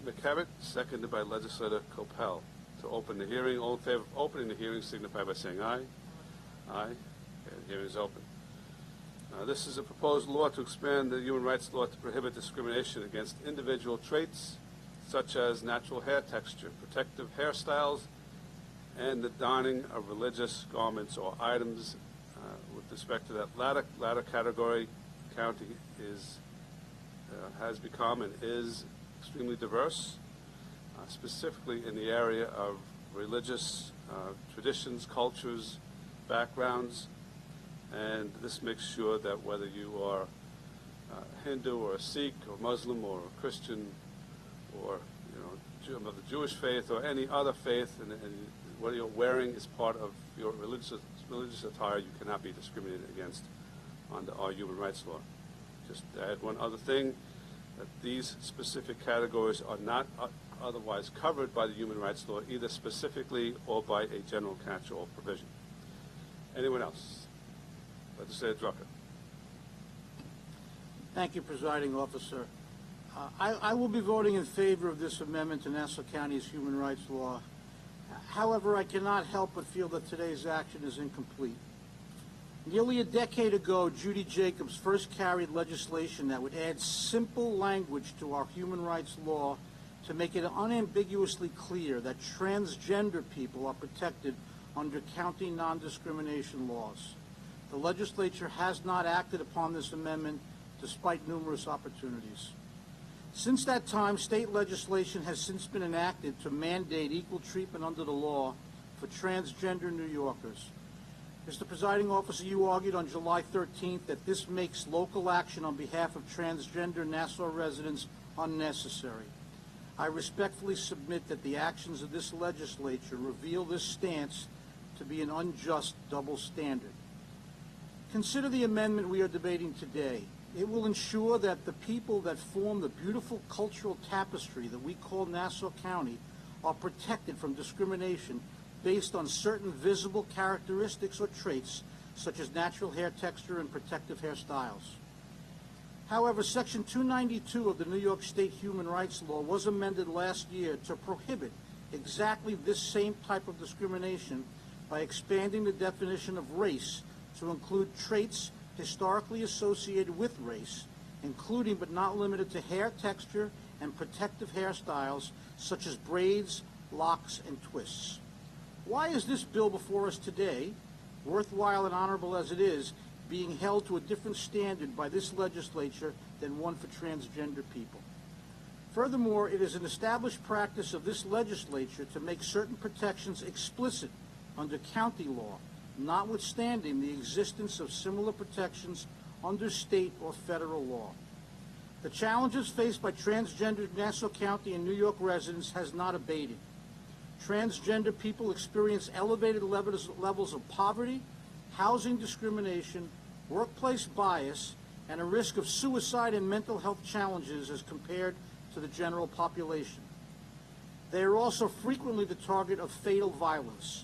Speaker 1: McCavitt, seconded by Legislator Copel. To open the hearing, all in favor of opening the hearing signify by saying aye. Aye. Okay, the hearing is open. This is a proposed law to expand the human rights law to prohibit discrimination against individual traits such as natural hair texture, protective hairstyles, and the donning of religious garments or items. With respect to that latter category, the county has become and is extremely diverse, specifically in the area of religious traditions, cultures, backgrounds, and this makes sure that whether you are Hindu or a Sikh or Muslim or a Christian or of the Jewish faith or any other faith, and what you're wearing is part of your religious attire, you cannot be discriminated against under our human rights law. Just to add one other thing, that these specific categories are not otherwise covered by the human rights law, either specifically or by a general catch-all provision. Anyone else? Legislator Drucker.
Speaker 14: Thank you, Presiding Officer. I will be voting in favor of this amendment to Nassau County's human rights law. However, I cannot help but feel that today's action is incomplete. Nearly a decade ago, Judy Jacobs first carried legislation that would add simple language to our human rights law to make it unambiguously clear that transgender people are protected under county non-discrimination laws. The legislature has not acted upon this amendment despite numerous opportunities. Since that time, state legislation has since been enacted to mandate equal treatment under the law for transgender New Yorkers. Mr. Presiding Officer, you argued on July 13th that this makes local action on behalf of transgender Nassau residents unnecessary. I respectfully submit that the actions of this legislature reveal this stance to be an unjust double standard. Consider the amendment we are debating today. It will ensure that the people that form the beautiful cultural tapestry that we call Nassau County are protected from discrimination based on certain visible characteristics or traits, such as natural hair texture and protective hairstyles. However, Section 292 of the New York State Human Rights Law was amended last year to prohibit exactly this same type of discrimination by expanding the definition of race to include traits historically associated with race, including but not limited to hair texture and protective hairstyles such as braids, locks, and twists. Why is this bill before us today, worthwhile and honorable as it is, being held to a different standard by this legislature than one for transgender people? Furthermore, it is an established practice of this legislature to make certain protections explicit under county law, notwithstanding the existence of similar protections under state or federal law. The challenges faced by transgender Nassau County and New York residents has not abated. Transgender people experience elevated levels of poverty, housing discrimination, workplace bias, and a risk of suicide and mental health challenges as compared to the general population. They are also frequently the target of fatal violence.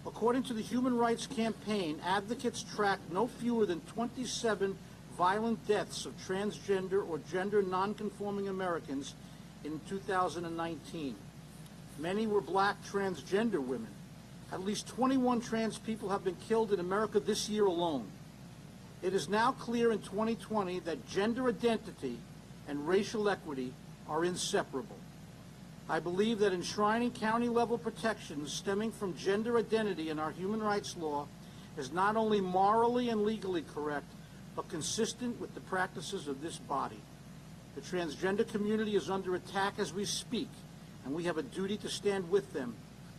Speaker 14: According to the Human Rights Campaign, advocates tracked no fewer than 27 violent deaths of transgender or gender nonconforming Americans in 2019. Many were black transgender women. At least 21 trans people have been killed in America this year alone. It is now clear in 2020 that gender identity and racial equity are inseparable. I believe that enshrining county-level protections stemming from gender identity in our human rights law is not only morally and legally correct, but consistent with the practices of this body. The transgender community is under attack as we speak, and we have a duty to stand with them,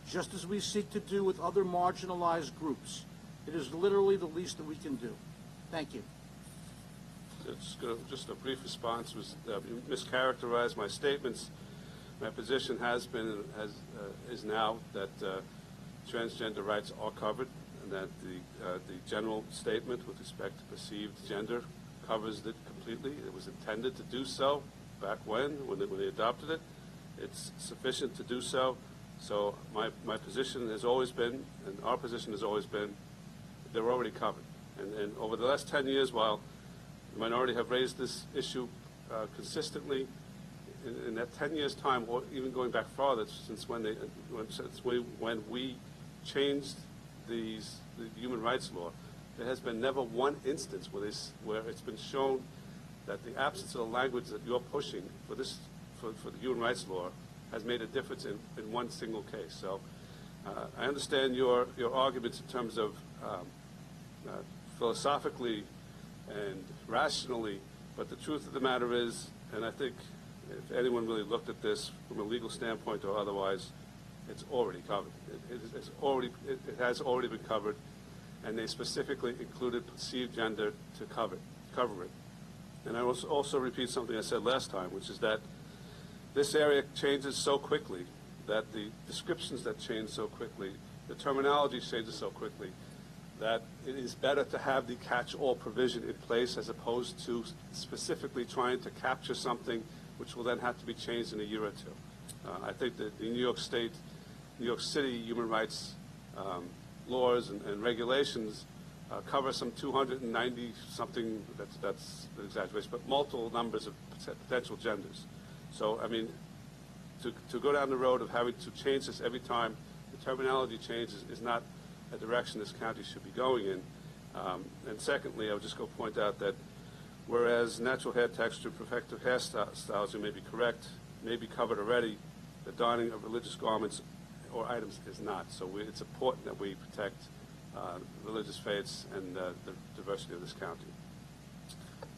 Speaker 14: just as we seek to do with other marginalized groups. It is literally the least that we can do. Thank you.
Speaker 1: Just a brief response was you mischaracterized my statements. My position has been and is now that transgender rights are covered, and that the general statement with respect to perceived gender covers it completely. It was intended to do so back when they adopted it. It's sufficient to do so. So my position has always been, and our position has always been, they're already covered. And over the last 10 years, while the minority have raised this issue consistently, in that 10 years' time, or even going back farther, since when we changed the human rights law, there has been never one instance where it's been shown that the absence of the language that you're pushing for the human rights law has made a difference in one single case. So I understand your arguments in terms of philosophically and rationally, but the truth of the matter is, and I think if anyone really looked at this from a legal standpoint or otherwise, it's already covered. It has already been covered, and they specifically included perceived gender to cover it. And I will also repeat something I said last time, which is that this area changes so quickly, that the descriptions that change so quickly, the terminology changes so quickly, that it is better to have the catch-all provision in place as opposed to specifically trying to capture something which will then have to be changed in a year or two. I think that the New York City human rights laws and regulations cover some 290-something, that's an exaggeration, but multiple numbers of potential genders. So, I mean, to go down the road of having to change this every time the terminology changes is not a direction this county should be going in. And secondly, I would just go point out that whereas natural hair texture, protective hairstyles, you may be correct, may be covered already, the donning of religious garments or items is not. So it's important that we protect religious faiths and the diversity of this county.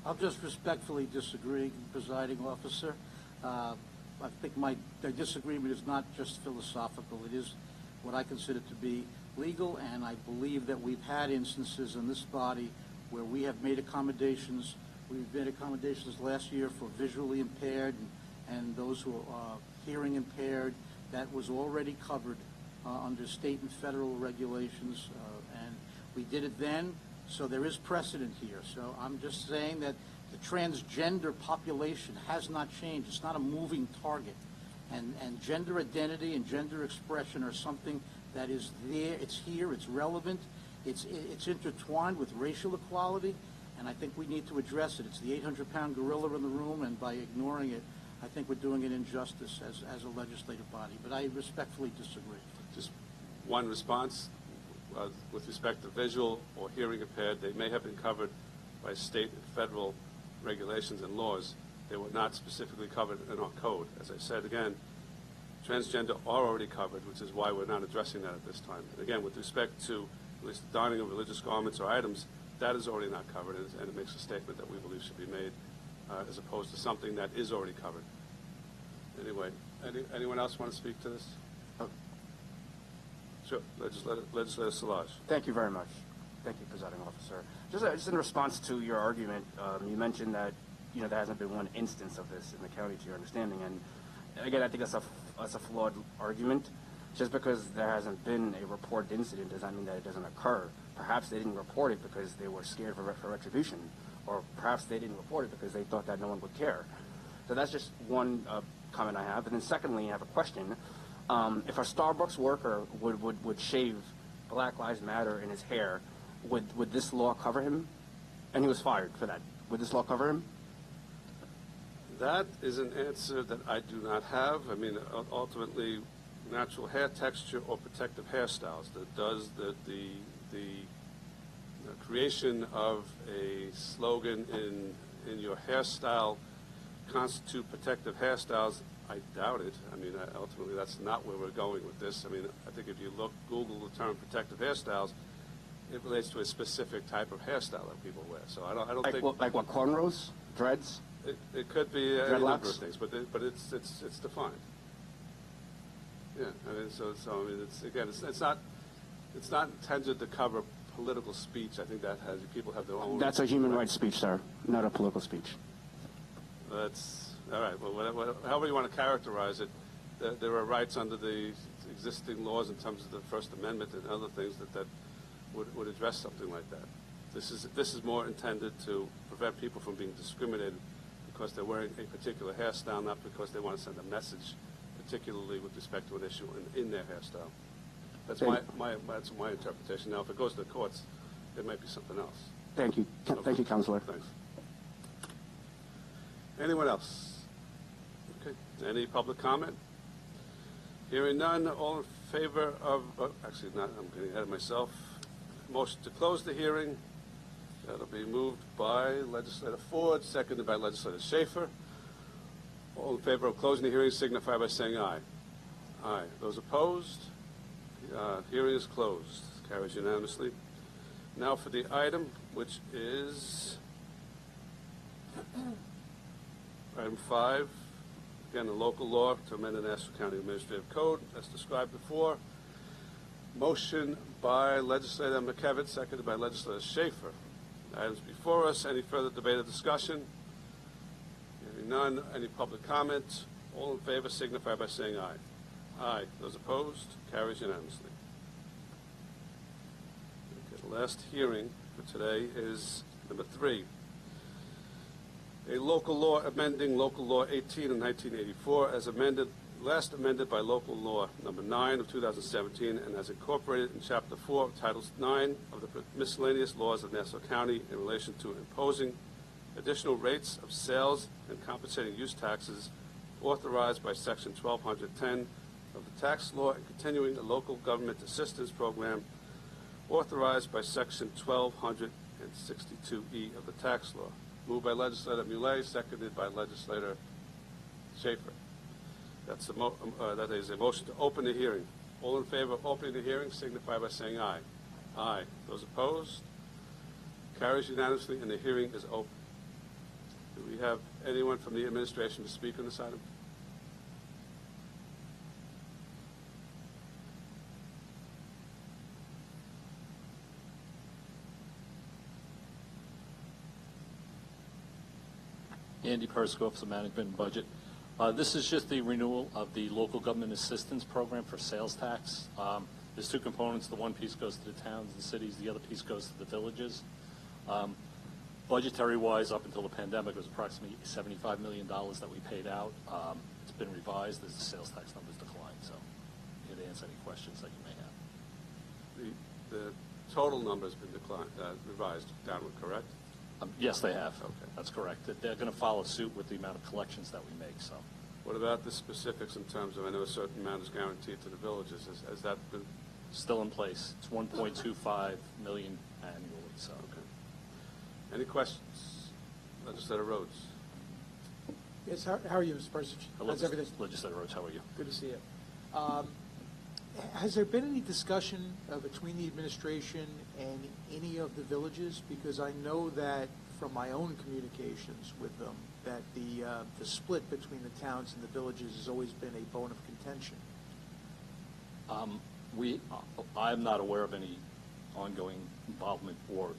Speaker 14: I'll just respectfully disagree, presiding officer. I think my disagreement is not just philosophical. It is what I consider to be legal, and I believe that we've had instances in this body where we have made accommodations. We've made accommodations last year for visually impaired and those who are hearing impaired. That was already covered under state and federal regulations, and we did it then, so there is precedent here. So I'm just saying that the transgender population has not changed. It's not a moving target. And gender identity and gender expression are something that is there, it's here, it's relevant, it's intertwined with racial equality, and I think we need to address it. It's the 800-pound gorilla in the room, and by ignoring it, I think we're doing an injustice as a legislative body. But I respectfully disagree.
Speaker 1: Just one response. With respect to visual or hearing impaired, they may have been covered by state and federal regulations and laws. They were not specifically covered in our code. As I said again, transgender are already covered, which is why we're not addressing that at this time. And again, with respect to at least the donning of religious garments or items, that is already not covered, and it makes a statement that we believe should be made as opposed to something that is already covered. Anyway, anyone else want to speak to this? Sure, Legislator Szilagyi.
Speaker 15: Thank you very much. Thank you, Presiding Officer. Just in response to your argument, you mentioned that there hasn't been one instance of this in the county, to your understanding, and again, I think that's a flawed argument. Just because there hasn't been a reported incident does not mean that it doesn't occur. Perhaps they didn't report it because they were scared for retribution, or perhaps they didn't report it because they thought that no one would care. So that's just one comment I have. And then secondly, I have a question. If a Starbucks worker would shave Black Lives Matter in his hair, would this law cover him? And he was fired for that. Would this law cover him?
Speaker 1: That is an answer that I do not have. I mean, ultimately, natural hair texture or protective hairstyles, that does the creation of a slogan in your hairstyle constitute protective hairstyles? I doubt it. I mean, ultimately, that's not where we're going with this. I mean, I think if you Google the term protective hairstyles, it relates to a specific type of hairstyle that people wear. So I don't think
Speaker 15: like what, cornrows, dreads.
Speaker 1: It could be a number of things, but it's defined. Yeah, I mean, so I mean, it's not intended to cover political speech. I think that people have their own.
Speaker 15: That's a human rights speech, sir, not a political speech.
Speaker 1: That's all right. Well, however you want to characterize it, there are rights under the existing laws in terms of the First Amendment and other things that would address something like that. This is more intended to prevent people from being discriminated because they're wearing a particular hairstyle, not because they want to send a message, particularly with respect to an issue in their hairstyle. That's my interpretation. Now, if it goes to the courts, it might be something else.
Speaker 15: Thank you. Thank you, Counselor.
Speaker 1: Thanks. Anyone else? Okay. Any public comment? Hearing none, all in favor of, actually not, I'm getting ahead of myself. Motion to close the hearing. That'll be moved by Legislator Ford, seconded by Legislator Schaefer. All in favor of closing the hearing signify by saying aye. Aye. Those opposed? Hearing is closed. Carries unanimously. Now for the item, which is item 5. Again, a local law to amend the Nassau County Administrative Code, as described before. Motion by Legislator McKevitt, seconded by Legislator Schaefer. Items before us. Any further debate or discussion? Hearing none. Any public comment? All in favor signify by saying aye. Aye. Those opposed? Carries unanimously. Okay, the last hearing for today is number 3. A local law amending Local Law 18 of 1984 as last amended by Local Law number 9 of 2017 and as incorporated in Chapter 4 of Title 9 of the Miscellaneous Laws of Nassau County in relation to imposing additional rates of sales and compensating use taxes authorized by Section 1210 of the tax law and continuing the local government assistance program authorized by Section 1262E of the tax law. Moved by Legislator Muley, seconded by Legislator Schaefer. That is a motion to open the hearing. All in favor of opening the hearing signify by saying aye. Aye. Those opposed? Carries unanimously, and the hearing is open. Do we have anyone from the administration to speak on this item?
Speaker 16: Andy Persico, Office of Management and Budget. This is just the renewal of the local government assistance program for sales tax. There's 2 components. The one piece goes to the towns and cities. The other piece goes to the villages. Budgetary-wise, up until the pandemic, it was approximately $75 million that we paid out. It's been revised as the sales tax numbers decline. So I'm here to answer any questions that you may have.
Speaker 1: The total number has been revised downward, correct?
Speaker 16: Yes, they have.
Speaker 1: Okay.
Speaker 16: That's correct. They're going to follow suit with the amount of collections that we make. So,
Speaker 1: what about the specifics in terms of, I know a certain amount is guaranteed to the villages. Has that been?
Speaker 16: Still in place. It's $1.25 million annually. So.
Speaker 1: Okay. Any questions? Legislator Rhodes.
Speaker 17: Yes, how are you, Mr. Persich? How's everything?
Speaker 16: Legislator Rhodes, how are you?
Speaker 17: Good to see you. Has there been any discussion between the administration and any of the villages? Because I know that from my own communications with them that the split between the towns and the villages has always been a bone of contention.
Speaker 16: I'm not aware of any ongoing involvement or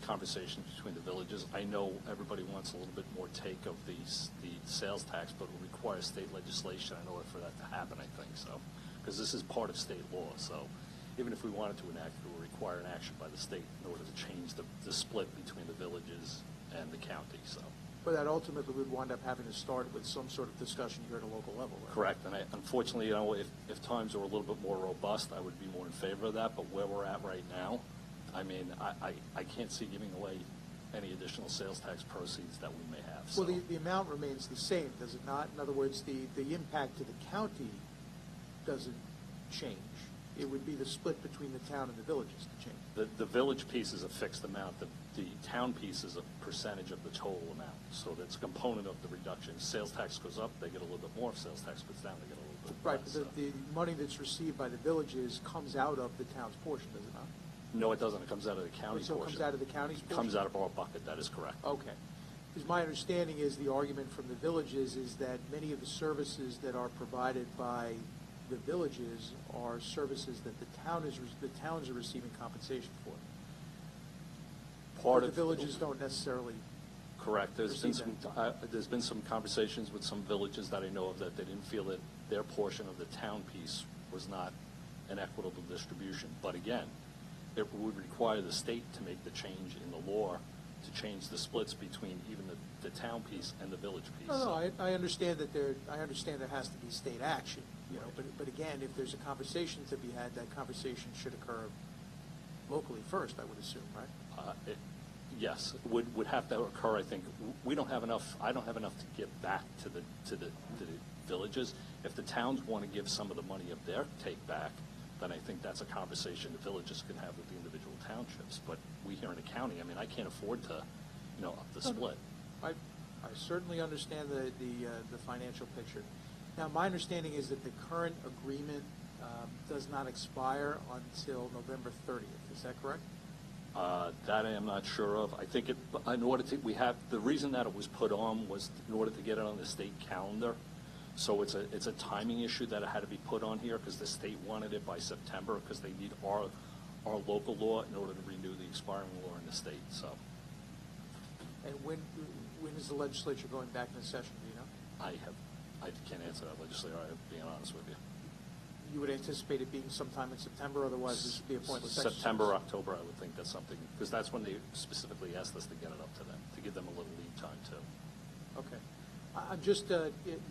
Speaker 16: conversations between the villages. I know everybody wants a little bit more take of the sales tax, but it will require state legislation in order for that to happen, I think so. Because this is part of state law, so even if we wanted to enact it, it would require an action by the state in order to change the split between the villages and the county, so.
Speaker 17: But that ultimately would wind up having to start with some sort of discussion here at a local level, right?
Speaker 16: Correct, and unfortunately, if times were a little bit more robust, I would be more in favor of that, but where we're at right now, I mean, I can't see giving away any additional sales tax proceeds that we may have, so.
Speaker 17: Well, the amount remains the same, does it not? In other words, the impact to the county doesn't change. It would be the split between the town and the villages to change.
Speaker 16: The village piece is a fixed amount. The town piece is a percentage of the total amount. So that's a component of the reduction. Sales tax goes up, they get a little bit more. If sales tax goes down, they get a little bit
Speaker 17: right,
Speaker 16: less.
Speaker 17: Right, but the money that's received by the villages comes out of the town's portion, does it not?
Speaker 16: No, it doesn't. It comes out of the county
Speaker 17: So it
Speaker 16: portion.
Speaker 17: comes out of the county's portion?
Speaker 16: It comes out of our bucket. That is correct.
Speaker 17: Okay. Because my understanding is the argument from the villages is that many of the services that are provided by the villages are services that the towns are receiving compensation for. But the villages don't necessarily
Speaker 16: Correct. There's
Speaker 17: proceed
Speaker 16: been some conversations with some villages that I know of that they didn't feel that their portion of the town piece was not an equitable distribution. But again, it would require the state to make the change in the law to change the splits between even the town piece and the village piece.
Speaker 17: No, I understand that there has to be state action, you know, but again, if there's a conversation to be had, that conversation should occur locally first, I would assume, right?
Speaker 16: Yes, would have to occur. I think we don't have enough. I don't have enough to give back to the villages. If the towns want to give some of the money of their take back, then I think that's a conversation the villages can have with the individual townships. But we here in the county, I mean, I can't afford to, up the split.
Speaker 17: I certainly understand the financial picture. Now, my understanding is that the current agreement does not expire until November 30th. Is that correct?
Speaker 16: That I am not sure of. I think in order to, the reason that it was put on was in order to get it on the state calendar. So it's a timing issue that it had to be put on here because the state wanted it by September because they need our local law in order to renew the expiring law in the state. So.
Speaker 17: And when is the legislature going back into session? Do you know?
Speaker 16: I can't answer that, legislator. I'm being honest with you.
Speaker 17: You would anticipate it being sometime in September, otherwise this would be a pointless exercise.
Speaker 16: September, October, I would think that's something, because that's when they specifically asked us to get it up to them, to give them a little lead time too.
Speaker 17: Okay. I'm just,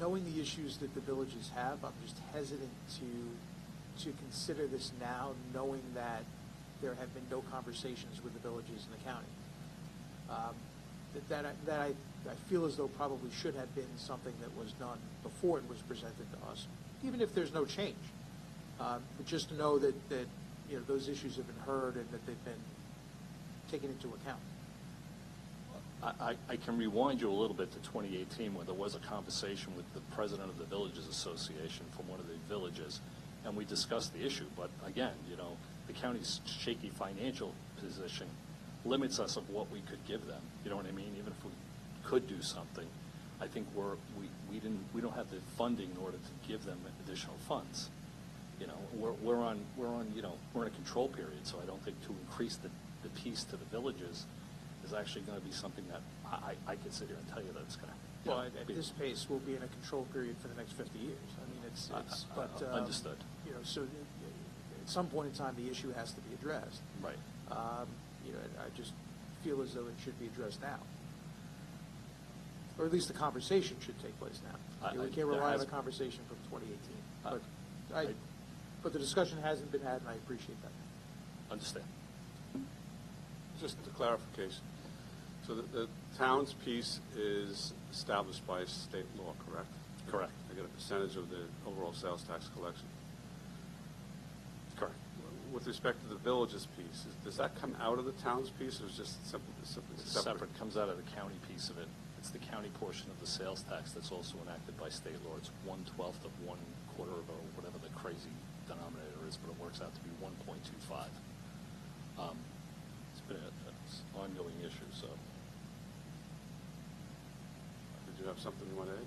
Speaker 17: knowing the issues that the villages have, I'm just hesitant to consider this now, knowing that there have been no conversations with the villages in the county. That I feel as though probably should have been something that was done before it was presented to us, even if there's no change. But just to know that those issues have been heard and that they've been taken into account.
Speaker 16: I can rewind you a little bit to 2018 when there was a conversation with the president of the Villages Association from one of the villages, and we discussed the issue. But again, the county's shaky financial position limits us of what we could give them. You know what I mean? Even if we could do something, I think we don't have the funding in order to give them additional funds. We're in a control period, so I don't think to increase the piece to the villages is actually going to be something that I could sit here and tell you that it's going to.
Speaker 17: Well, at this pace, we'll be in a control period for the next 50 years. I mean,
Speaker 16: understood.
Speaker 17: So at some point in time, the issue has to be addressed.
Speaker 16: Right.
Speaker 17: I just feel as though it should be addressed now, or at least the conversation should take place now. We can't rely on the conversation from 2018. But the discussion hasn't been had, and I appreciate that.
Speaker 16: Understand.
Speaker 1: Just a clarification. So the town's piece is established by state law, correct?
Speaker 16: Correct.
Speaker 1: I get a percentage of the overall sales tax collection.
Speaker 16: Correct.
Speaker 1: With respect to the village's piece, does that come out of the town's piece, or is it just simply
Speaker 16: separate? Comes out of the county piece of it. It's the county portion of the sales tax that's also enacted by state law. It's 1/12 of 1/4 of whatever the crazy denominator is, but it works out to be 1.25. It's been an ongoing issue. So,
Speaker 1: did you have something you want to add?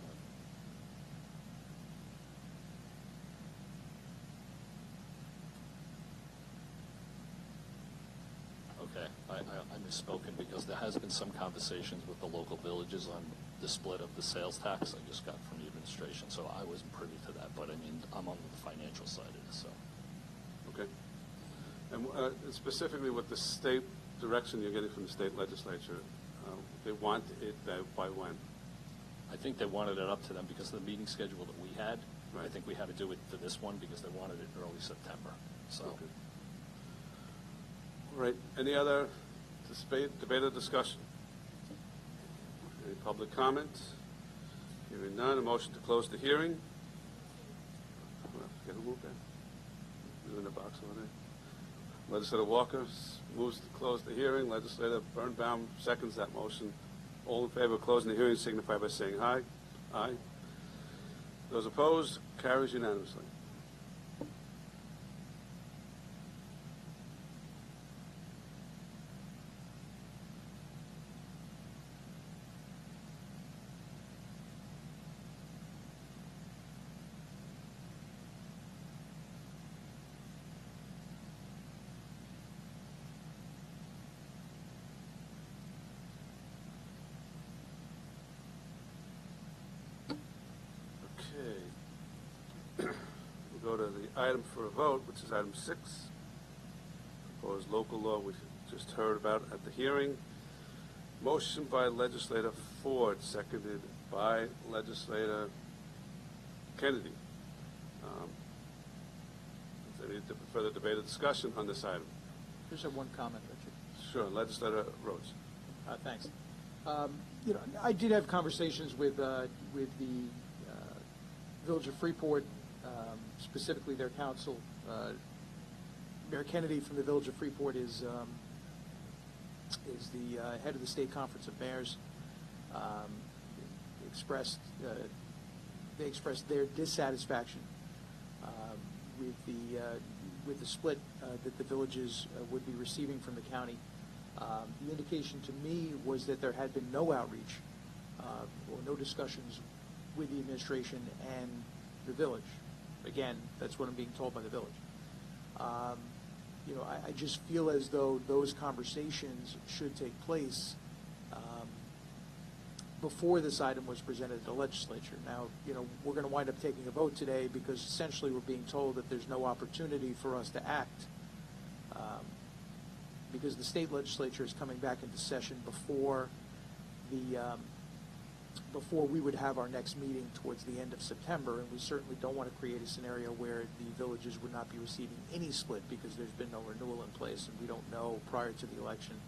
Speaker 16: Okay, I misspoken because there has been some conversations with the local villages on the split of the sales tax. I just got from the administration, so I wasn't privy to that. But I mean, I'm on the financial side of this, so.
Speaker 1: Okay. And specifically with the state direction you're getting from the state legislature, they want it by when?
Speaker 16: I think they wanted it up to them because of the meeting schedule that we had.
Speaker 1: Right.
Speaker 16: I think we had to do it for this one because they wanted it in early September. So.
Speaker 1: Okay. All right. Any other debate or discussion? Any public comment? Hearing none, a motion to close the hearing. Get a move there. You're in the box over there. Legislator Walker moves to close the hearing. Legislator Birnbaum seconds that motion. All in favor of closing the hearing signify by saying aye. Aye. Those opposed, carries unanimously. go to the item for a vote, which is item 6, proposed local law we just heard about at the hearing. Motion by legislator Ford, seconded by legislator Kennedy. Is there any further debate or discussion on this item?
Speaker 17: Just have one comment, Richard.
Speaker 1: Sure, legislator Rhodes.
Speaker 17: Thanks. I did have conversations with the Village of Freeport, specifically their council. Mayor Kennedy from the Village of Freeport is the head of the State Conference of Mayors. They expressed their dissatisfaction with the split that the villages would be receiving from the county. The indication to me was that there had been no outreach or no discussions with the administration and the village. Again, that's what I'm being told by the village. I just feel as though those conversations should take place before this item was presented to the legislature. Now, we're going to wind up taking a vote today because essentially we're being told that there's no opportunity for us to act because the state legislature is coming back into session before we would have our next meeting towards the end of September, and we certainly don't want to create a scenario where the villages would not be receiving any split because there's been no renewal in place, and we don't know prior to the election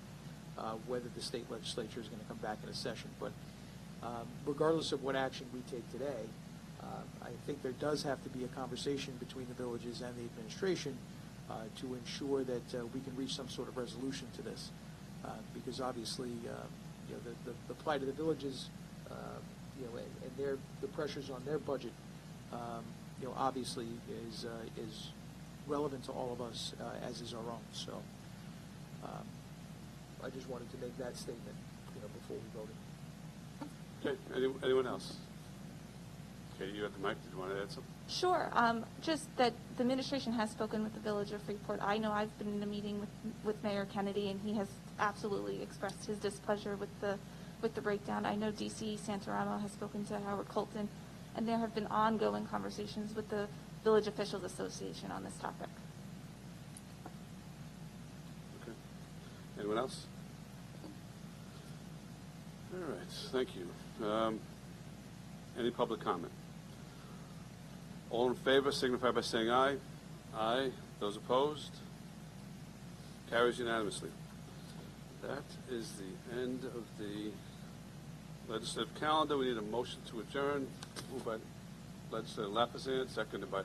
Speaker 17: whether the state legislature is going to come back into session. But regardless of what action we take today, I think there does have to be a conversation between the villages and the administration to ensure that we can reach some sort of resolution to this, because obviously, the plight of the villages, and the pressures on their budget, obviously is relevant to all of us, as is our own. So, I just wanted to make that statement, before we voted.
Speaker 1: Okay, anyone else? Okay, you got the mic. Did you want to add something?
Speaker 11: Sure. Just that the administration has spoken with the Village of Freeport. I know I've been in a meeting with Mayor Kennedy, and he has absolutely expressed his displeasure with the breakdown. I know D.C. Santaramo has spoken to Howard Colton, and there have been ongoing conversations with the Village Officials Association on this topic.
Speaker 1: Okay. Anyone else? All right, thank you. Any public comment? All in favor signify by saying aye. Aye. Those opposed? Carries unanimously. That is the end of the legislative calendar. We need a motion to adjourn. Moved by Legislator Lapizan, seconded by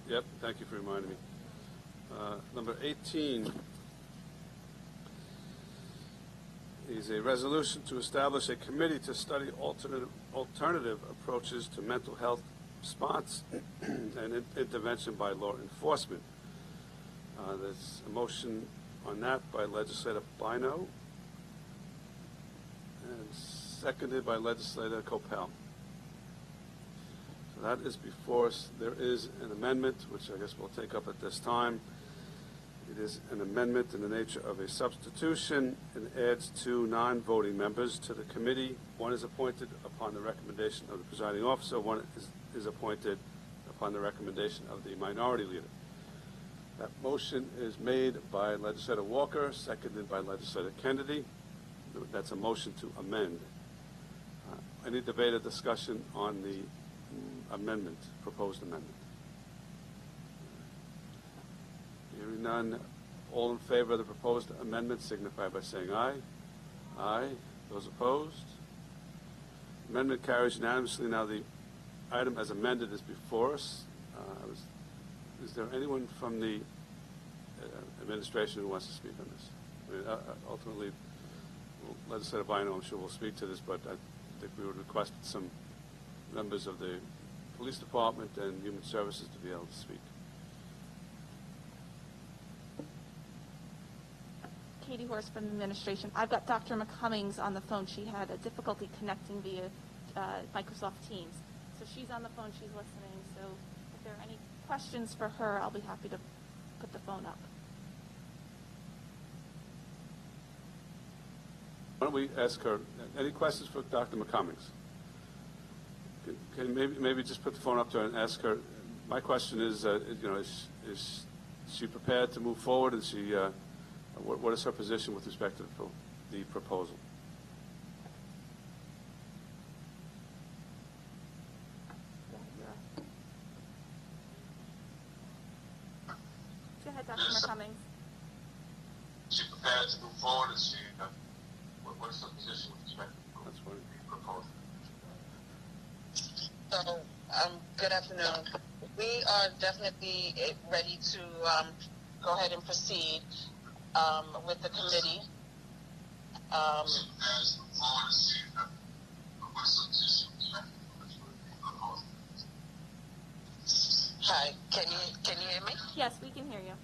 Speaker 1: Yep, thank you for reminding me. Number 18 is a resolution to establish a committee to study alternative approaches to mental health response and intervention by law enforcement. There's a motion on that by Legislator Bino and seconded by Legislator Coppell. So that is before us. There is an amendment, which I guess we'll take up at this time. It is an amendment in the nature of a substitution and adds 2 non-voting members to the committee. One is appointed upon the recommendation of the presiding officer. One is appointed upon the recommendation of the minority leader. That motion is made by Legislator Walker, seconded by Legislator Kennedy. That's a motion to amend. Any debate or discussion on the amendment, proposed amendment? Hearing none, all in favor of the proposed amendment signify by saying aye. Aye. Those opposed? Amendment carries unanimously. Now the item as amended is before us. Is there anyone from the administration who wants to speak on this? I mean, ultimately, Legislator Bino, I'm sure, will speak to this, but I think we would request some members of the police department and human services to be able to speak.
Speaker 11: Katie Horst from the administration. I've got Dr. McCummings on the phone. She had a difficulty connecting via Microsoft Teams. So she's on the phone, she's listening. So if there are any questions for her, I'll be happy to put the phone up.
Speaker 1: Why don't we ask her, any questions for Dr. McCummings? Can maybe just put the phone up to her and ask her. My question is, is she prepared to move forward? Is she, what is her position with respect to the proposal?
Speaker 11: Go ahead, Dr. McCummings.
Speaker 4: Is she prepared to move forward? Is she, what is her position with respect to the proposal?
Speaker 18: So, good afternoon. We are definitely ready to go ahead and proceed with the committee. Hi, can you hear me?
Speaker 11: Yes, we can hear you.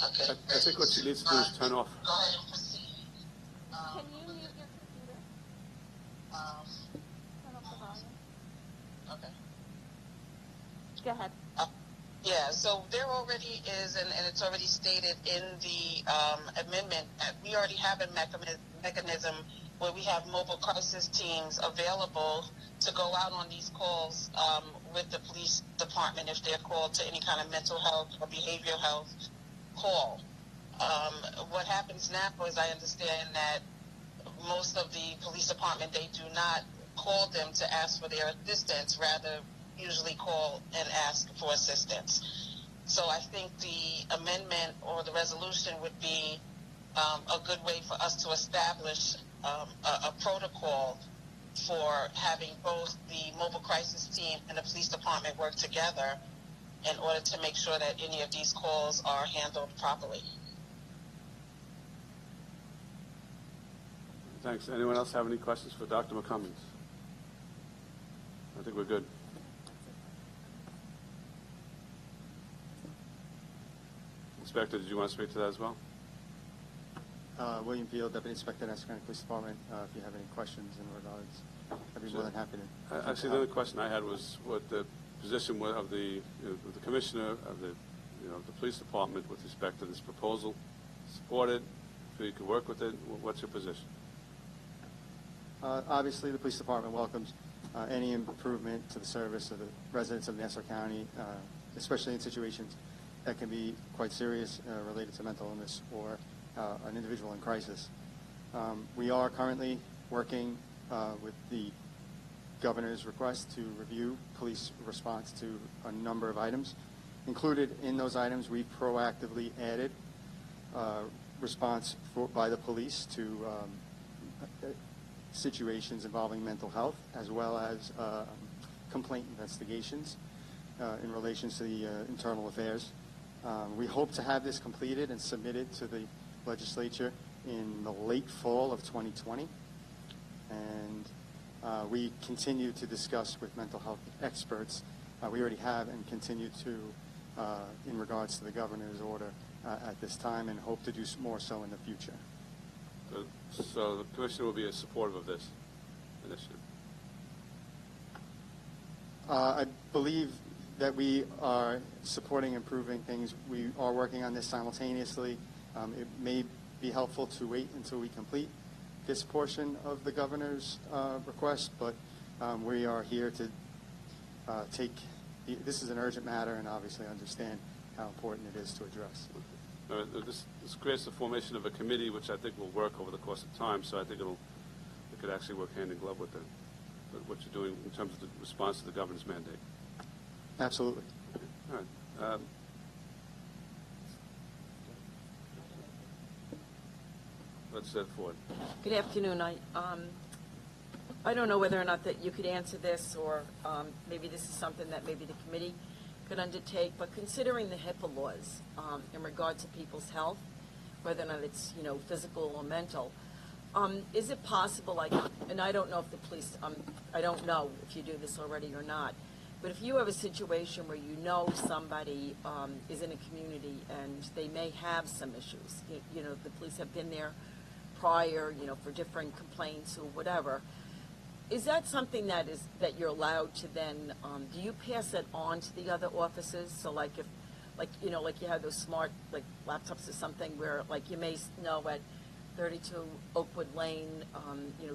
Speaker 18: Okay.
Speaker 1: I think what she needs to do is turn off.
Speaker 18: Go ahead and proceed.
Speaker 11: Can you mute your computer? Turn off the volume.
Speaker 18: Okay.
Speaker 11: Go ahead.
Speaker 18: Yeah, so there already is, and it's already stated in the amendment that we already have a mechanism where we have mobile crisis teams available to go out on these calls with the police department if they're called to any kind of mental health or behavioral health call. What happens now is I understand that most of the police department, they do not call them to ask for their assistance, rather usually call and ask for assistance. So I think the amendment or the resolution would be a good way for us to establish a protocol for having both the mobile crisis team and the police department work together in order to make sure that any of these calls are handled properly.
Speaker 1: Thanks. Anyone else have any questions for Dr. McCummings? I think we're good. Inspector, did you want to speak to that as well?
Speaker 7: William Field, Deputy Inspector, Nassau County Police Department. If you have any questions in regards, I'd be more than happy to.
Speaker 1: Actually, the other question I had was what the position of the the commissioner of the the police department with respect to this proposal. Support it? Feel you could work with it? What's your position?
Speaker 7: Obviously, the police department welcomes any improvement to the service of the residents of Nassau County, especially in situations that can be quite serious related to mental illness or an individual in crisis. We are currently working with the governor's request to review police response to a number of items. Included in those items, we proactively added response by the police to situations involving mental health, as well as complaint investigations in relation to the internal affairs. We hope to have this completed and submitted to the legislature in the late fall of 2020. And we continue to discuss with mental health experts. We already have and continue to in regards to the governor's order at this time, and hope to do more so in the future.
Speaker 1: So the commissioner will be supportive of this initiative?
Speaker 7: I believe that we are supporting improving things. We are working on this simultaneously. It may be helpful to wait until we complete this portion of the governor's request, but we are here to this is an urgent matter, and obviously understand how important it is to address.
Speaker 1: This creates the formation of a committee, which I think will work over the course of time. So I think it could actually work hand in glove with what you're doing in terms of the response to the governor's mandate.
Speaker 7: Absolutely.
Speaker 1: All right. Let's set forward.
Speaker 19: Good afternoon. I don't know whether or not that you could answer this, or maybe this is something that maybe the committee could undertake, but considering the HIPAA laws in regard to people's health, whether or not it's physical or mental, is it possible, and I don't know if the police, I don't know if you do this already or not, but if you have a situation where somebody is in a community and they may have some issues, the police have been there prior, for different complaints or whatever, is that something that you're allowed to then, do you pass it on to the other officers? So like if, you have those smart, laptops or something where, you may know at 32 Oakwood Lane,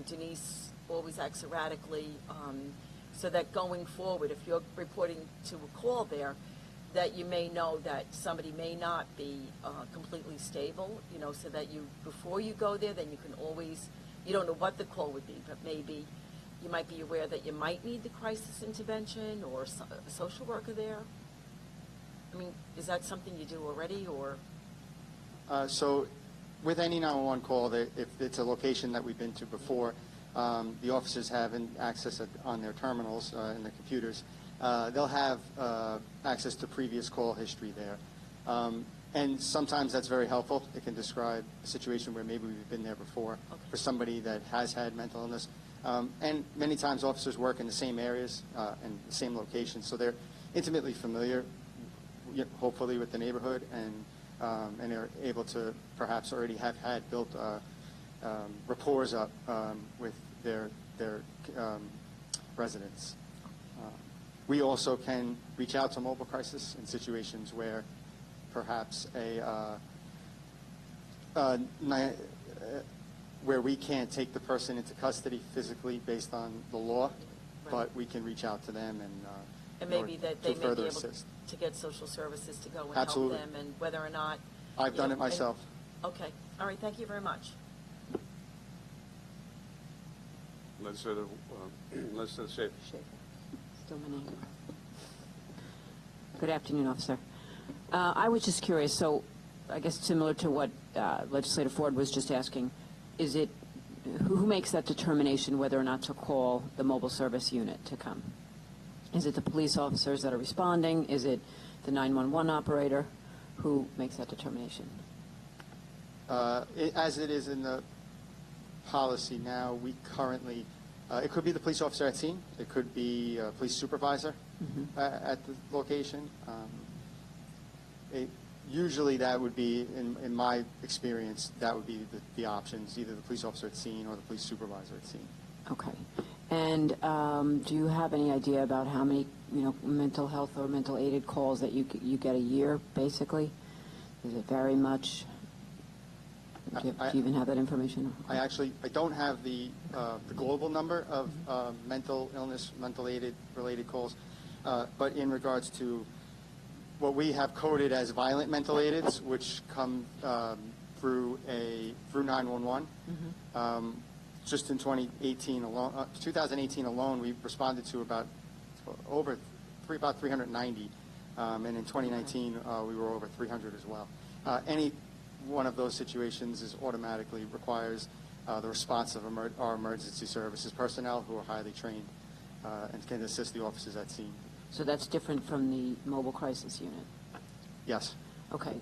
Speaker 19: Denise always acts erratically, so that going forward, if you're reporting to a call there, that you may know that somebody may not be completely stable, so that before you go there, then you can always, you don't know what the call would be, but maybe you might be aware that you might need the crisis intervention or a social worker there. I mean, is that something you do already, or?
Speaker 7: So with any 911 call, if it's a location that we've been to before, the officers have access on their terminals in the computers. They'll have access to previous call history there. And sometimes that's very helpful. It can describe a situation where maybe we've been there before for somebody that has had mental illness. And many times officers work in the same areas and the same locations, so they're intimately familiar, hopefully, with the neighborhood, and they're able to perhaps already have had built rapport up with their residents. We also can reach out to mobile crisis in situations where perhaps where we can't take the person into custody physically based on the law, but we can reach out to them
Speaker 19: And maybe that they may be able
Speaker 7: assist.
Speaker 19: to get social services to go and
Speaker 7: Absolutely.
Speaker 19: help them, and whether or not.
Speaker 7: I've done it myself.
Speaker 19: Okay, all right, thank you very much.
Speaker 1: Legislator Schaefer.
Speaker 20: Still my name. Good afternoon, Officer. I was just curious, so I guess similar to what Legislator Ford was just asking, is it, who makes that determination whether or not to call the mobile service unit to come? Is it the police officers that are responding? Is it the 911 operator? Who makes that determination?
Speaker 7: As it is in the policy now, we currently, it could be the police officer at scene, it could be a police supervisor at the location. Usually that would be, in my experience, that would be the options, either the police officer at scene or the police supervisor at scene.
Speaker 20: Okay. And do you have any idea about how many, mental health or mental aided calls that you get a year, basically? Does it vary much? Do you even have that information?
Speaker 7: I don't have the global number of mental illness, mental aided related calls, but in regards to what we have coded as violent mental aids, which come through 911. Just in 2018 alone, we responded to about 390, and in 2019 we were over 300 as well. Any one of those situations automatically requires the response of our emergency services personnel, who are highly trained and can assist the officers at scene.
Speaker 20: So that's different from the mobile crisis unit?
Speaker 7: Yes.
Speaker 20: Okay.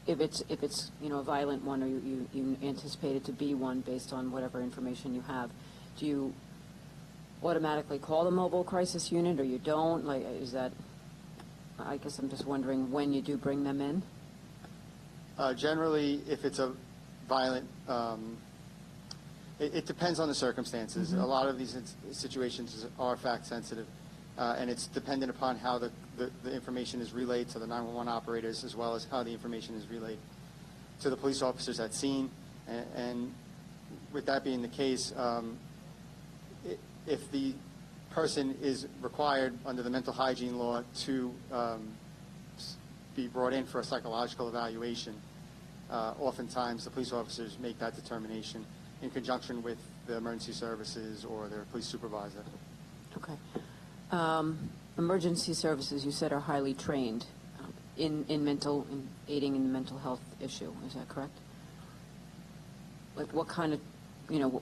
Speaker 20: If it's a violent one, or you anticipate it to be one based on whatever information you have, do you automatically call the mobile crisis unit, or you don't? Like, is that? I guess I'm just wondering when you do bring them in.
Speaker 7: Generally, if it's a violent, it depends on the circumstances. A lot of these situations are fact sensitive, and it's dependent upon how the information is relayed to the 911 operators, as well as how the information is relayed to the police officers at scene. And with that being the case, if the person is required under the mental hygiene law to be brought in for a psychological evaluation, oftentimes the police officers make that determination in conjunction with the emergency services or their police supervisor.
Speaker 20: Okay. Emergency services, you said, are highly trained in aiding in the mental health issue. Is that correct? Like, what kind of,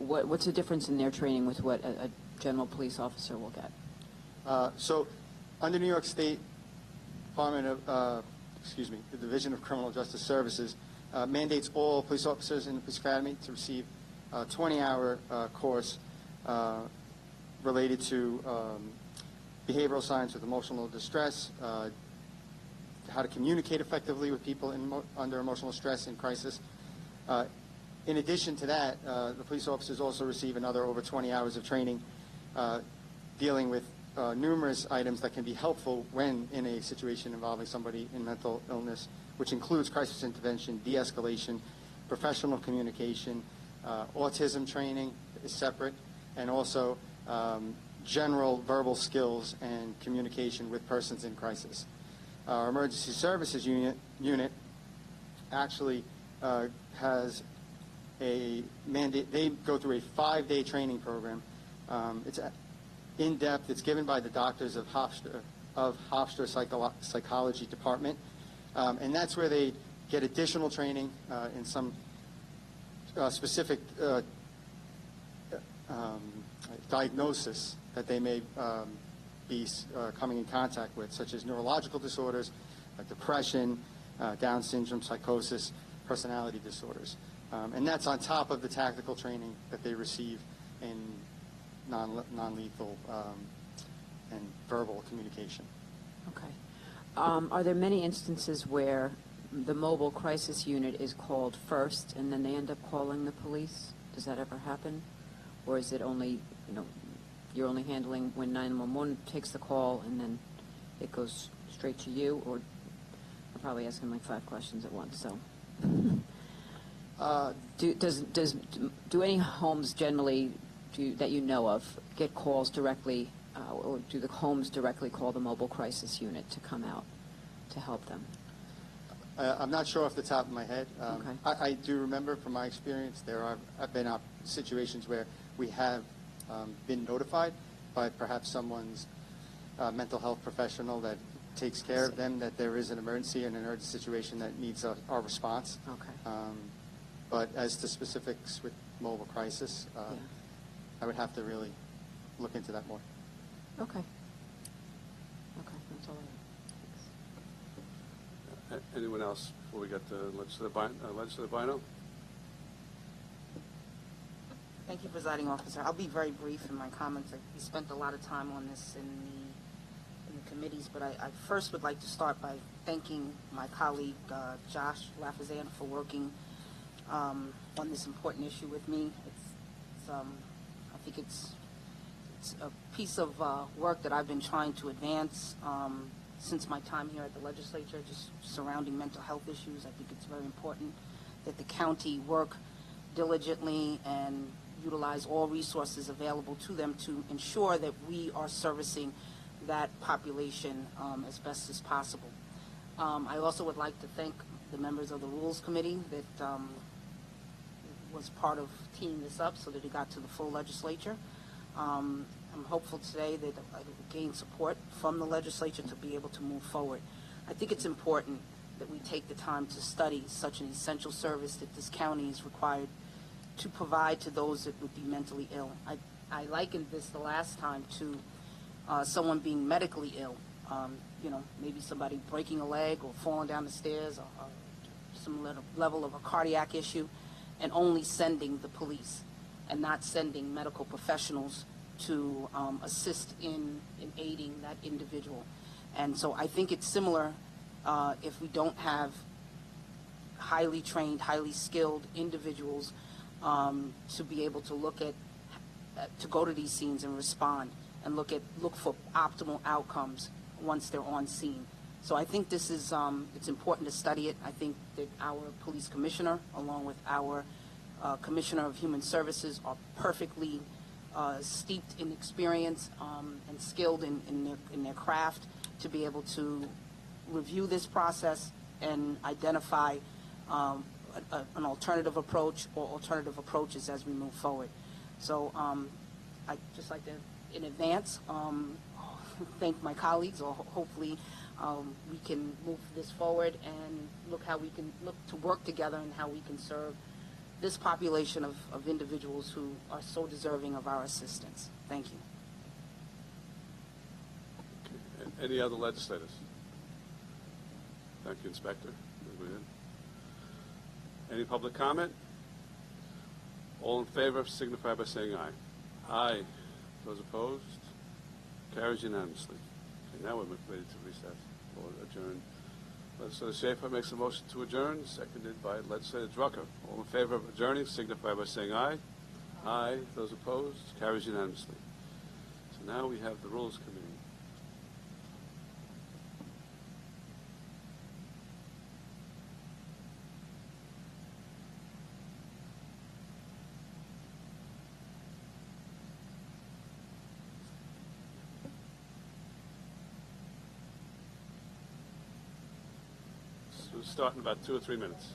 Speaker 20: what's the difference in their training with what a general police officer will get?
Speaker 7: So, under New York State Department of, the Division of Criminal Justice Services mandates all police officers in the police academy to receive a 20-hour course related to behavioral science with emotional distress, how to communicate effectively with people under emotional stress and crisis. In addition to that, the police officers also receive another over 20 hours of training dealing with numerous items that can be helpful when in a situation involving somebody in mental illness, which includes crisis intervention, de-escalation, professional communication, autism training is separate, and also general verbal skills and communication with persons in crisis. Our emergency services unit actually has a mandate. They go through a 5-day training program. It's in-depth. It's given by the doctors of Hofstra Psychology Department, and that's where they get additional training in some specific diagnosis that they may be coming in contact with, such as neurological disorders, depression, Down syndrome, psychosis, personality disorders. And that's on top of the tactical training that they receive in non-lethal and verbal communication.
Speaker 20: Okay. Are there many instances where the mobile crisis unit is called first and then they end up calling the police? Does that ever happen? Or is it only, you're only handling when 911 takes the call and then it goes straight to you? Or I'm probably asking like 5 questions at once, so. Do any homes generally, that you know of, get calls directly, or do the homes directly call the mobile crisis unit to come out to help them?
Speaker 7: I'm not sure off the top of my head. I do remember from my experience have been situations where we have been notified by perhaps someone's mental health professional that takes care of them, that there is an emergency and an urgent situation that needs our response.
Speaker 20: Okay.
Speaker 7: But as to specifics with mobile crisis, I would have to really look into that more.
Speaker 20: Okay. Okay, that's all I have.
Speaker 1: Anyone else before we get to Legislative Bino?
Speaker 10: Thank you, Presiding Officer. I'll be very brief in my comments. We spent a lot of time on this in the committees, but I first would like to start by thanking my colleague, Josh Lafazan, for working on this important issue with me. I think it's a piece of work that I've been trying to advance since my time here at the legislature, just surrounding mental health issues. I think it's very important that the county work diligently and utilize all resources available to them to ensure that we are servicing that population as best as possible. I also would like to thank the members of the Rules Committee that was part of teeing this up so that it got to the full legislature. I'm hopeful today that I will gain support from the legislature to be able to move forward. I think it's important that we take the time to study such an essential service that this county is required to provide to those that would be mentally ill. I likened this the last time to someone being medically ill. Maybe somebody breaking a leg or falling down the stairs or some level of a cardiac issue, and only sending the police and not sending medical professionals to assist in aiding that individual. And so I think it's similar if we don't have highly trained, highly skilled individuals to be able to to go to these scenes and respond and look for optimal outcomes once they're on scene. So I think this is, it's important to study it. I think that our police commissioner, along with our commissioner of human services, are perfectly steeped in experience and skilled in their craft to be able to review this process and identify an alternative approach or alternative approaches as we move forward. So I'd just like to, in advance, thank my colleagues, or hopefully we can move this forward and look to work together and how we can serve this population of individuals who are so deserving of our assistance. Thank you.
Speaker 1: Okay. Any other legislators? Thank you, Inspector. Any public comment? All in favor signify by saying aye. Aye. Those opposed? Carries unanimously. Okay, now we're ready to recess or adjourn. Legislator Schaefer makes a motion to adjourn, seconded by Legislator Drucker. All in favor of adjourning signify by saying aye. Aye. Those opposed? Carries unanimously. So now we have the Rules Committee. We'll start in about 2 or 3 minutes.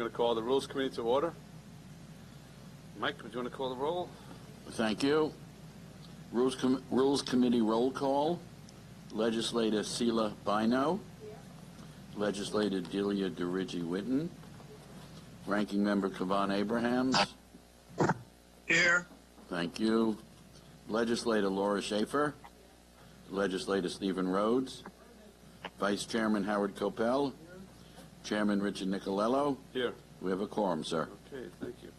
Speaker 1: going to call the Rules Committee to order. Mike, would you want to call the roll?
Speaker 3: Thank you. Rules Committee roll call. Legislator Sheila Bino. Legislator Delia DeRigi-Witten. Ranking Member Kavan Abrahams.
Speaker 21: Here.
Speaker 3: Thank you. Legislator Laura Schaefer. Legislator Stephen Rhodes. Vice Chairman Howard Copel. Chairman Richard Nicolello.
Speaker 1: Here.
Speaker 3: We have a quorum, sir.
Speaker 1: Okay, thank you.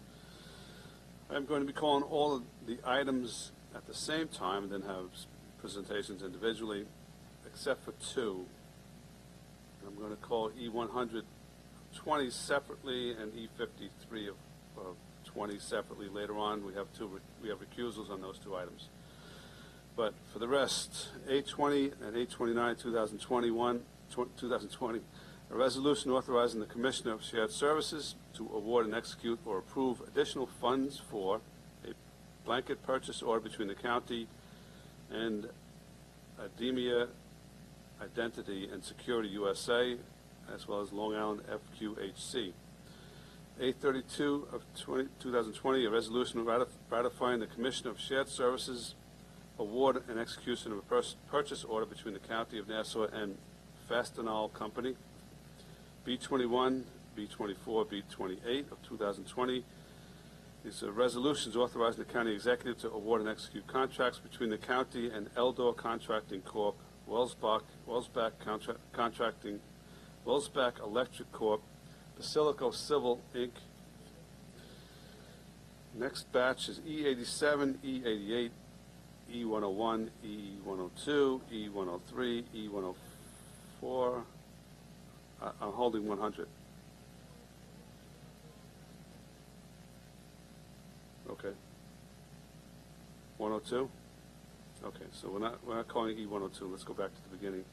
Speaker 1: I'm going to be calling all of the items at the same time and then have presentations individually, except for two. I'm going to call E100 20 separately and E53 of 20 separately. Later on, we have recusals on those two items. But for the rest, A20 and A29, 2020, a resolution authorizing the Commissioner of Shared Services to award and execute or approve additional funds for a blanket purchase order between the county and Ademia Identity and Security USA, as well as Long Island FQHC. A32 of 2020, a resolution ratifying the Commissioner of Shared Services award and execution of a purchase order between the County of Nassau and Fastenal Company. B21, B24, B28 of 2020. These are resolutions authorizing the county executive to award and execute contracts between the county and Eldor Contracting Corp., Wellsbach Contracting, Wellsbach Electric Corp., Basilico Civil, Inc. Next batch is E87, E88, E101, E102, E103, E104. I'm holding 100. Okay. 102? Okay, so we're not calling it E102. Let's go back to the beginning.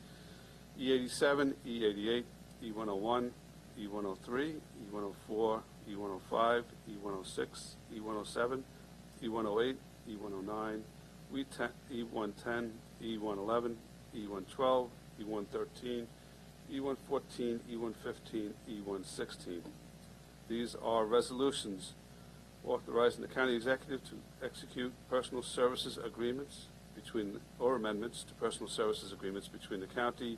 Speaker 1: E87, E88, E101, E103, E104, E105, E106, E107, E108, E109, E110, E111, E112, E113, E114, E115, E116. These are resolutions authorizing the county executive to execute personal services agreements or amendments to personal services agreements between the county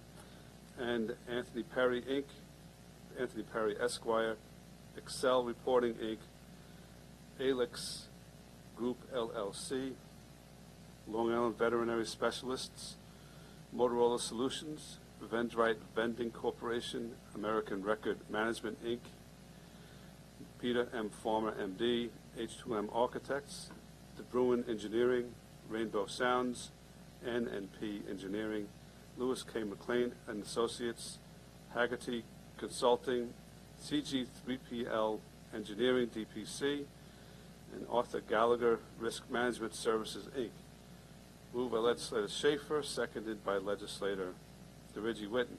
Speaker 1: and Anthony Perry, Inc., Anthony Perry, Esquire, Excel Reporting, Inc., Alix Group, LLC, Long Island Veterinary Specialists, Motorola Solutions, Vendrite Vending Corporation, American Record Management, Inc., Peter M. Farmer, MD, H2M Architects, DeBruin Engineering, Rainbow Sounds, NNP Engineering, Lewis K. McLean and Associates, Haggerty Consulting, CG3PL Engineering, DPC, and Arthur Gallagher Risk Management Services, Inc. Moved by Legislator Schaefer, seconded by Legislator DeRigi-Witten.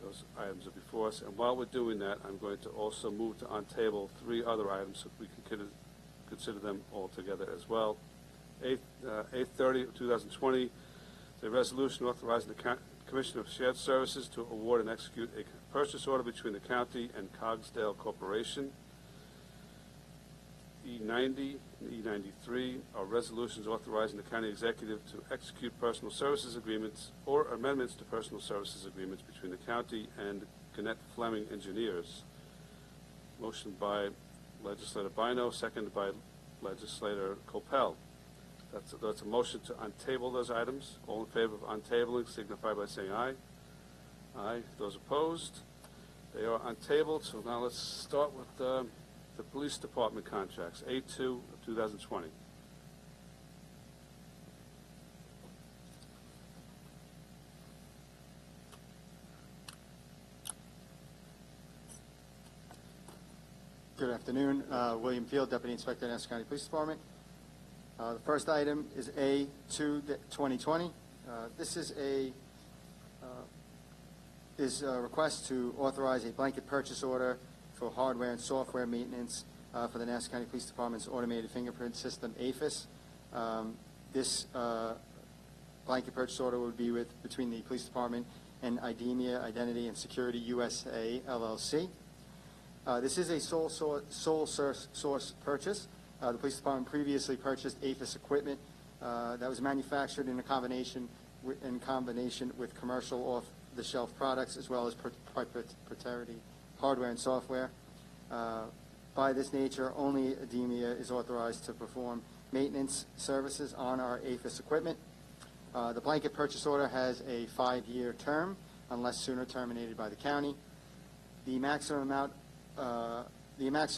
Speaker 1: Those items are before us, and while we're doing that, I'm going to also move to on-table three other items so we can consider them all together as well. A30 of 2020, the resolution authorizing the Commissioner of Shared Services to award and execute a purchase order between the county and Cogsdale Corporation. E90 and E93 are resolutions authorizing the county executive to execute personal services agreements or amendments to personal services agreements between the county and Gannett Fleming Engineers. Motion by Legislator Bino, seconded by Legislator Copel. That's a motion to untable those items. All in favor of untabling signify by saying aye. Aye. Those opposed? They are untabled. So now let's start with the police department contracts, A2 of 2020.
Speaker 7: Good afternoon. William Field, Deputy Inspector, Nassau County Police Department. The first item is A2 2020. This is a request to authorize a blanket purchase order for hardware and software maintenance for the Nassau County Police Department's automated fingerprint system, AFIS. This blanket purchase order would be between the Police Department and IDEMIA Identity and Security USA, LLC. This is a sole source purchase. The police department previously purchased APHIS equipment that was manufactured in combination with commercial off-the-shelf products as well as proprietary hardware and software. By this nature, only Ademia is authorized to perform maintenance services on our APHIS equipment. The blanket purchase order has a 5-year term, unless sooner terminated by the county. The maximum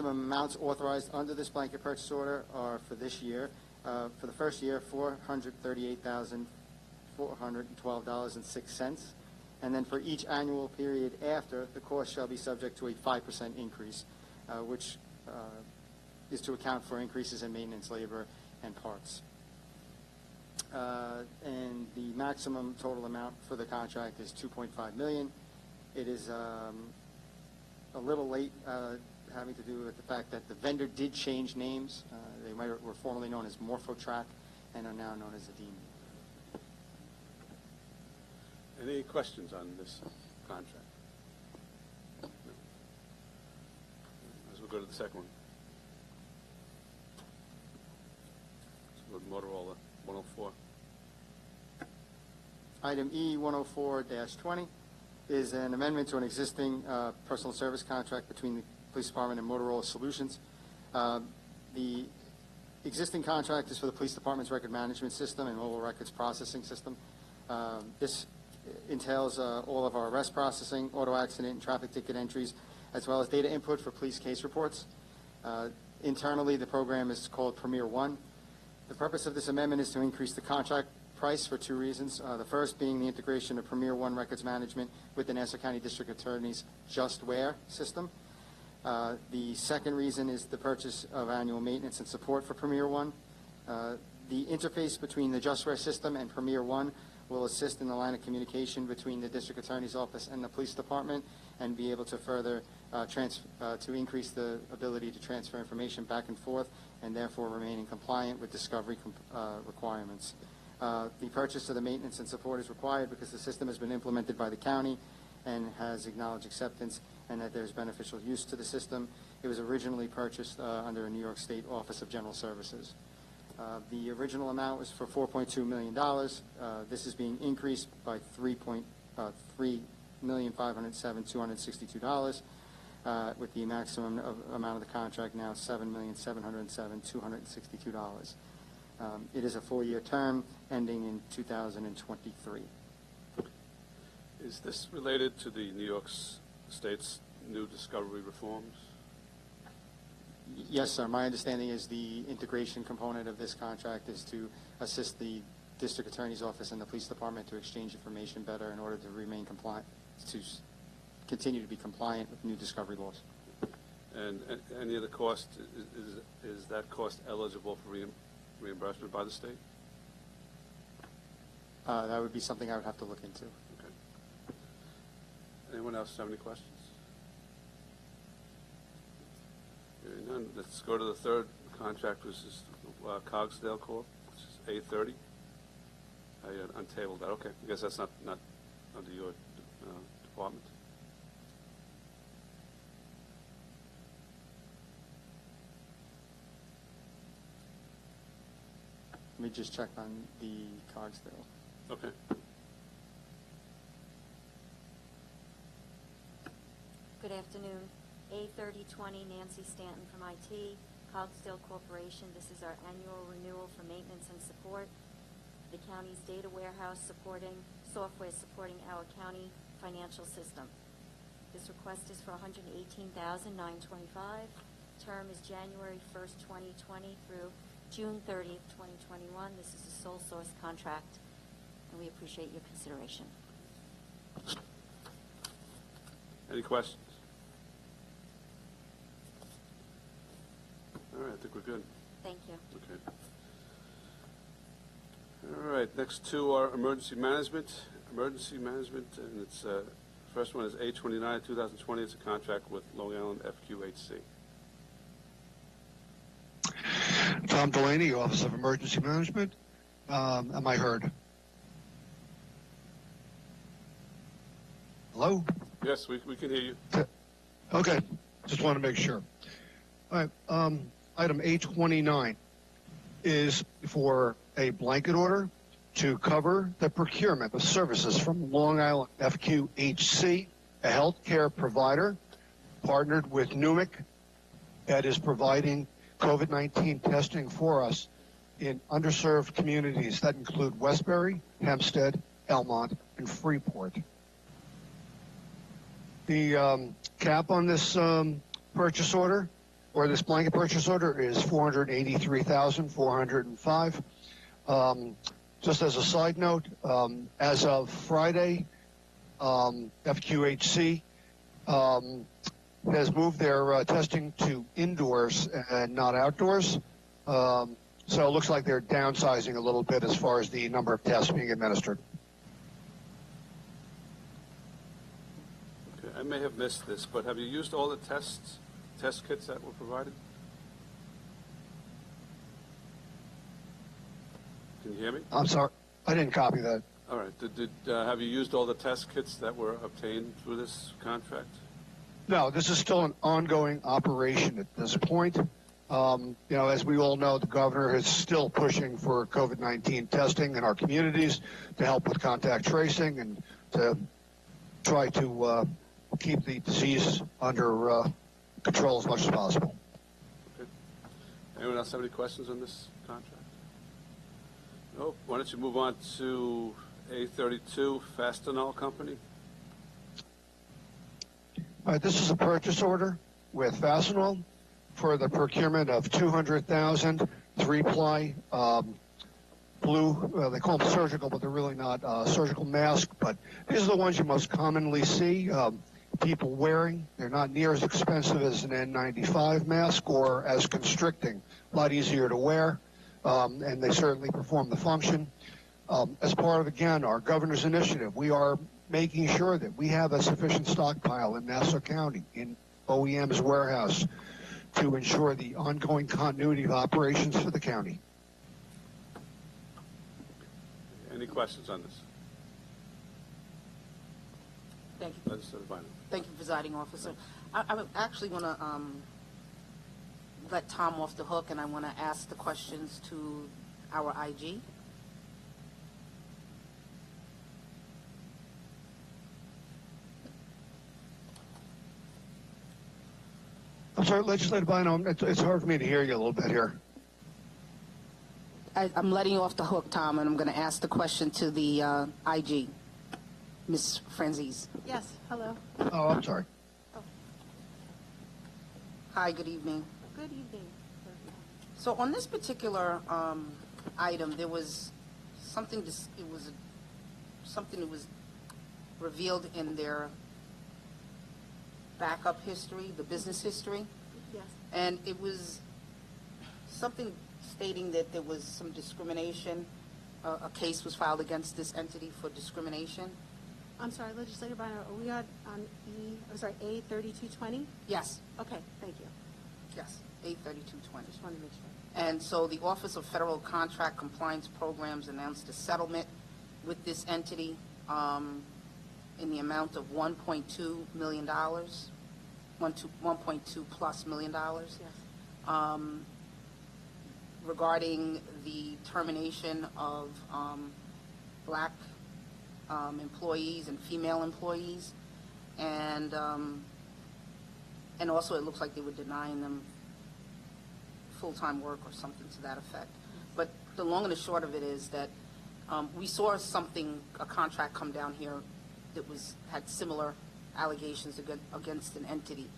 Speaker 7: amounts authorized under this blanket purchase order are for this year. For the first year, $438,412.06, and then for each annual period after, the cost shall be subject to a 5% increase, which is to account for increases in maintenance labor and parts. And the maximum total amount for the contract is $2.5 million. It is a little late, having to do with the fact that the vendor did change names. They were formerly known as Morphotrack and are now known as Ademia.
Speaker 1: Any questions on this contract? No. As we'll go to the second one. Let's go to Motorola 104.
Speaker 7: Item E 104-20 is an amendment to an existing personal service contract between the Police Department and Motorola Solutions. The existing contract is for the Police Department's record management system and mobile records processing system. This entails all of our arrest processing, auto accident, and traffic ticket entries, as well as data input for police case reports. Internally, the program is called Premier One. The purpose of this amendment is to increase the contract price for 2 reasons. The first being the integration of Premier One records management with the Nassau County District Attorney's JustWare system. The second reason is the purchase of annual maintenance and support for Premier One. The interface between the JustWare system and Premier One will assist in the line of communication between the District Attorney's Office and the Police Department and be able to further to increase the ability to transfer information back and forth and therefore remaining compliant with discovery requirements. The purchase of the maintenance and support is required because the system has been implemented by the county and has acknowledged acceptance and that there's beneficial use to the system. It was originally purchased under a New York State Office of General Services. The original amount was for $4.2 million. This is being increased by $3,507,262, with the maximum amount of the contract now $7,707,262. It is a 4-year term ending in 2023.
Speaker 1: Is this related to the New York State's new discovery reforms?
Speaker 7: Yes, sir. My understanding is the integration component of this contract is to assist the District Attorney's Office and the Police Department to exchange information better in order to remain compliant, to continue to be compliant with new discovery laws.
Speaker 1: And any of the cost, is that cost eligible for reimbursement by the state?
Speaker 7: That would be something I would have to look into.
Speaker 1: Okay. Anyone else have any questions? Hearing none, let's go to the third contract, which is Cogsdale Corp., which is A30. I untabled that. Okay, I guess that's not under your department.
Speaker 7: Let me just check on the Cogsdale.
Speaker 1: Okay.
Speaker 6: Good afternoon. A3020, Nancy Stanton from IT, Cogsdale Corporation. This is our annual renewal for maintenance and support. The county's data warehouse software supporting our county financial system. This request is for $118,925. Term is January 1st, 2020 through June 30th, 2021. This is a sole source contract, and we appreciate your consideration.
Speaker 1: Any questions? All right, I think we're good.
Speaker 6: Thank you.
Speaker 1: Okay. All right, next two are emergency management. Emergency management, and it's first one is A29, 2020. It's a contract with Long Island FQHC.
Speaker 22: Tom Delaney, Office of Emergency Management. Am I heard? Hello?
Speaker 1: Yes, we can hear you.
Speaker 22: Okay. Just want to make sure. All right, item 829 is for a blanket order to cover the procurement of services from Long Island FQHC, a healthcare provider partnered with NUMIC that is providing COVID-19 testing for us in underserved communities that include Westbury, Hempstead, Elmont, and Freeport. The cap on this purchase order, or this blanket purchase order, is $483,405. Just as a side note, as of Friday, FQHC has moved their testing to indoors and not outdoors. So it looks like they're downsizing a little bit as far as the number of tests being administered.
Speaker 1: Okay, I may have missed this, but have you used all the test kits that were provided? Can you hear me?
Speaker 22: I'm sorry, I didn't copy that.
Speaker 1: All right. Have you used all the test kits that were obtained through this contract?
Speaker 22: No, this is still an ongoing operation at this point. As we all know, the governor is still pushing for COVID-19 testing in our communities to help with contact tracing and to try to keep the disease under control as much as possible.
Speaker 1: Okay. Anyone else have any questions on this contract? No. Why don't you move on to A32, Fastenal Company?
Speaker 22: All right, this is a purchase order with Fastenal for the procurement of 200,000 three-ply blue, they call them surgical, but they're really not surgical masks, but these are the ones you most commonly see people wearing. They're not near as expensive as an N95 mask or as constricting, a lot easier to wear, and they certainly perform the function. As part of, again, our governor's initiative, we are making sure that we have a sufficient stockpile in Nassau County, in OEM's warehouse, to ensure the ongoing continuity of operations for the county.
Speaker 1: Any questions on this?
Speaker 10: Thank you.
Speaker 1: Legislator Bynum.
Speaker 10: Thank you, Presiding Officer. I would actually want to let Tom off the hook, and I want to ask the questions to our IG.
Speaker 22: I'm sorry, Legislator Bynum, it's hard for me to hear you a little bit here.
Speaker 10: I'm letting you off the hook, Tom, and I'm going to ask the question to the IG, Ms. Franzese.
Speaker 11: Yes, hello.
Speaker 22: Oh, I'm sorry.
Speaker 10: Hi, good evening.
Speaker 11: Good evening.
Speaker 10: So on this particular item, there was something, something that was revealed in their backup history, the business history.
Speaker 11: Yes.
Speaker 10: And it was something stating that there was some discrimination. A case was filed against this entity for discrimination.
Speaker 2: I'm sorry, Legislator Bynum, are we on A3220?
Speaker 10: Yes.
Speaker 2: Okay, thank you.
Speaker 10: Yes, A3220.
Speaker 2: Just wanted to make sure.
Speaker 10: And so the Office of Federal Contract Compliance Programs announced a settlement with this entity in the amount of $1.2 million, $1.2 plus million.
Speaker 2: Yes.
Speaker 10: Regarding the termination of black employees and female employees, and also it looks like they were denying them full-time work or something to that effect. But the long and the short of it is that we saw a contract come down here that had similar allegations against an entity,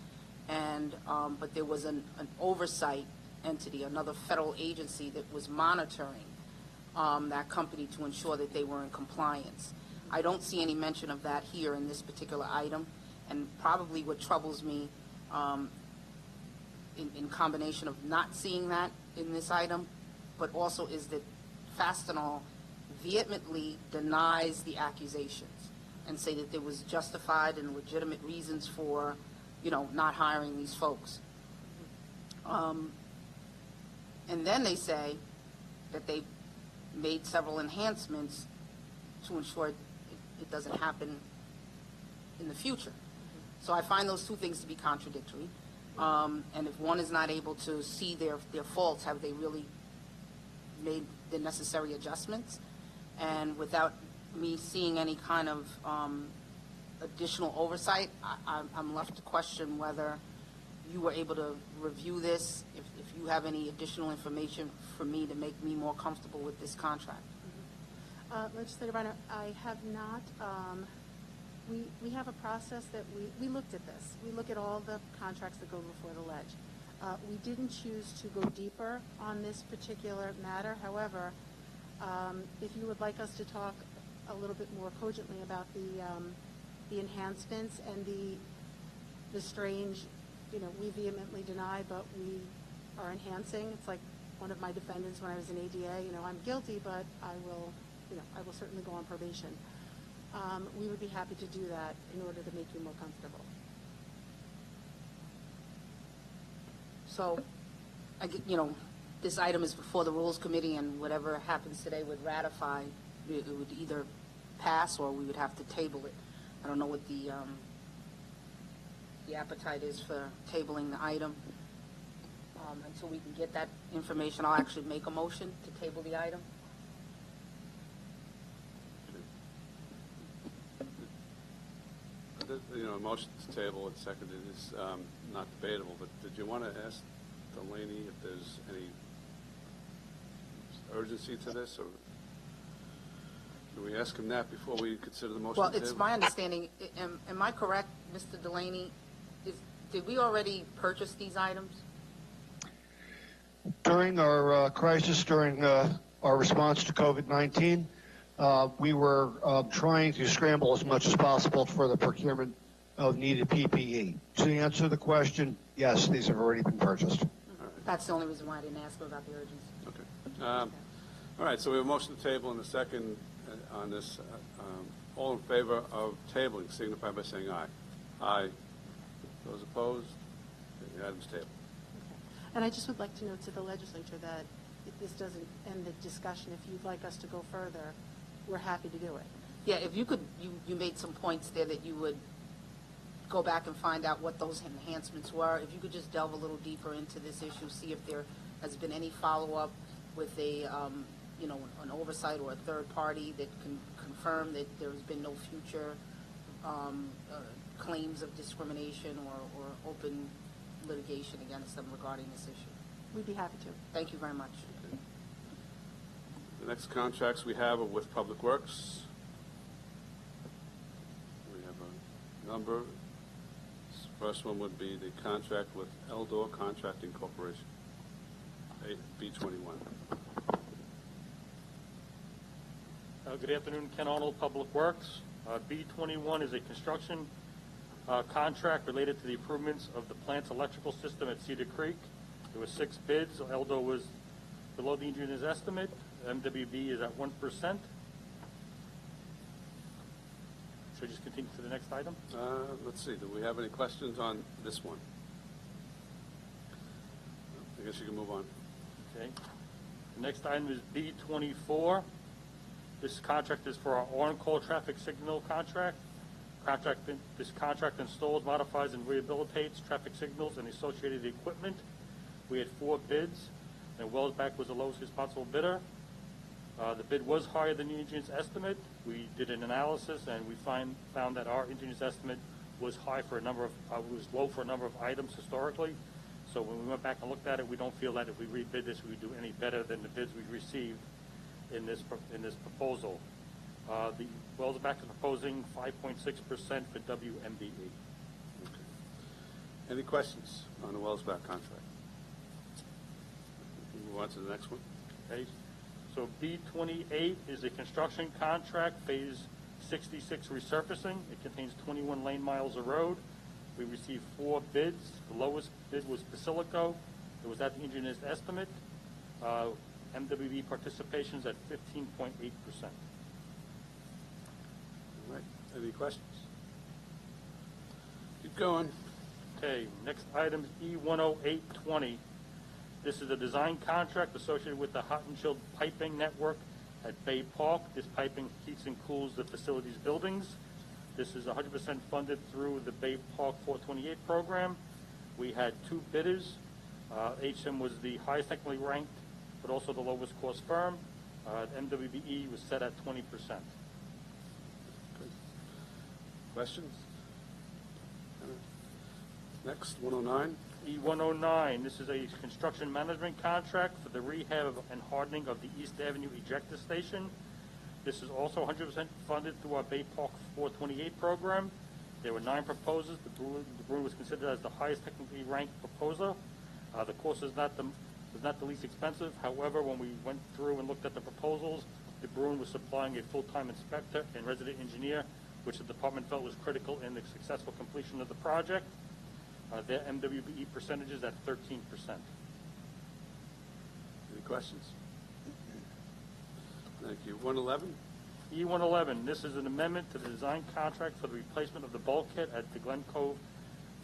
Speaker 10: and but there was an oversight entity, another federal agency that was monitoring that company to ensure that they were in compliance. I don't see any mention of that here in this particular item, and probably what troubles me in combination of not seeing that in this item, but also is that Fastenal vehemently denies the accusations and say that there was justified and legitimate reasons for, not hiring these folks. And then they say that they made several enhancements to ensure it doesn't happen in the future. So I find those two things to be contradictory. And if one is not able to see their faults, have they really made the necessary adjustments? And without me seeing any kind of additional oversight, I'm left to question whether you were able to review this, if you have any additional information for me to make me more comfortable with this contract.
Speaker 2: Legislator Bynum, I have not. We have a process that we looked at this. We look at all the contracts that go before the ledge. We didn't choose to go deeper on this particular matter. However, if you would like us to talk a little bit more cogently about the enhancements and the strange, we vehemently deny, but we are enhancing. It's like one of my defendants when I was in ADA. I'm guilty, but I will certainly go on probation. We would be happy to do that in order to make you more comfortable.
Speaker 10: So, this item is before the Rules Committee, and whatever happens today would ratify. It would either pass or we would have to table it. I don't know what the appetite is for tabling the item. Until we can get that information, I'll actually make a motion to table the item.
Speaker 1: A motion to table and seconded is not debatable, but did you want to ask Delaney if there's any urgency to this, or do we ask him that before we consider the motion
Speaker 10: Well,
Speaker 1: to table?
Speaker 10: it's my understanding, am I correct, Mr. Delaney? Did we already purchase these items?
Speaker 22: During our crisis, during our response to COVID-19, we were trying to scramble as much as possible for the procurement of needed PPE. To answer the question, yes, these have already been purchased.
Speaker 10: That's the only reason why I didn't ask about the urgency.
Speaker 1: Okay. All right, so we have a motion to table and a second on this. All in favor of tabling, signify by saying aye. Aye. Those opposed? The item's tabled.
Speaker 2: And I just would like to note to the legislature that if this doesn't end the discussion, if you'd like us to go further, we're happy to do it.
Speaker 10: Yeah, if you could, you made some points there that you would go back and find out what those enhancements were. If you could just delve a little deeper into this issue, see if there has been any follow-up with an oversight or a third party that can confirm that there's been no future claims of discrimination or open litigation against them regarding this issue.
Speaker 2: We'd be happy to.
Speaker 10: Thank you very much.
Speaker 1: Okay. The next contracts we have are with Public Works. We have a number. This first one would be the contract with Eldor Contracting Corporation, B21.
Speaker 12: Good afternoon, Ken Arnold, Public Works. B21 is a construction contract related to the improvements of the plant's electrical system at Cedar Creek. There were 6 bids. Eldo was below the engineer's estimate. MWB is at 1%. Should I just continue to the next item?
Speaker 1: Let's see. Do we have any questions on this one? I guess you can move on.
Speaker 12: Okay. The next item is B24. This contract is for our on-call traffic signal contract. This contract installs, modifies, and rehabilitates traffic signals and associated equipment. We had 4 bids, and Wellsback was the lowest responsible bidder. The bid was higher than the engineer's estimate. We did an analysis, and we found that our engineer's estimate was high for a number of, was low for a number of items historically. So when we went back and looked at it, we don't feel that if we rebid this, we would do any better than the bids we received in this proposal. The Wellsback is proposing 5.6% for WMBE.
Speaker 1: Okay. Any questions on the Wellsback contract? Move on to the next one.
Speaker 12: Okay. So B28 is a construction contract, phase 66 resurfacing. It contains 21 lane miles of road. We received 4 bids. The lowest bid was Basilico. It was at the engineer's estimate. MWB participation is at 15.8%.
Speaker 1: All right. Any questions? Keep going.
Speaker 12: Okay. Next item is E10820. This is a design contract associated with the hot and chilled piping network at Bay Park. This piping heats and cools the facility's buildings. This is 100% funded through the Bay Park 428 program. We had 2 bidders. HM was the highest technically ranked, but also the lowest cost firm. MWBE was set at 20%.
Speaker 1: Questions? Next, 109.
Speaker 12: E109, this is a construction management contract for the rehab and hardening of the East Avenue ejector station. This is also 100% funded through our Bay Park 428 program. There were 9 proposers. The Bruin was considered as the highest technically ranked proposer. The cost was not the least expensive. However, when we went through and looked at the proposals, the Bruin was supplying a full-time inspector and resident engineer, which the department felt was critical in the successful completion of the project. Their MWBE percentage is at 13%.
Speaker 1: Any questions? Thank you. 111.
Speaker 12: E111, this is an amendment to the design contract for the replacement of the bulkhead at the Glen Cove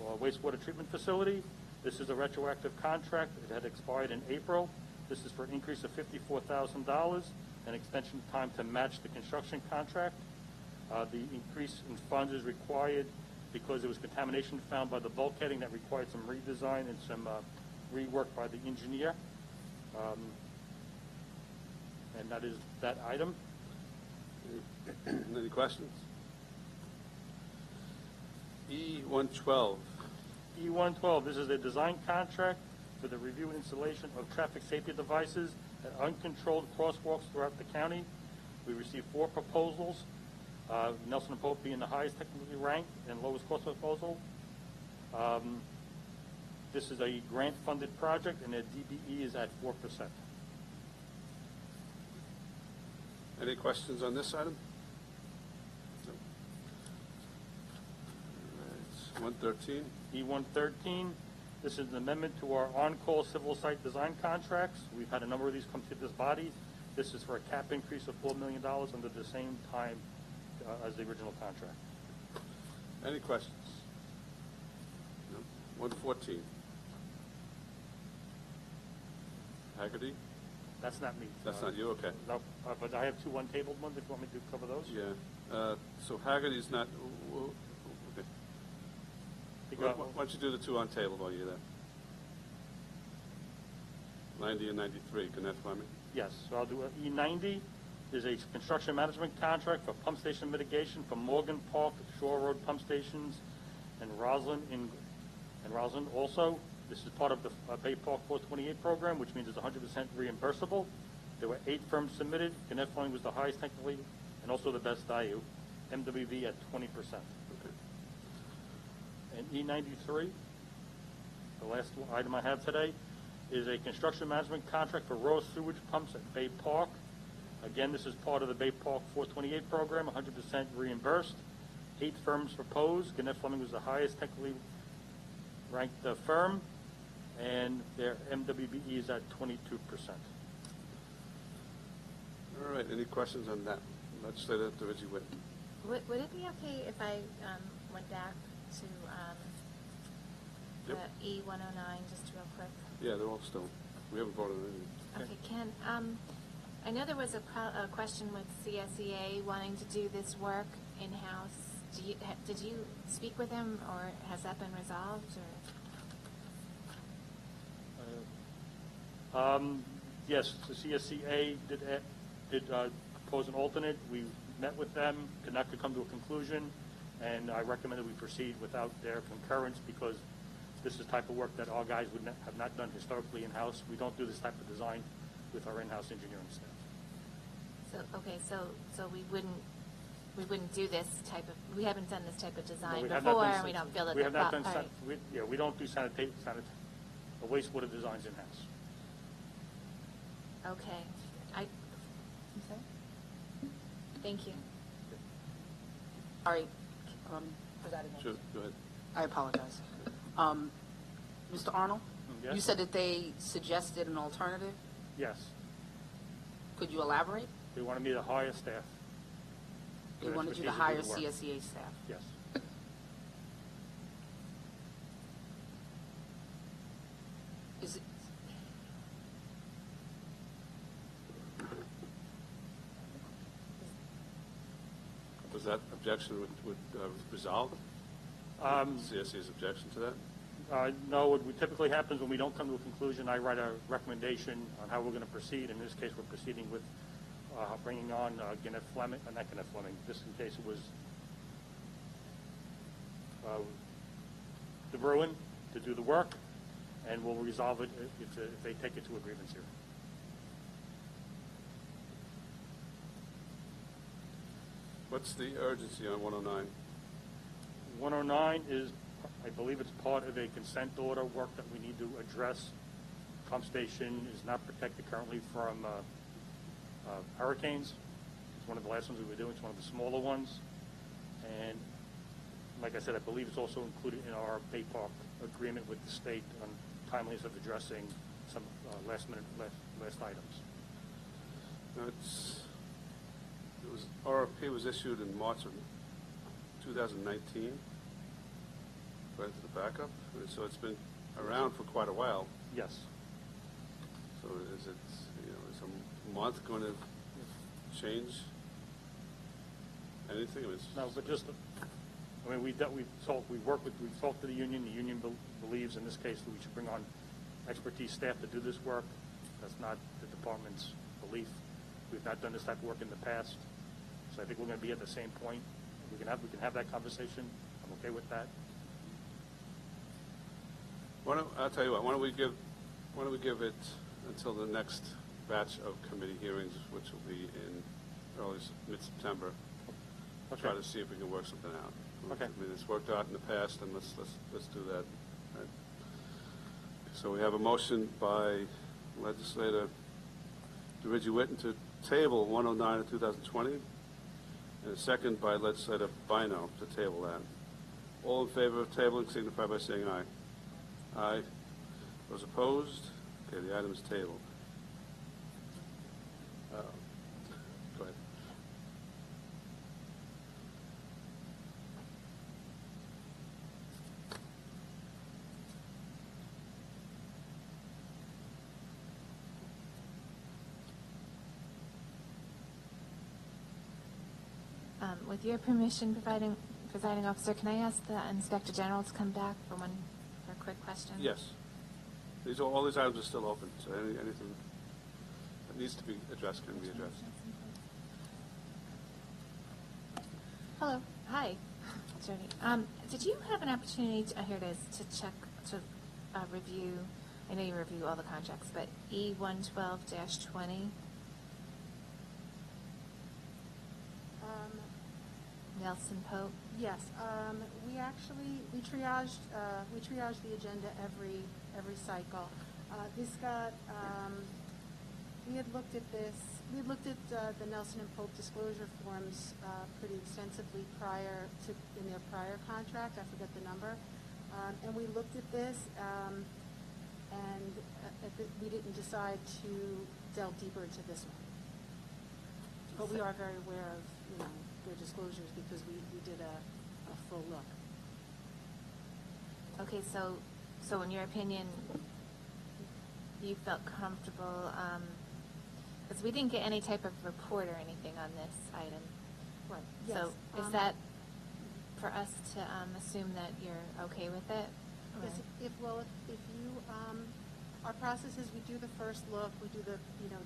Speaker 12: wastewater treatment facility. This is a retroactive contract. It had expired in April. This is for an increase of $54,000 and extension time to match the construction contract. The increase in funds is required because there was contamination found by the bulkheading that required some redesign and some rework by the engineer. And that is that item.
Speaker 1: Any questions? E112.
Speaker 12: E112, this is a design contract for the review and installation of traffic safety devices at uncontrolled crosswalks throughout the county. We received 4 proposals. Nelson and Pope being the highest technically ranked and lowest cost proposal. This is a grant-funded project, and their DBE is at 4%.
Speaker 1: Any questions on this item? No. All right. 113.
Speaker 12: E113, this is an amendment to our on-call civil site design contracts. We've had a number of these come to this body. This is for a cap increase of $4 million under the same time as the original contract.
Speaker 1: Any questions? No. 114. Haggerty?
Speaker 12: That's not me.
Speaker 1: That's not you? Okay.
Speaker 12: No, but I have 2 untabled ones if you want me to cover those.
Speaker 1: Yeah. So Haggerty's not... Okay. Why don't you do the 2 untabled while you're there? 90 and 93. Can that for me?
Speaker 12: Yes. So I'll do E90. There's a construction management contract for pump station mitigation for Morgan Park, Shore Road pump stations, and Roslyn also. This is part of the Bay Park 428 program, which means it's 100% reimbursable. There were 8 firms submitted. Gannett Fleming was the highest technically and also the best value. MWV at 20%.
Speaker 1: Okay.
Speaker 12: And E93, the last item I have today, is a construction management contract for raw sewage pumps at Bay Park. Again, this is part of the Bay Park 428 program, 100% reimbursed. 8 firms proposed. Gannett Fleming was the highest technically ranked firm, and their MWBE is at 22%.
Speaker 1: All right. Any questions on that? Legislator Dorsey Whitten.
Speaker 11: Would it be okay if I went back to
Speaker 1: Yep.
Speaker 11: the E109 just real quick?
Speaker 1: Yeah, they're all still. We haven't voted on anything.
Speaker 11: Okay, Ken, I know there was a question with CSEA wanting to do this work in-house. Did you speak with them, or has that been resolved? Or?
Speaker 12: Yes, the CSCA did propose an alternate. We met with them, could not come to a conclusion, and I recommended we proceed without their concurrence because this is the type of work that our guys would have not done historically in-house. We don't do this type of design with our in-house engineering staff.
Speaker 11: So we wouldn't do this type of, we haven't done this type of design
Speaker 12: No,
Speaker 11: before, and we don't feel that.
Speaker 12: We have not done,
Speaker 11: all right.
Speaker 12: we don't do wastewater designs in-house.
Speaker 11: Okay, I'm sorry? Thank you.
Speaker 10: All right, Presiding
Speaker 1: Sure,
Speaker 10: Officer.
Speaker 1: go ahead.
Speaker 10: I apologize. Mr. Arnold,
Speaker 12: Yes?
Speaker 10: you said that they suggested an alternative.
Speaker 12: Yes.
Speaker 10: Could you elaborate?
Speaker 12: They wanted me to hire staff.
Speaker 10: They
Speaker 12: With
Speaker 10: wanted you to
Speaker 12: expertise
Speaker 10: hire
Speaker 12: do the work.
Speaker 10: CSEA staff.
Speaker 12: Yes.
Speaker 10: Is it,
Speaker 1: Was that objection would resolve? CSE's objection to that?
Speaker 12: No, what typically happens when we don't come to a conclusion, I write a recommendation on how we're going to proceed. In this case, we're proceeding with bringing on not Kenneth Fleming. Just in case it was the Bruin to do the work, and we'll resolve it if they take it to a grievance here.
Speaker 1: What's the urgency on 109?
Speaker 12: 109 is, I believe it's part of a consent order work that we need to address. Pump station is not protected currently from hurricanes. It's one of the last ones we were doing. It's one of the smaller ones. And like I said, I believe it's also included in our Bay Park agreement with the state on timeliness of addressing some last items.
Speaker 1: RFP was issued in March of 2019. Right to the backup. So it's been around for quite a while.
Speaker 12: Yes.
Speaker 1: So is it, is a month going to change anything?
Speaker 12: No, but just, we've talked to the union. The union believes in this case that we should bring on expertise staff to do this work. That's not the department's belief. We've not done this type of work in the past. So I think we're going to be at the same point. We can have that conversation. I'm okay with that.
Speaker 1: I'll tell you what. Why don't we give it until the next batch of committee hearings, which will be in early mid-September.
Speaker 12: Okay.
Speaker 1: Try to see if we can work something out.
Speaker 12: Okay.
Speaker 1: I mean, it's worked out in the past, and let's do that. Right. So we have a motion by legislator DeRidge Whitten to table 109 of 2020, and a second by legislator Bino to table that. All in favor of tabling signify by saying aye. Aye. Those opposed? Okay, the item is tabled. Go ahead.
Speaker 11: With your permission, presiding officer, can I ask the Inspector General to come back for a quick question?
Speaker 1: Yes. All these items are still open, so anything that needs to be addressed can be addressed.
Speaker 11: Hello. Hi, Attorney. Did you have an opportunity here it is, to check, to review, I know you review all the contracts, but E112-20? Nelson Pope?
Speaker 2: Yes, we triaged the agenda every cycle. We had looked at this, the Nelson and Pope disclosure forms pretty extensively in their prior contract, I forget the number, and we looked at this, and we didn't decide to delve deeper into this one. But we are very aware of, their disclosures because we did a full look.
Speaker 11: Okay, so in your opinion, you felt comfortable, because we didn't get any type of report or anything on this item.
Speaker 2: Right, yes.
Speaker 11: So is that for us to assume that you're okay with it?
Speaker 2: Yes, if you, our process is we do the first look, we do the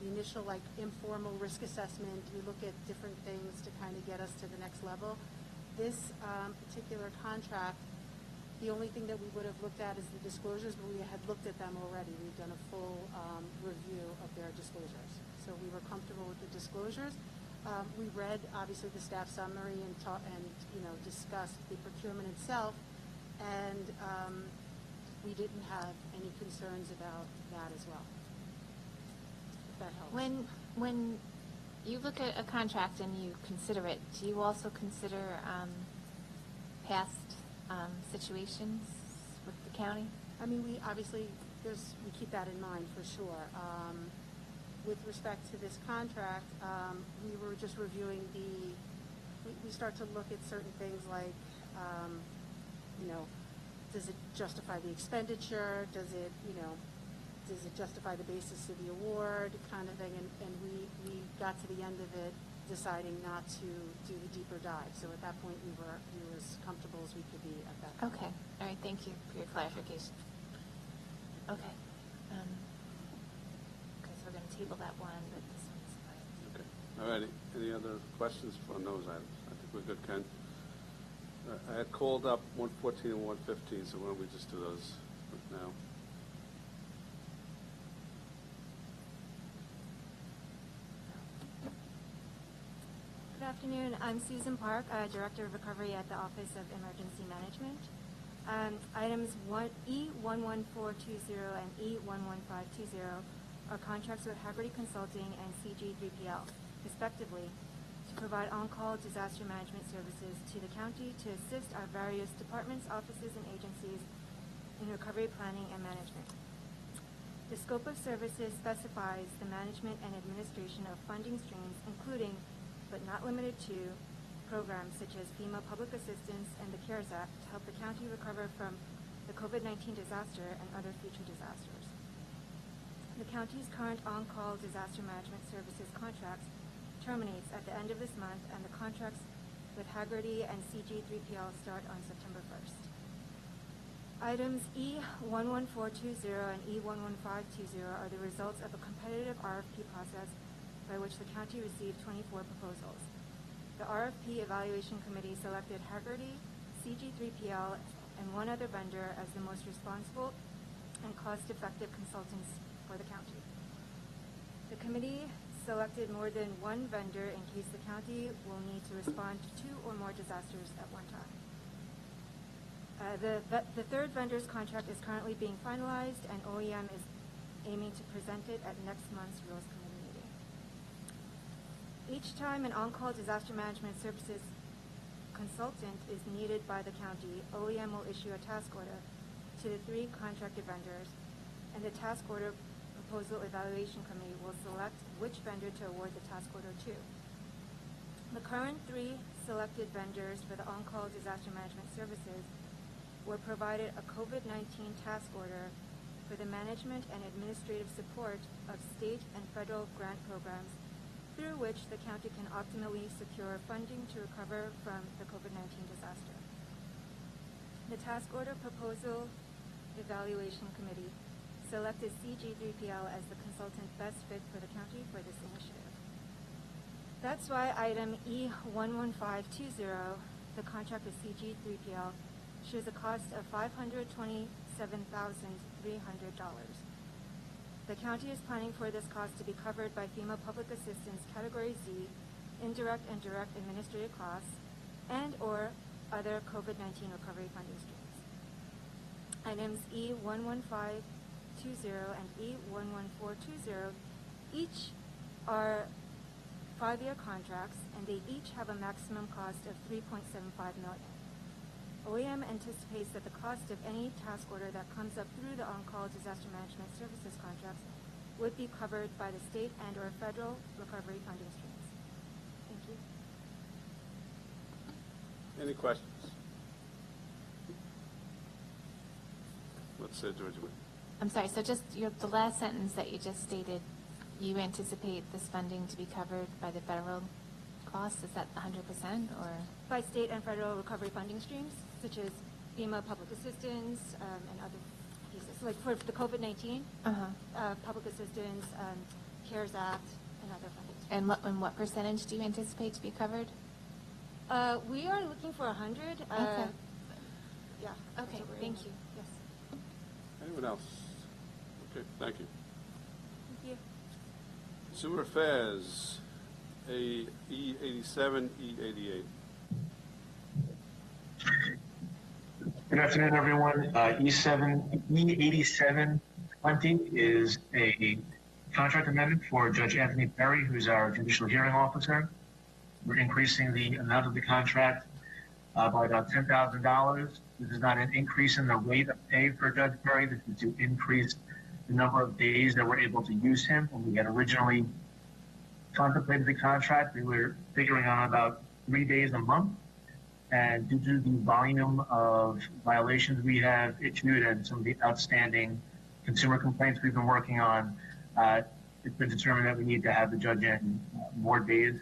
Speaker 2: initial informal risk assessment, we look at different things to kind of get us to the next level. This particular contract, the only thing that we would have looked at is the disclosures, but we had looked at them already. We've done a full review of their disclosures. So we were comfortable with the disclosures. We read, obviously, the staff summary and discussed the procurement itself, and we didn't have any concerns about that as well, if that helps.
Speaker 11: When you look at a contract and you consider it, do you also consider past situations with the county?
Speaker 2: I mean, we obviously, we keep that in mind for sure. With respect to this contract, we were just reviewing we start to look at certain things like, does it justify the expenditure? Does it justify the basis of the award, kind of thing? And we got to the end of it deciding not to do the deeper dive. So at that point, we were as comfortable as we could be at that point.
Speaker 11: Okay, all right, thank you for your clarification. Okay. Okay, so we're going to table that one, but this one's fine.
Speaker 1: Okay. All right. Any other questions on those items? I think we're good, Ken. I had called up 114 and 115, so why don't we just do those now?
Speaker 6: Good afternoon. I'm Susan Park, Director of Recovery at the Office of Emergency Management. Items E11420 and E11520 are contracts with Haggerty Consulting and CG3PL, respectively, to provide on-call disaster management services to the county to assist our various departments, offices, and agencies in recovery planning and management. The scope of services specifies the management and administration of funding streams, including, but not limited to, programs such as FEMA Public Assistance and the CARES Act to help the county recover from the COVID-19 disaster and other future disasters. The county's current on-call disaster management services contracts terminates at the end of this month, and the contracts with Haggerty and CG3PL start on September 1st. Items E11420 and E11520 are the results of a competitive RFP process by which the county received 24 proposals. The RFP Evaluation Committee selected Haggerty, CG3PL, and one other vendor as the most responsible and cost-effective consultants for the county. The committee selected more than one vendor in case the county will need to respond to 2 or more disasters at one time. The third vendor's contract is currently being finalized, and OEM is aiming to present it at next month's Rules Committee meeting. Each time an on-call disaster management services consultant is needed by the county, OEM will issue a task order to the 3 contracted vendors, and the task order Proposal Evaluation Committee will select which vendor to award the task order to. The current 3 selected vendors for the on-call disaster management services were provided a COVID-19 task order for the management and administrative support of state and federal grant programs through which the county can optimally secure funding to recover from the COVID-19 disaster. The task order Proposal Evaluation Committee selected CG3PL as the consultant best fit for the county for this initiative. That's why item E11520, the contract with CG3PL, shows a cost of $527,300. The county is planning for this cost to be covered by FEMA Public Assistance Category Z, indirect and direct administrative costs, and or other COVID-19 recovery funding streams. Items E11520 and E11420 each are 5-year contracts, and they each have a maximum cost of $3.75 million. OEM anticipates that the cost of any task order that comes up through the on-call disaster management services contracts would be covered by the state and or federal recovery funding streams. Thank you.
Speaker 1: Any questions? Let's say Georgia.
Speaker 11: I'm sorry, so just the last sentence that you just stated, you anticipate this funding to be covered by the federal costs? Is that 100% or?
Speaker 6: By state and federal recovery funding streams, such as FEMA Public Assistance and other pieces. So like for the COVID-19, Public Assistance, CARES Act, and other funding.
Speaker 11: And what percentage do you anticipate to be covered?
Speaker 6: We are looking for 100.
Speaker 11: Okay.
Speaker 6: Yeah.
Speaker 11: Okay, thank you.
Speaker 6: Yes.
Speaker 1: Anyone else? Okay, thank you.
Speaker 6: Thank you.
Speaker 1: Sewer Affairs, E87, E88.
Speaker 5: Good afternoon, everyone. E8720 is a contract amendment for Judge Anthony Perry, who's our judicial hearing officer. We're increasing the amount of the contract by about $10,000. This is not an increase in the rate of pay for Judge Perry. This is to increase the number of days that we're able to use him. When we had originally contemplated the contract, we were figuring on about 3 days a month. And due to the volume of violations we have issued and some of the outstanding consumer complaints we've been working on, it's been determined that we need to have the judge in more days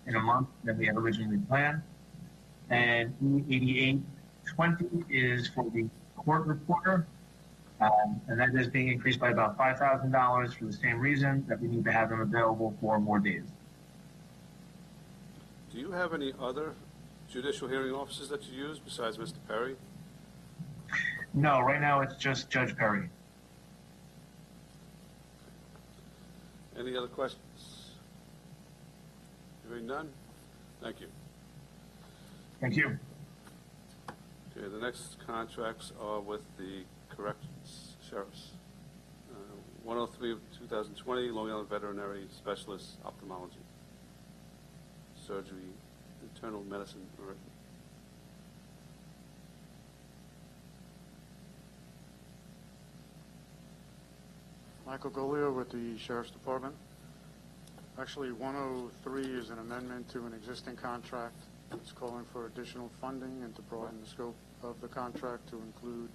Speaker 5: in a month than we had originally planned. And 20 is for the court reporter, and that is being increased by about $5,000 for the same reason, that we need to have them available for more days.
Speaker 1: Do you have any other judicial hearing officers that you use besides Mr. Perry?
Speaker 5: No, right now it's just Judge Perry.
Speaker 1: Any other questions? Hearing none? Thank you.
Speaker 5: Thank you.
Speaker 1: Okay, the next contracts are with the corrections sheriffs. 103 of 2020, Long Island Veterinary Specialist Ophthalmology. Surgery, internal medicine. All right.
Speaker 8: Michael Golio with the Sheriff's Department. Actually, 103 is an amendment to an existing contract. It's calling for additional funding and to broaden the scope of the contract to include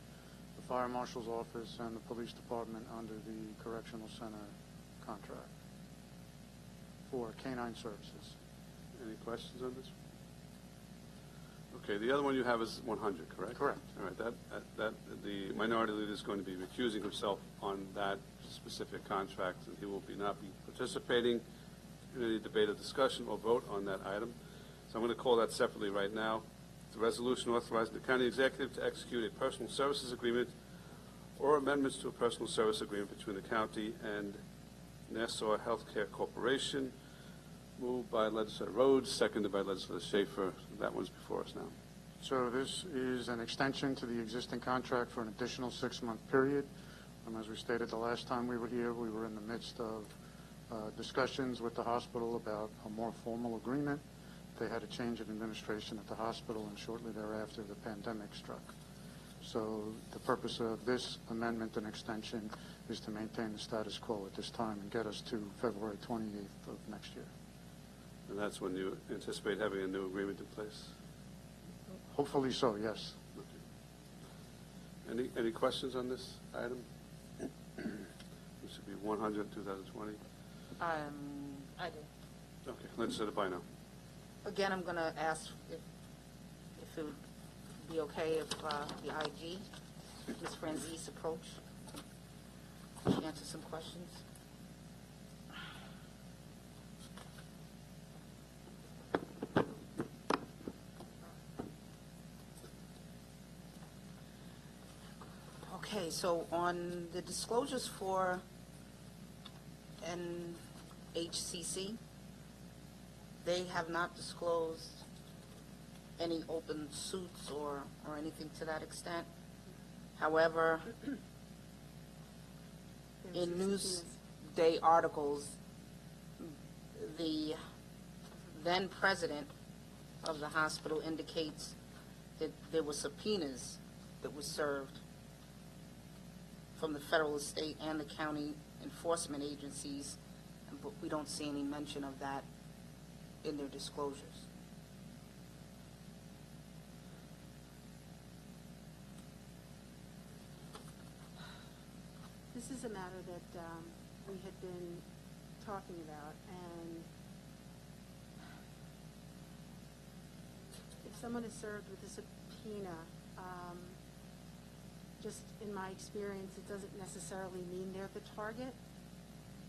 Speaker 8: the Fire Marshal's Office and the Police Department under the Correctional Center contract for canine services.
Speaker 1: Any questions on this? Okay, the other one you have is 100, correct?
Speaker 8: Correct.
Speaker 1: All right, that the minority leader is going to be recusing himself on that specific contract, and he will not be participating in any debate or discussion or vote on that item. So I'm going to call that separately right now. It's a resolution authorizing the county executive to execute a personal services agreement or amendments to a personal service agreement between the county and Nassau Healthcare Corporation. Moved by Legislator Rhodes, seconded by Legislator Schaefer. That one's before us now.
Speaker 8: So this is an extension to the existing contract for an additional 6-month period. As we stated the last time we were here, we were in the midst of discussions with the hospital about a more formal agreement. They had a change in administration at the hospital, and shortly thereafter the pandemic struck. So the purpose of this amendment and extension is to maintain the status quo at this time and get us to February 28th of next year.
Speaker 1: And that's when you anticipate having a new agreement in place?
Speaker 8: Hopefully so, yes.
Speaker 1: Okay. Any questions on this item? This should be 100, 2020.
Speaker 10: I do.
Speaker 1: Okay, Legislator Bino.
Speaker 10: Again, I'm going to ask if it would be okay if the IG, Ms. Franzese, approach, answer some questions. Okay, so on the disclosures for NHCC, they have not disclosed any open suits or anything to that extent. However, in Newsday articles, the then president of the hospital indicates that there were subpoenas that were served from the federal, state, and the county enforcement agencies, but we don't see any mention of that in their disclosures.
Speaker 2: This is a matter that we had been talking about, and if someone is served with a subpoena, just in my experience, it doesn't necessarily mean they're the target,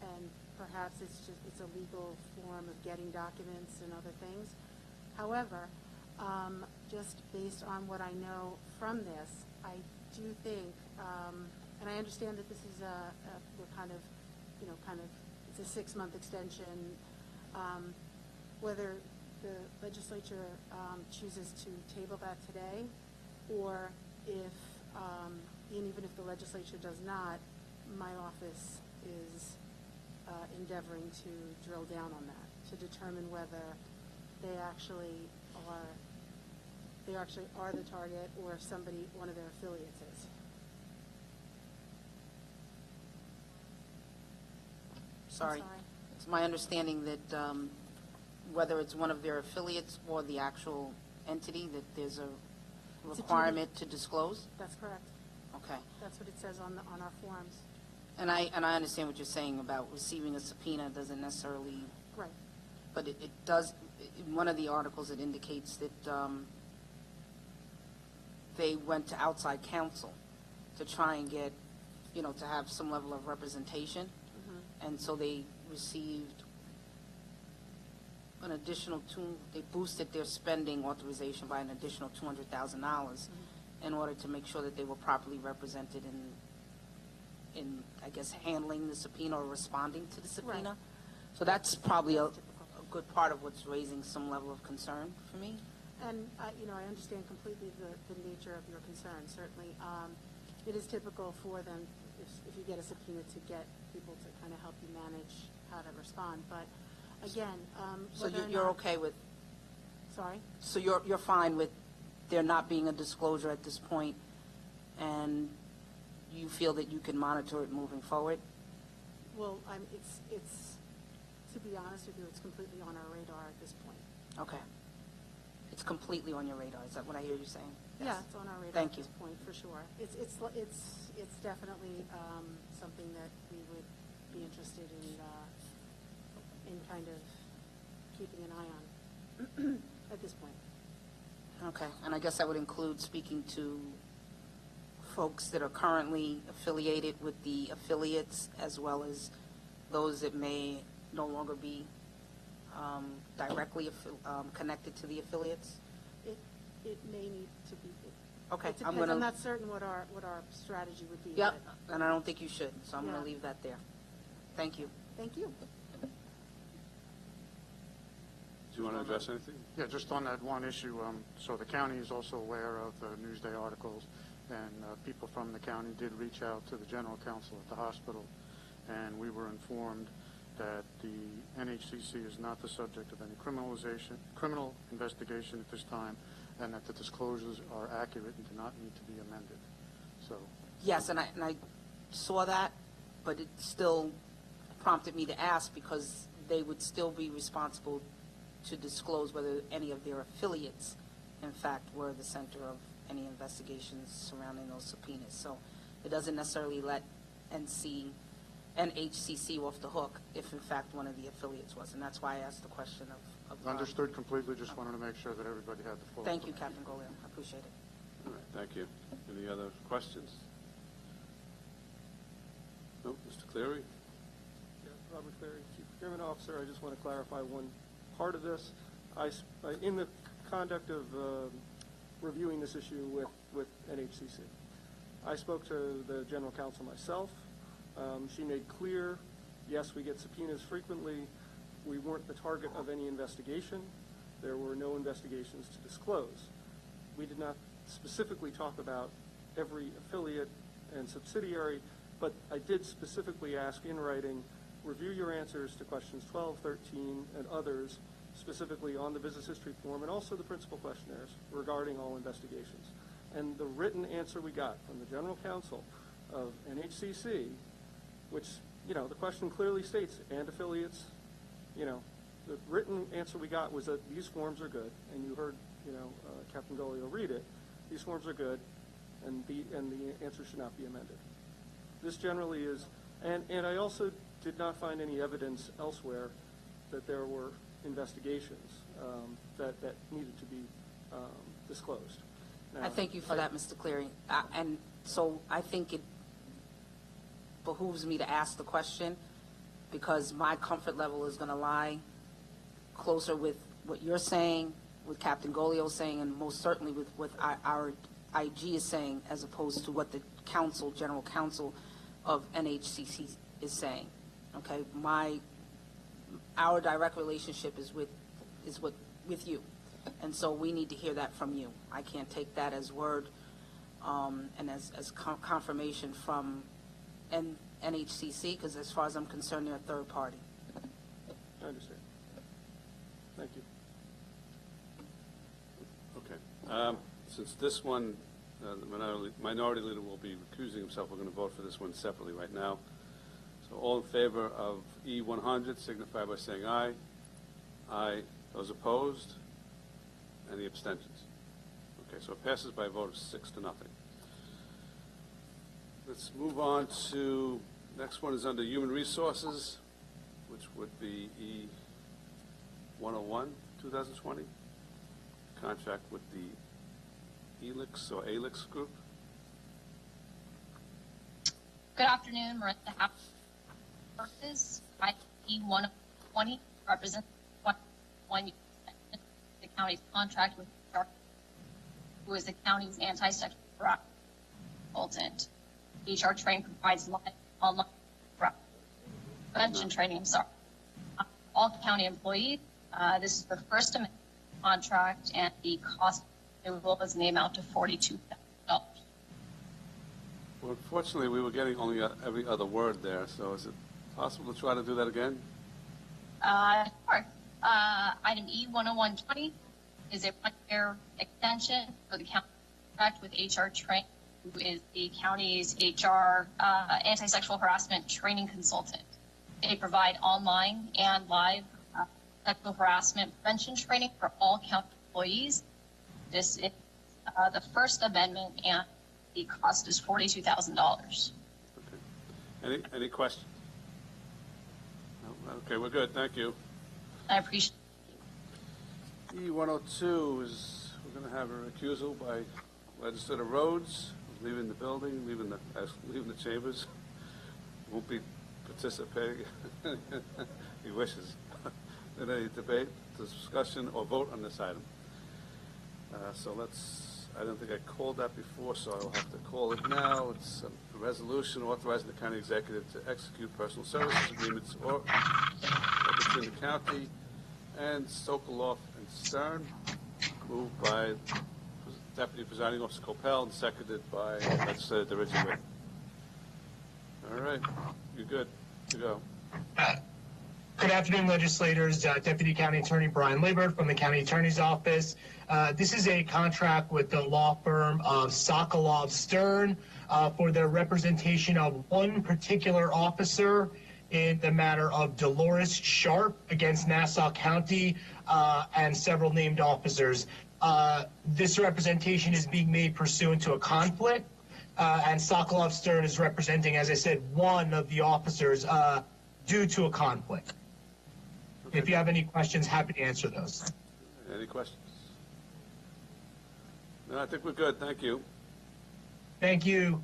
Speaker 2: and perhaps it's a legal form of getting documents and other things. However, just based on what I know from this, I do think, and I understand that this is we're kind of, it's a 6-month extension. Whether the legislature chooses to table that today, or if and even if the legislature does not, my office is endeavoring to drill down on that, to determine whether they actually are the target, or if one of their affiliates is.
Speaker 10: Sorry. It's my understanding that whether it's one of their affiliates or the actual entity, that there's a requirement to disclose?
Speaker 2: That's correct.
Speaker 10: Okay.
Speaker 2: That's what it says on our forms.
Speaker 10: And I understand what you're saying about receiving a subpoena doesn't necessarily.
Speaker 2: Right.
Speaker 10: But it does, in one of the articles it indicates that they went to outside counsel to try and get, to have some level of representation. And so they received an additional they boosted their spending authorization by an additional $200,000 in order to make sure that they were properly represented in, I guess, handling the subpoena or responding to the subpoena.
Speaker 2: Right.
Speaker 10: So that's probably a good part of what's raising some level of concern for me.
Speaker 2: And, I understand completely the nature of your concern, certainly. It is typical for them, if you get a subpoena, to get people to kind of help you manage how to respond. But, again,
Speaker 10: So
Speaker 2: whether or
Speaker 10: you're
Speaker 2: not-
Speaker 10: okay with,
Speaker 2: Sorry?
Speaker 10: so you're fine with there not being a disclosure at this point, and you feel that you can monitor it moving forward?
Speaker 2: Well, it's, to be honest with you, it's completely on our radar at this point.
Speaker 10: Okay. It's completely on your radar, is that what I hear you saying?
Speaker 2: Yeah, it's on our radar
Speaker 10: Thank
Speaker 2: at
Speaker 10: you.
Speaker 2: this point, for sure. It's definitely something that we would be interested in kind of keeping an eye on at this point.
Speaker 10: Okay, and I guess that would include speaking to folks that are currently affiliated with the affiliates, as well as those that may no longer be directly connected to the affiliates?
Speaker 2: It may need to be.
Speaker 10: Okay,
Speaker 2: It depends. I'm not certain what our strategy would be.
Speaker 10: Yep,
Speaker 2: but-
Speaker 10: and I don't think you should, so I'm going
Speaker 2: Yeah.
Speaker 10: to leave that there. Thank you.
Speaker 2: Thank you.
Speaker 1: Do you want to address anything?
Speaker 8: Yeah, just on that one issue, so the county is also aware of the Newsday articles, and people from the county did reach out to the general counsel at the hospital, and we were informed that the NHCC is not the subject of any criminal investigation at this time, and that the disclosures are accurate and do not need to be amended. So,
Speaker 10: Yes, and I saw that, but it still prompted me to ask, because they would still be responsible to disclose whether any of their affiliates, in fact, were the center of any investigations surrounding those subpoenas. So it doesn't necessarily let NHCC off the hook if, in fact, one of the affiliates was. And that's why I asked the question of
Speaker 8: understood completely, just wanted to make sure that everybody had the full.
Speaker 10: Thank you, Captain Goleo. I appreciate it.
Speaker 1: All right, thank you. Any other questions? No, Mr. Cleary?
Speaker 9: Yeah, Robert Cleary, Chief Procurement Officer. I just want to clarify one part of this. In the conduct of reviewing this issue with NHCC, I spoke to the General Counsel myself. She made clear, yes, we get subpoenas frequently. We weren't the target of any investigation. There were no investigations to disclose. We did not specifically talk about every affiliate and subsidiary, but I did specifically ask in writing, review your answers to questions 12, 13, and others, specifically on the business history form and also the principal questionnaires regarding all investigations. And the written answer we got from the General Counsel of NHCC, which, the question clearly states, and affiliates, the written answer we got was that these forms are good, and you heard, Captain Goleo read it. These forms are good, and the answer should not be amended. This generally is, and I also did not find any evidence elsewhere that there were investigations that needed to be disclosed. Now,
Speaker 10: I thank you for that, Mr. Cleary. And so I think it behooves me to ask the question, because my comfort level is going to lie closer with what you're saying, with Captain Goleo saying, and most certainly with what our IG is saying, as opposed to what the General Counsel of NHCC is saying. Okay, our direct relationship is with you, and so we need to hear that from you. I can't take that as word and as confirmation from NHCC, because as far as I'm concerned, they're a third party.
Speaker 9: I understand. Thank you.
Speaker 1: Okay. Since this one, the minority leader will be recusing himself, we're going to vote for this one separately right now. So all in favor of E100 signify by saying aye. Aye. Those opposed? Any abstentions? Okay, so it passes by a vote of 6-0. Let's move on to, next one is under Human Resources, which would be E101, 2020. Contract with the Helix or Alix Group.
Speaker 13: Good afternoon, Marissa Houses, IE 120, represents the county's contract with HR, who is the county's anti-sexual harassment consultant. HR training provides online prevention training. I'm sorry. All county employees. This is the first amendment contract, and the cost is in the amount of $42,000.
Speaker 1: Well, unfortunately, we were getting only every other word there, so is it possible to try to do that again?
Speaker 13: Sure. Item E 10120 is a 1-year extension for the county contract with HR Train, who is the county's HR anti-sexual harassment training consultant. They provide online and live sexual harassment prevention training for all county employees. This is the First Amendment, and the cost is $42,000.
Speaker 1: Okay. Any questions? No? Okay, we're good. Thank you.
Speaker 13: I appreciate
Speaker 1: E102 is we're going to have a recusal by Legislator Rhodes, leaving the building, leaving the chambers. Won't be participating. He wishes in any debate, discussion, or vote on this item. I don't think I called that before, so I'll have to call it now. It's a resolution authorizing the county executive to execute personal services agreements between the county and Sokoloff and Stern, moved by Deputy Presiding Officer Copel and seconded by Legislator DeRiggio. All right, you're good to go.
Speaker 14: Good afternoon, legislators. Deputy County Attorney Brian Liebert from the County Attorney's Office. This is a contract with the law firm of Sokoloff Stern for their representation of one particular officer in the matter of Dolores Sharp against Nassau County and several named officers. This representation is being made pursuant to a conflict, and Sokoloff Stern is representing, as I said, one of the officers due to a conflict. Okay. If you have any questions, happy to answer those.
Speaker 1: Any questions? No, I think we're good. Thank you.
Speaker 14: Thank you.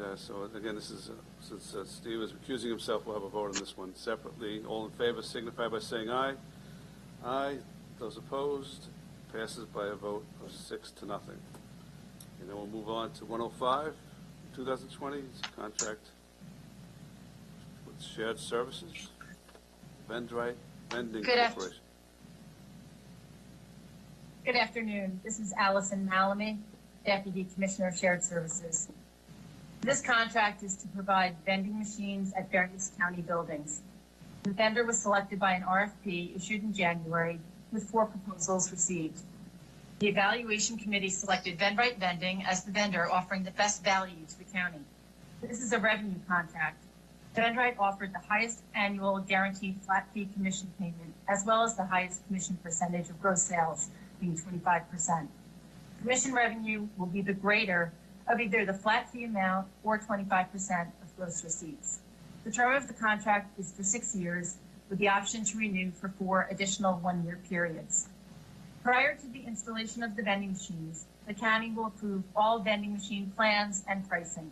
Speaker 1: All right. So again, this is since Steve is recusing himself, we'll have a vote on this one separately. All in favor signify by saying aye. Aye. Those opposed, passes by a vote of 6-0. And then we'll move on to 105, 2020. It's a contract with Shared Services, Vendrite Vending Corporation.
Speaker 13: Good afternoon. This is Allison Malamy, Deputy Commissioner of Shared Services. This contract is to provide vending machines at various county buildings. The vendor was selected by an RFP issued in January with 4 proposals received. The evaluation committee selected Vendrite Vending as the vendor offering the best value to the county. This is a revenue contract. Vendrite offered the highest annual guaranteed flat fee commission payment, as well as the highest commission percentage of gross sales, being 25%. Commission revenue will be the greater of either the flat fee amount or 25% of gross receipts. The term of the contract is for 6 years, with the option to renew for 4 additional 1-year periods. Prior to the installation of the vending machines, the county will approve all vending machine plans and pricing.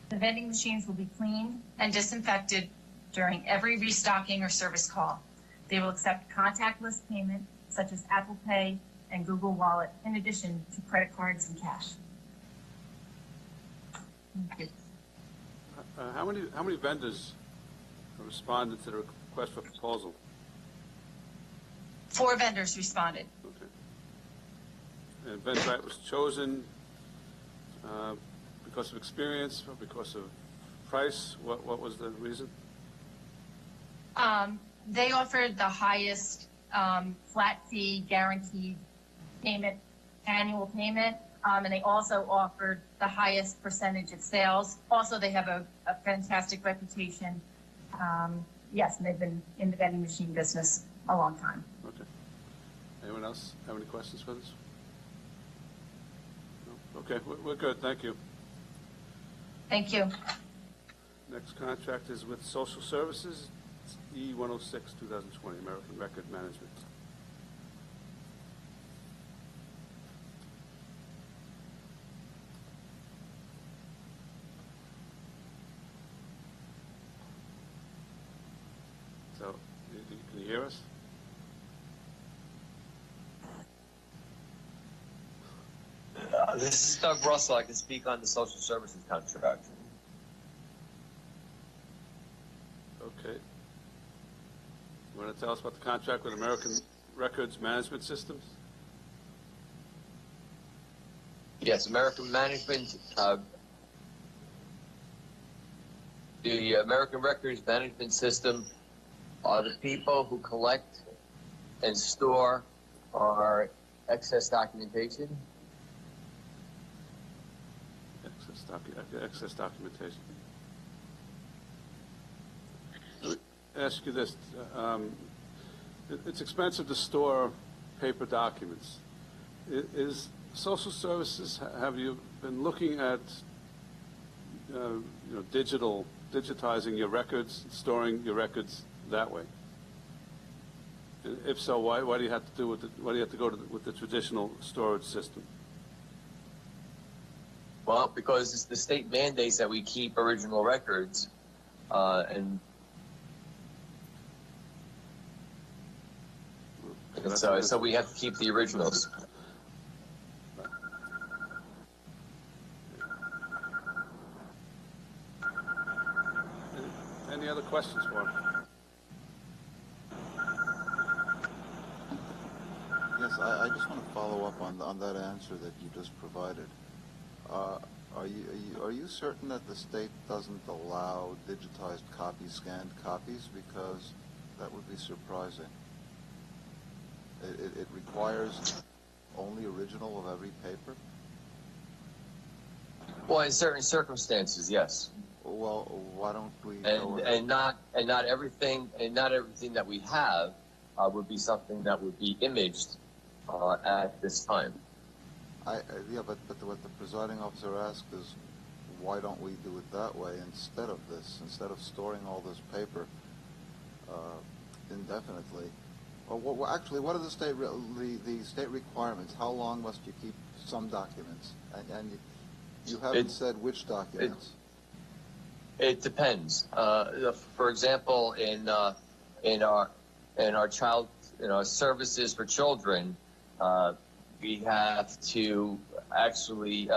Speaker 13: The vending machines will be cleaned and disinfected during every restocking or service call. They will accept contactless payment, such as Apple Pay and Google Wallet, in addition to credit cards and cash. Thank you.
Speaker 1: How many vendors responded to the request for proposal?
Speaker 13: 4 vendors responded.
Speaker 1: Okay. And Vendrite was chosen because of experience or because of price? What was the reason?
Speaker 13: They offered the highest flat fee guaranteed payment, annual payment, and they also offered the highest percentage of sales. Also, they have a fantastic reputation. Yes, and they've been in the vending machine business a long time.
Speaker 1: Okay. Anyone else have any questions for this? No? Okay, we're good. Thank you.
Speaker 13: Thank you.
Speaker 1: Next contract is with Social Services. It's E106, 2020, American Record Management. you hear us?
Speaker 15: This is Doug Russell. I can speak on the social services contract.
Speaker 1: Okay. You want to tell us about the contract with American Records Management Systems?
Speaker 15: Yes, American Management, the American Records Management System are the people who collect and store our excess documentation.
Speaker 1: Excess documentation. Let me ask you this. It's expensive to store paper documents. Is social services, have you been looking at digitizing your records, storing your records that way? And if so, why do you have to go with the traditional storage system?
Speaker 15: Well, because it's the state mandates that we keep original records, and so we have to keep the originals.
Speaker 1: Any other questions for him?
Speaker 16: Yes, I just want to follow up on that answer that you just provided. Are you certain that the state doesn't allow digitized copies, scanned copies? Because that would be surprising. It requires only original of every paper?
Speaker 15: Well, in certain circumstances, yes.
Speaker 16: Well, why don't we?
Speaker 15: And not everything that we have would be something that would be imaged at this time.
Speaker 16: Yeah, but what the presiding officer asked is, why don't we do it that way instead of this? Instead of storing all this paper indefinitely. Well, actually, what are the state requirements? How long must you keep some documents? And you haven't said which documents.
Speaker 15: It depends. For example, in our child services for children, we have to actually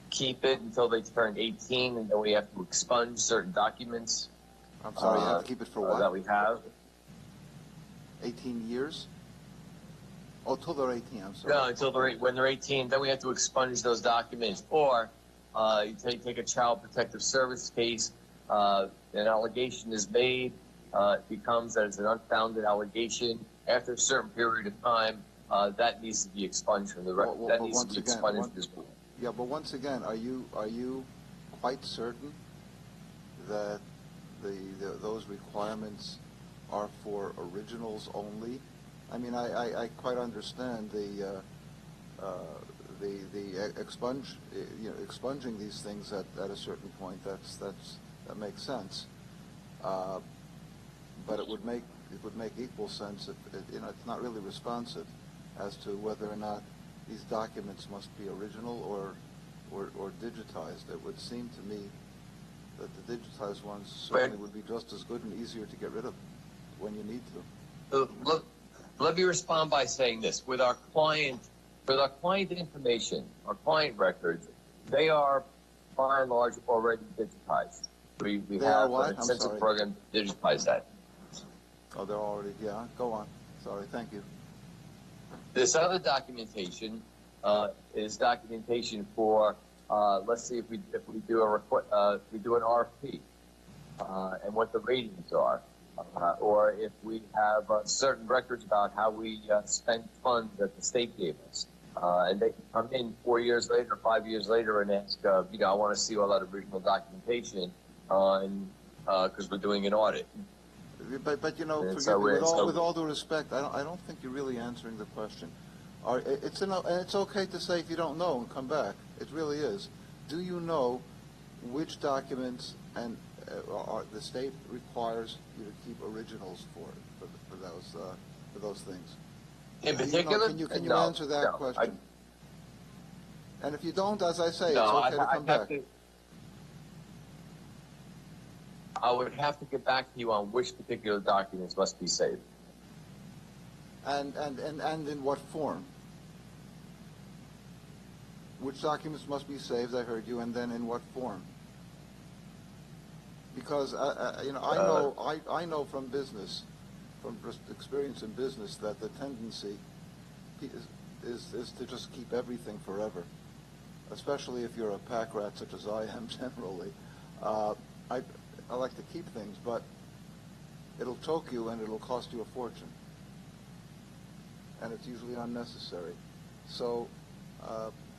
Speaker 15: keep it until they turn 18, and then we have to expunge certain documents.
Speaker 16: I'm sorry, you have to keep it for what?
Speaker 15: That we have.
Speaker 16: 18 years? Oh, till they're 18, I'm sorry.
Speaker 15: No, until when they're 18, then we have to expunge those documents. Or you take a child protective service case, an allegation is made, it becomes that it's an unfounded allegation. After a certain period of time, that needs to be expunged from the record. That needs to be expunged as well.
Speaker 16: Yeah, but once again, are you quite certain that those requirements are for originals only? I mean, I quite understand the expunging these things at a certain point. That makes sense. But it would make equal sense if it's not really responsive as to whether or not these documents must be original or digitized. It would seem to me that the digitized ones certainly would be just as good and easier to get rid of when you need to.
Speaker 15: Let me respond by saying this: with our client information, our client records, they are by and large already digitized. We have an extensive program to digitize that.
Speaker 16: Oh, they're already, yeah. Go on. Sorry, thank you.
Speaker 15: This other documentation is documentation for, let's see if we do an RFP and what the ratings are, or if we have certain records about how we spent funds that the state gave us, and they can come in 4 years later, 5 years later, and ask, I want to see all that original documentation, because we're doing an audit.
Speaker 16: But forgive me, with all due respect, I don't think you're really answering the question. It's okay to say if you don't know and come back. It really is. Do you know which documents and the state requires you to keep originals for those things?
Speaker 15: In particular,
Speaker 16: can you answer that question? And if you don't, as I say, it's okay to come back.
Speaker 15: I would have to get back to you on which particular documents must be saved.
Speaker 16: And in what form? Which documents must be saved, I heard you, and then in what form? Because, I know from business, from experience in business, that the tendency is to just keep everything forever, especially if you're a pack rat such as I am generally. I like to keep things, but it'll choke you and it'll cost you a fortune. And it's usually unnecessary. So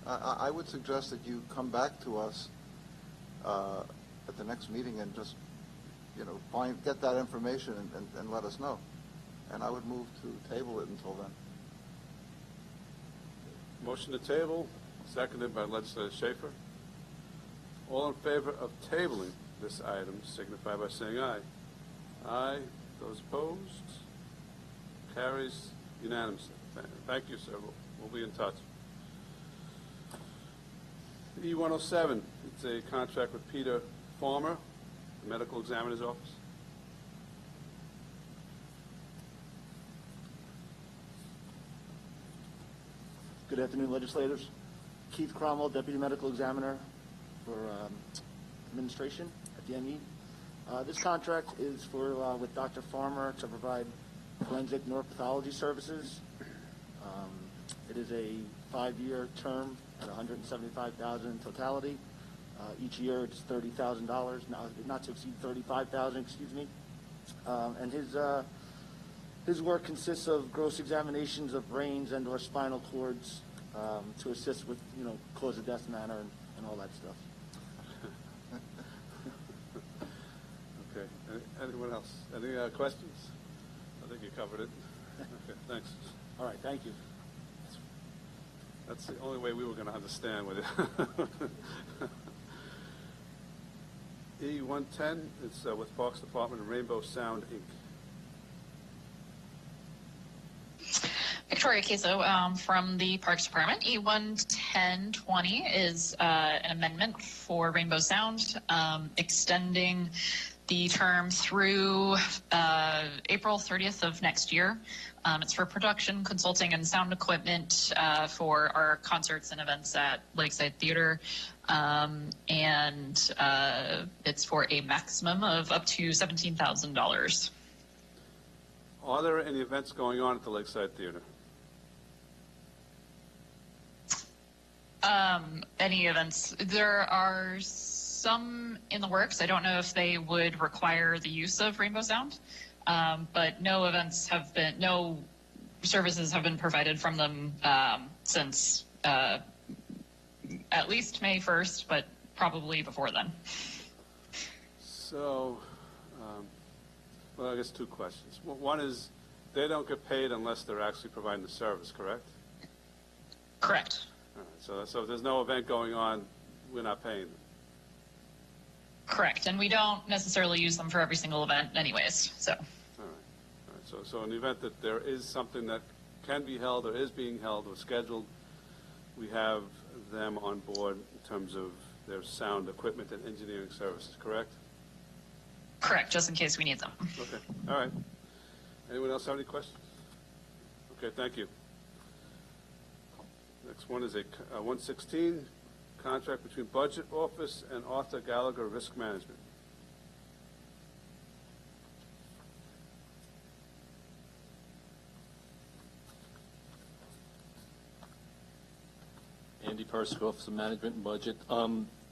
Speaker 16: I would suggest that you come back to us at the next meeting and just, get that information and let us know. And I would move to table it until then.
Speaker 1: Motion to table, seconded by Legislator Schaefer. All in favor of tabling this item signify by saying aye. Aye. Those opposed? Carries unanimously. Thank you, sir. We'll be in touch. E-107, it's a contract with Peter Farmer, the Medical Examiner's Office.
Speaker 4: Good afternoon, legislators. Keith Cromwell, Deputy Medical Examiner for Administration at the ME. This contract is for with Dr. Farmer to provide forensic neuropathology services. It is a 5-year term at $175,000 in totality. Each year it's $30,000, not to exceed $35,000, excuse me. And his work consists of gross examinations of brains and/or spinal cords to assist with, cause of death manner and all that stuff.
Speaker 1: Okay. Anyone else? Any questions? I think you covered it. Okay, thanks.
Speaker 4: All right, thank you.
Speaker 1: That's the only way we were going to understand with it. E-110, it's with Parks Department and Rainbow Sound, Inc.
Speaker 17: Victoria Queso from the Parks Department. E-11020 is an amendment for Rainbow Sound, extending the term through April 30th of next year. It's for production, consulting, and sound equipment for our concerts and events at Lakeside Theater. And it's for a maximum of up to $17,000.
Speaker 1: Are there any events going on at the Lakeside Theater?
Speaker 17: Any events? There are some in the works. I don't know if they would require the use of Rainbow Sound, but no services have been provided from them since at least May 1st, but probably before then.
Speaker 1: So, well, I guess two questions. One is, they don't get paid unless they're actually providing the service, correct?
Speaker 17: Correct.
Speaker 1: All right, so if there's no event going on, we're not paying them.
Speaker 17: Correct, and we don't necessarily use them for every single event anyways, so.
Speaker 1: All right. So in the event that there is something that can be held or is being held or scheduled, we have them on board in terms of their sound equipment and engineering services, correct?
Speaker 17: Correct, just in case we need them.
Speaker 1: Okay, all right. Anyone else have any questions? Okay, thank you. Next one is a 116, contract between Budget Office and Arthur Gallagher Risk Management.
Speaker 23: Andy Persick, Office of Management and Budget.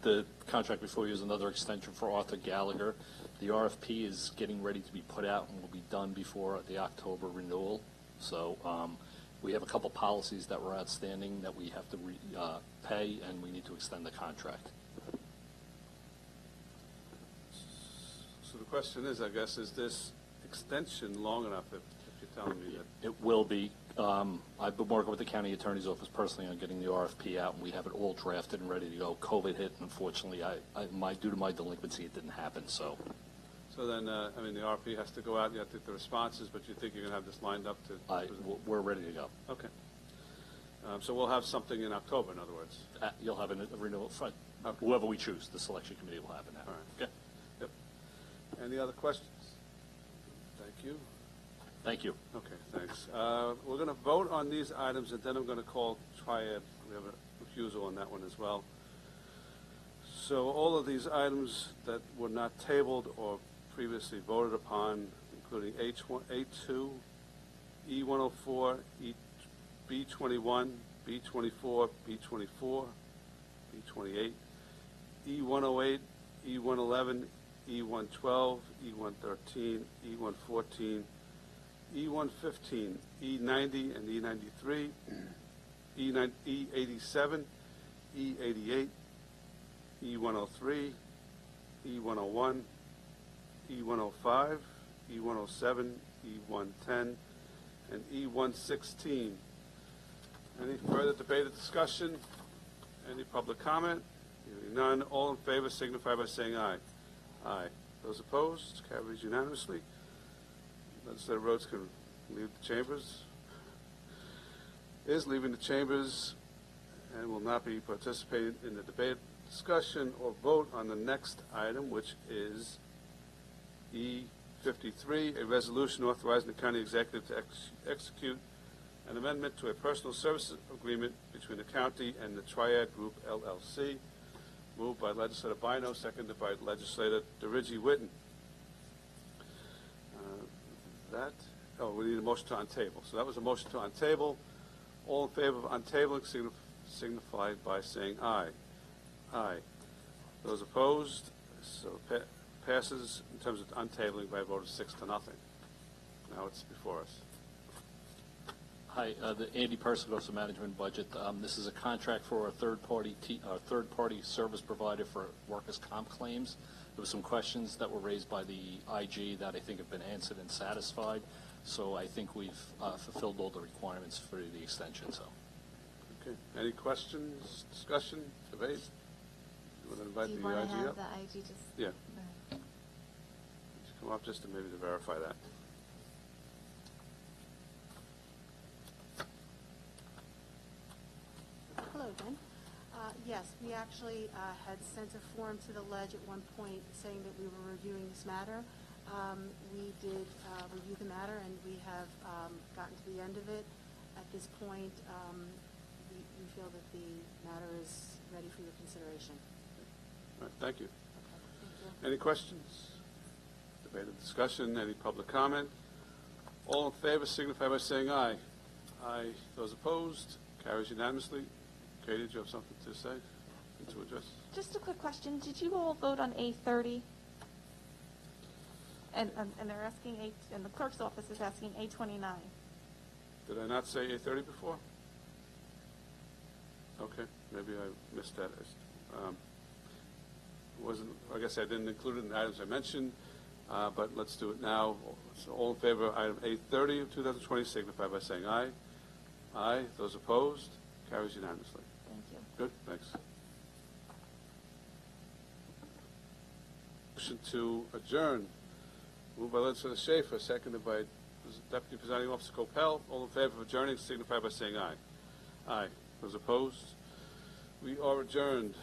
Speaker 23: The contract before you is another extension for Arthur Gallagher. The RFP is getting ready to be put out and will be done before the October renewal. So we have a couple policies that were outstanding that we have to pay, and we need to extend the contract.
Speaker 1: So the question is, I guess, is this extension long enough if you're telling me that? It
Speaker 23: will be. I've been working with the county attorney's office personally on getting the RFP out, and we have it all drafted and ready to go. COVID hit, and unfortunately, due to my delinquency, it didn't happen. So
Speaker 1: then, the RFP has to go out, you have to get the responses, but you think you're going to have this lined up to?
Speaker 23: We're ready to go.
Speaker 1: Okay. So we'll have something in October, in other words?
Speaker 23: You'll have a renewal. Okay. Whoever we choose, the selection committee will have it now.
Speaker 1: All right.
Speaker 23: Okay.
Speaker 1: Any other questions? Thank you.
Speaker 23: Thank you.
Speaker 1: Okay, thanks. We're going to vote on these items, and then I'm going to call Triad. We have a refusal on that one as well. So all of these items that were not tabled or previously voted upon, including A2, E104, B21, B24, B24, B28, E108, E111, E112, E113, E114, E115, E90 and E93, E87, E88, E103, E101, E105, E107, E110, and E116. Any further debate or discussion? Any public comment? Hearing none, all in favor signify by saying aye. Aye. Those opposed? Carries unanimously. Legislative Rhodes can leave the chambers. Is leaving the chambers and will not be participating in the debate, discussion, or vote on the next item, which is E53, a resolution authorizing the county executive to execute an amendment to a personal services agreement between the county and the Triad Group, LLC. Moved by Legislator Bino, seconded by Legislator DeRigi Whitten. We need a motion to untable. So that was a motion to untable. All in favor of untabling signify by saying aye. Aye. Those opposed, so passes in terms of untabling by a vote of 6-0. Now it's before us.
Speaker 23: Hi, the Andy Purcell, Office of Management Budget. This is a contract for a third-party service provider for workers' comp claims. There were some questions that were raised by the IG that I think have been answered and satisfied. So I think we've fulfilled all the requirements for the extension. So.
Speaker 1: Okay. Any questions, discussion, debate? You want to invite
Speaker 11: Do you
Speaker 1: the
Speaker 11: want
Speaker 1: IG
Speaker 11: to have
Speaker 1: up?
Speaker 11: the IG just?
Speaker 1: Yeah. Just come up just to maybe to verify that.
Speaker 2: Hello again. Yes, we actually had sent a form to the ledge at one point saying that we were reviewing this matter. We did review the matter, and we have gotten to the end of it. At this point, we feel that the matter is ready for your consideration.
Speaker 1: All right, thank you.
Speaker 2: Okay, thank you.
Speaker 1: Any questions? Debate or discussion? Any public comment? All in favor signify by saying aye. Aye. Those opposed? Carries unanimously. Katie, did you have something to say, to address?
Speaker 18: Just a quick question. Did you all vote on A30? And they're asking and the clerk's office is asking A29.
Speaker 1: Did I not say 8:30 before? Okay, maybe I missed that. I guess I didn't include it in the items I mentioned, but let's do it now. So all in favor of item 830 of 2020 signify by saying aye. Aye. Those opposed? Carries unanimously.
Speaker 18: Thank you.
Speaker 1: Good, thanks. Motion to adjourn. Moved by Legislator Schaefer, seconded by Deputy Presiding Officer Copel. All in favor of adjourning signify by saying aye. Aye. Those opposed? We are adjourned.